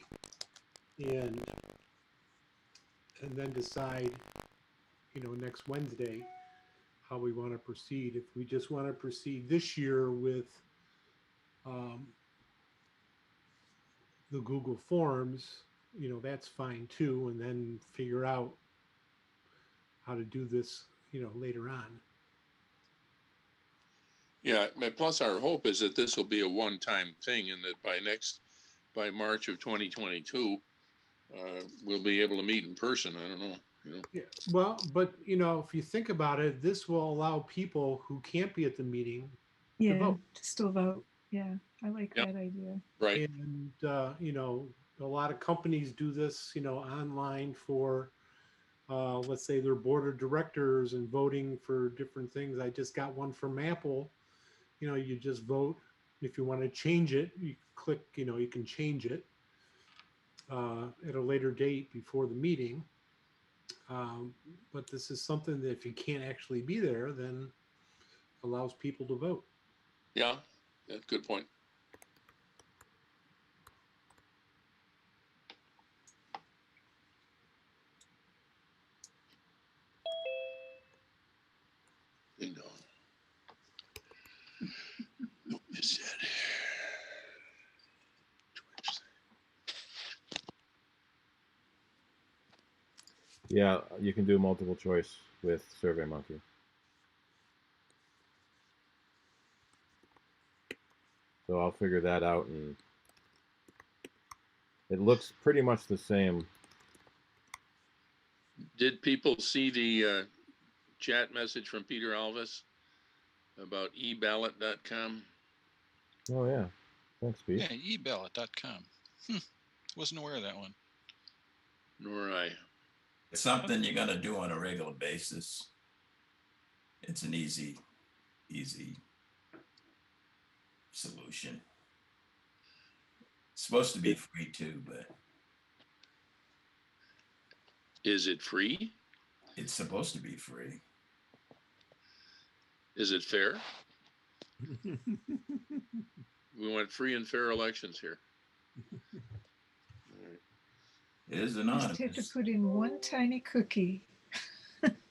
Speaker 5: and then decide, next Wednesday, how we want to proceed. If we just want to proceed this year with the Google Forms, that's fine too, and then figure out how to do this, later on.
Speaker 6: Yeah, plus our hope is that this will be a one-time thing, and that by March of 2022, we'll be able to meet in person. I don't know.
Speaker 5: Yeah. Well, but if you think about it, this will allow people who can't be at the meeting to vote.
Speaker 12: To still vote. Yeah, I like that idea.
Speaker 6: Right.
Speaker 5: And a lot of companies do this, online for let's say their board of directors and voting for different things. I just got one from Apple. You just vote. If you want to change it, you click, you can change it at a later date before the meeting. But this is something that if you can't actually be there, then allows people to vote.
Speaker 6: Yeah, that's a good point.
Speaker 1: Yeah, you can do multiple choice with SurveyMonkey. So I'll figure that out, and it looks pretty much the same.
Speaker 6: Did people see the chat message from Peter Alvis about eballot.com?
Speaker 1: Oh, yeah. Thanks, Pete.
Speaker 8: Yeah, eballot.com. Wasn't aware of that one.
Speaker 6: Nor I.
Speaker 7: It's something you're going to do on a regular basis. It's an easy solution. It's supposed to be free too, but.
Speaker 6: Is it free?
Speaker 7: It's supposed to be free.
Speaker 6: Is it fair? We want free and fair elections here.
Speaker 7: Right. It is anonymous.
Speaker 12: Just have to put in one tiny cookie.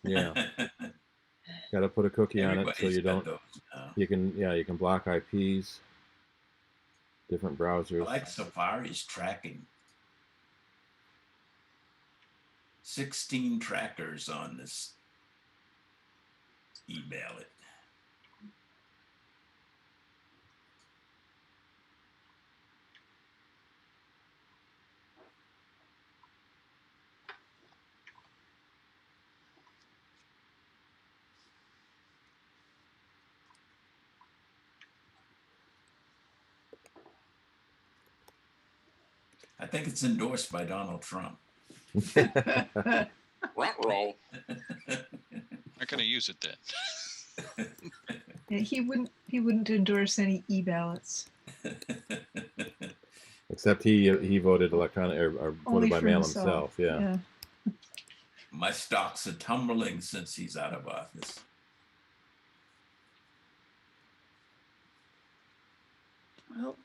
Speaker 1: Yeah. Got to put a cookie on it so you don't. You can block IPs. Different browsers.
Speaker 7: I like Safari's tracking. 16 trackers on this e-ballot. I think it's endorsed by Donald Trump.
Speaker 6: Roll.
Speaker 8: Not going to use it then.
Speaker 12: Yeah, he wouldn't endorse any e-ballots.
Speaker 1: Except he voted electronic or
Speaker 12: Only
Speaker 1: voted by
Speaker 12: for
Speaker 1: mail
Speaker 12: himself.
Speaker 1: himself. Yeah.
Speaker 7: My stocks are tumbling since he's out of office.
Speaker 2: Well,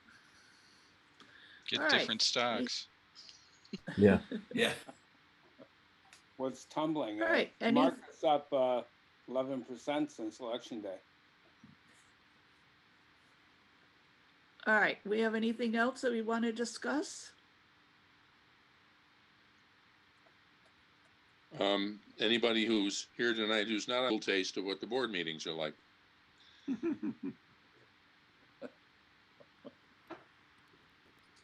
Speaker 8: Get
Speaker 2: all right.
Speaker 8: different stocks.
Speaker 1: Yeah.
Speaker 7: Yeah.
Speaker 3: What's tumbling?
Speaker 2: All right.
Speaker 3: Market's up 11% since election day.
Speaker 2: All right. We have anything else that we want to discuss?
Speaker 6: Anybody who's here tonight who's not a little taste of what the board meetings are like.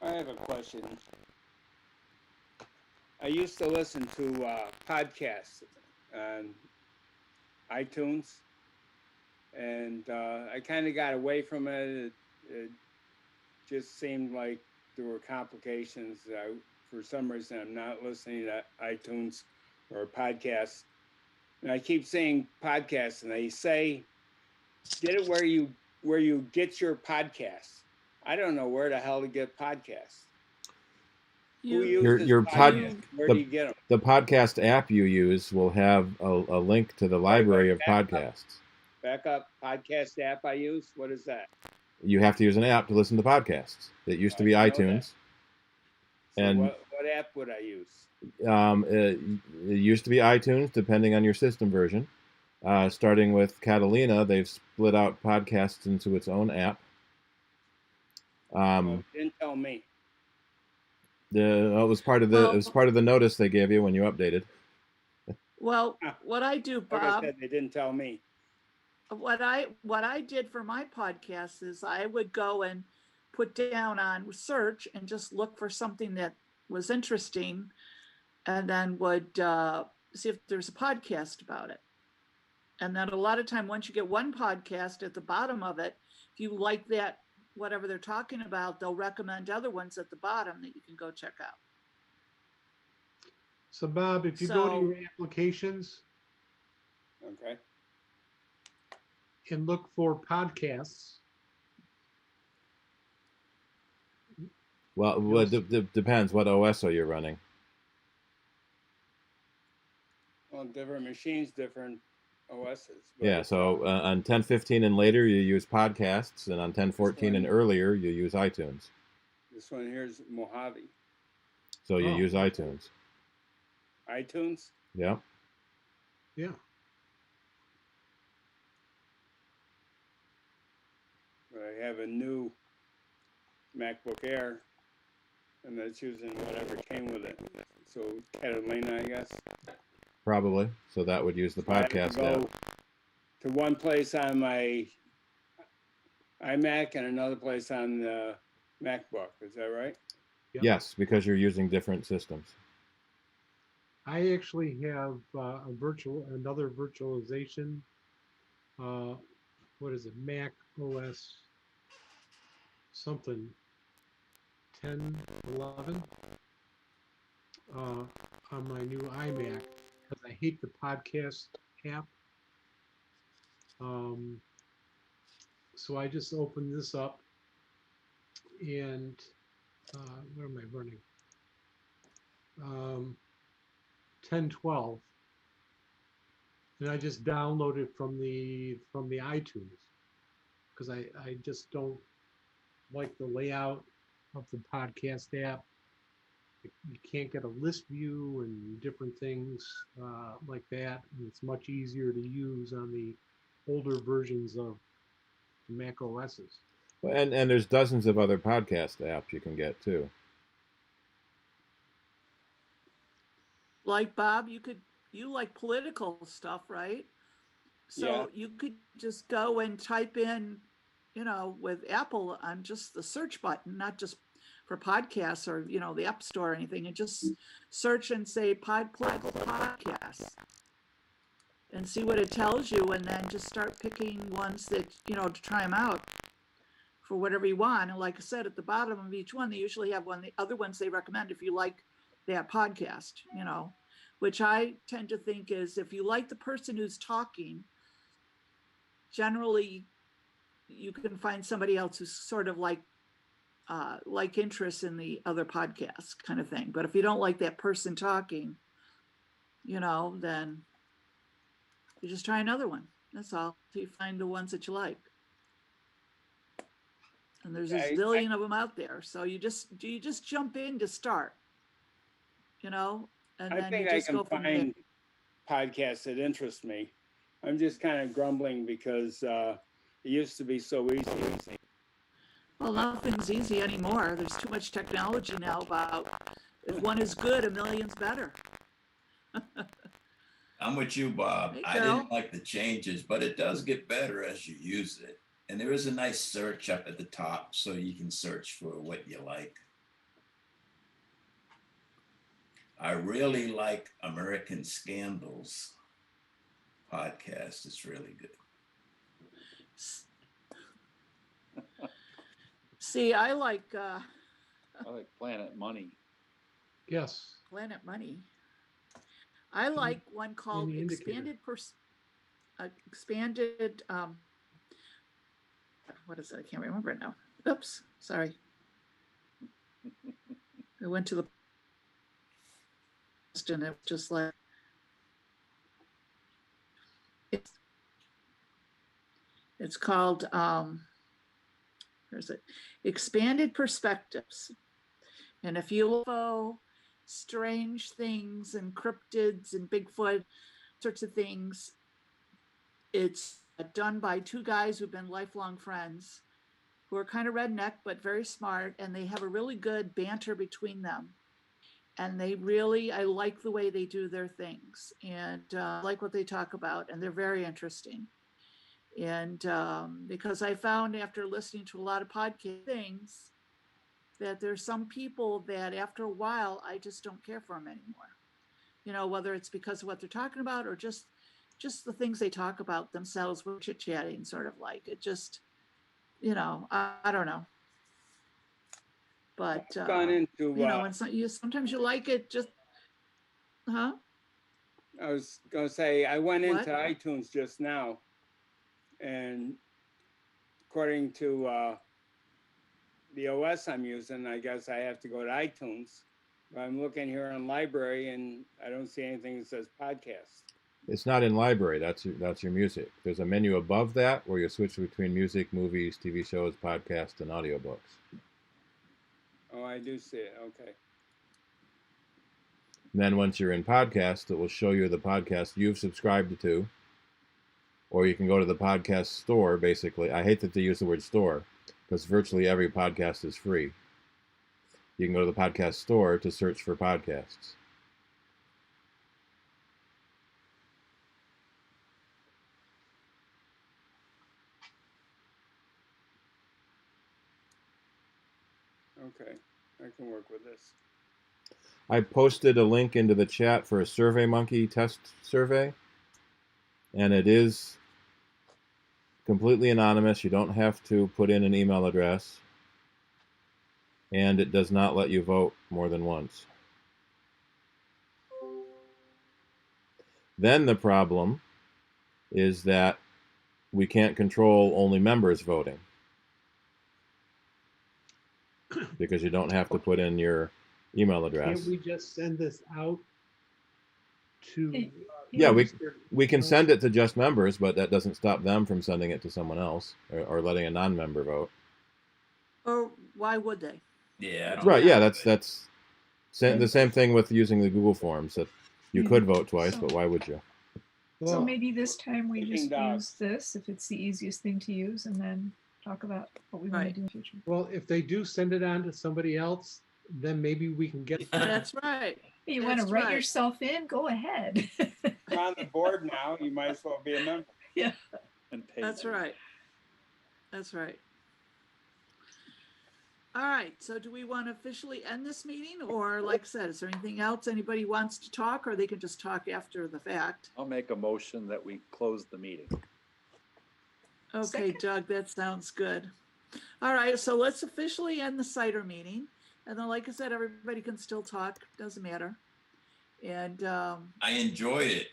Speaker 3: I have a question. I used to listen to podcasts on iTunes, and I kind of got away from it. It just seemed like there were complications. For some reason, I'm not listening to iTunes or podcasts. And I keep saying podcasts, and they say, get it where you get your podcasts. I don't know where the hell to get podcasts. Who uses podcasts? Where do you get them?
Speaker 1: The podcast app you use will have a link to the library of podcasts.
Speaker 3: Backup podcast app I use? What is that?
Speaker 1: You have to use an app to listen to podcasts. It used to be iTunes.
Speaker 3: So
Speaker 1: and
Speaker 3: what app would I use?
Speaker 1: It used to be iTunes, depending on your system version. Starting with Catalina, they've split out podcasts into its own app.
Speaker 3: Didn't tell me.
Speaker 1: It was part of the notice they gave you when you updated.
Speaker 2: Well, what I do, Bob.
Speaker 3: Like I said, they didn't tell me.
Speaker 2: What I did for my podcast is I would go and put down on search and just look for something that was interesting, and then would see if there's a podcast about it. And then a lot of time, once you get one podcast at the bottom of it, if you like that, whatever they're talking about, they'll recommend other ones at the bottom that you can go check out.
Speaker 5: So Bob, if you go to your applications,
Speaker 3: okay,
Speaker 5: and look for podcasts.
Speaker 1: Well, it depends what OS are you running.
Speaker 3: Well, different machines, different OSs.
Speaker 1: Yeah, so on 10.15 and later, you use podcasts, and on 10.14 and earlier, you use iTunes.
Speaker 3: This one here is Mojave.
Speaker 1: So you use iTunes.
Speaker 3: iTunes?
Speaker 1: Yeah.
Speaker 5: Yeah.
Speaker 3: But I have a new MacBook Air, and that's using whatever came with it. So Catalina, I guess.
Speaker 1: Probably. So that would use the podcast app.
Speaker 3: To one place on my iMac and another place on the MacBook. Is that right?
Speaker 5: Yep.
Speaker 1: Yes, because you're using different systems.
Speaker 5: I actually have another virtualization. What is it? Mac OS something 10.11 on my new iMac because I hate the podcast app. So I just opened this up and what am I running? 10.12, and I just downloaded from the iTunes because I just don't like the layout of the podcast app. You can't get a list view and different things like that, and it's much easier to use on the older versions of Mac OSs.
Speaker 1: And there's dozens of other podcast apps you can get too.
Speaker 2: Like Bob, you like political stuff, right? So you could just go and type in, with Apple on just the search button, not just for podcasts or, the App Store or anything, and just search and say political podcasts and see what it tells you, and then just start picking ones that, to try them out for whatever you want. And like I said, at the bottom of each one, they usually have the other ones they recommend if you like that podcast, which I tend to think is if you like the person who's talking, generally you can find somebody else who's sort of like like interests in the other podcasts kind of thing. But if you don't like that person talking, you know, then you just try another one. That's all. Till you find the ones that you like. And there's a zillion of them out there. So you just jump in to start, you know, and
Speaker 3: I
Speaker 2: then
Speaker 3: think
Speaker 2: you just
Speaker 3: I can
Speaker 2: go from
Speaker 3: find
Speaker 2: there.
Speaker 3: podcasts that interest me. I'm just kind of grumbling because it used to be so easy.
Speaker 2: Well, nothing's easy anymore. There's too much technology now about if one is good, a million's better.
Speaker 7: I'm with you, Bob.
Speaker 2: Hey,
Speaker 7: I
Speaker 2: Carol.
Speaker 7: didn't like the changes, but it does get better as you use it. And there is a nice search up at the top so you can search for what you like. I really like American Scandals podcast. It's really good.
Speaker 2: See, I like
Speaker 4: Planet Money.
Speaker 5: Yes.
Speaker 2: Planet Money. I like one called Expanded what is it? I can't remember it now. Oops, sorry. I went to the and it was just like it's called where's it? Expanded Perspectives. And if you follow strange things and cryptids and Bigfoot sorts of things, it's done by two guys who've been lifelong friends who are kind of redneck but very smart, and they have a really good banter between them. And they really, I like the way they do their things, and like what they talk about, and they're very interesting. And because I found after listening to a lot of podcast things that there's some people that after a while, I just don't care for them anymore. You know, whether it's because of what they're talking about or just the things they talk about themselves, we're chit-chatting, sort of like it just, you know, I don't know. But,
Speaker 3: gone into,
Speaker 2: you know, and so sometimes you like it just, huh?
Speaker 3: I was going to say, I went
Speaker 2: What?
Speaker 3: into iTunes just now, and according to the OS I'm using, I guess I have to go to iTunes. But I'm looking here on library, and I don't see anything that says podcast.
Speaker 1: It's not in library. That's your music. There's a menu above that where you switch between music, movies, TV shows, podcasts, and audiobooks.
Speaker 3: Oh, I do see it. Okay.
Speaker 1: And then once you're in podcast, it will show you the podcast you've subscribed to. Or you can go to the podcast store, basically. I hate that they use the word store, because virtually every podcast is free. You can go to the podcast store to search for podcasts.
Speaker 3: Okay, I can work with this.
Speaker 1: I posted a link into the chat for a SurveyMonkey test survey, and it is completely anonymous. You don't have to put in an email address, and it does not let you vote more than once. Then the problem is that we can't control only members voting, because you don't have to put in your email address.
Speaker 5: Can't we just send this out to?
Speaker 1: Yeah, we can send it to just members, but that doesn't stop them from sending it to someone else or letting a non-member vote.
Speaker 2: Or why would they?
Speaker 7: Yeah.
Speaker 1: Right. Yeah, that's the same thing with using the Google Forms. That you could vote twice, but why would you?
Speaker 12: So maybe this time we just use this if it's the easiest thing to use, and then talk about what we want to do in the future.
Speaker 5: Well, if they do send it on to somebody else, then maybe we can get.
Speaker 2: That's right.
Speaker 12: You want to write yourself in? Go ahead.
Speaker 3: You're on the board now. You might as well be a member.
Speaker 12: Yeah.
Speaker 2: That's right. That's right. All right. So do we want to officially end this meeting, or like I said, is there anything else anybody wants to talk, or they can just talk after the fact?
Speaker 4: I'll make a motion that we close the meeting.
Speaker 2: Okay, Doug, that sounds good. All right. So let's officially end the CIDER meeting. And then, like I said, everybody can still talk. Doesn't matter. And
Speaker 7: I enjoyed it.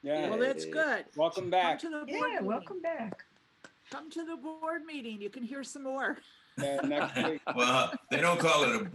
Speaker 3: Yeah.
Speaker 2: Well, that's good.
Speaker 3: Welcome back.
Speaker 2: Come to the board meeting.
Speaker 12: Welcome back.
Speaker 2: Come to the board meeting. You can hear some more.
Speaker 3: next week.
Speaker 7: Well, they don't call it a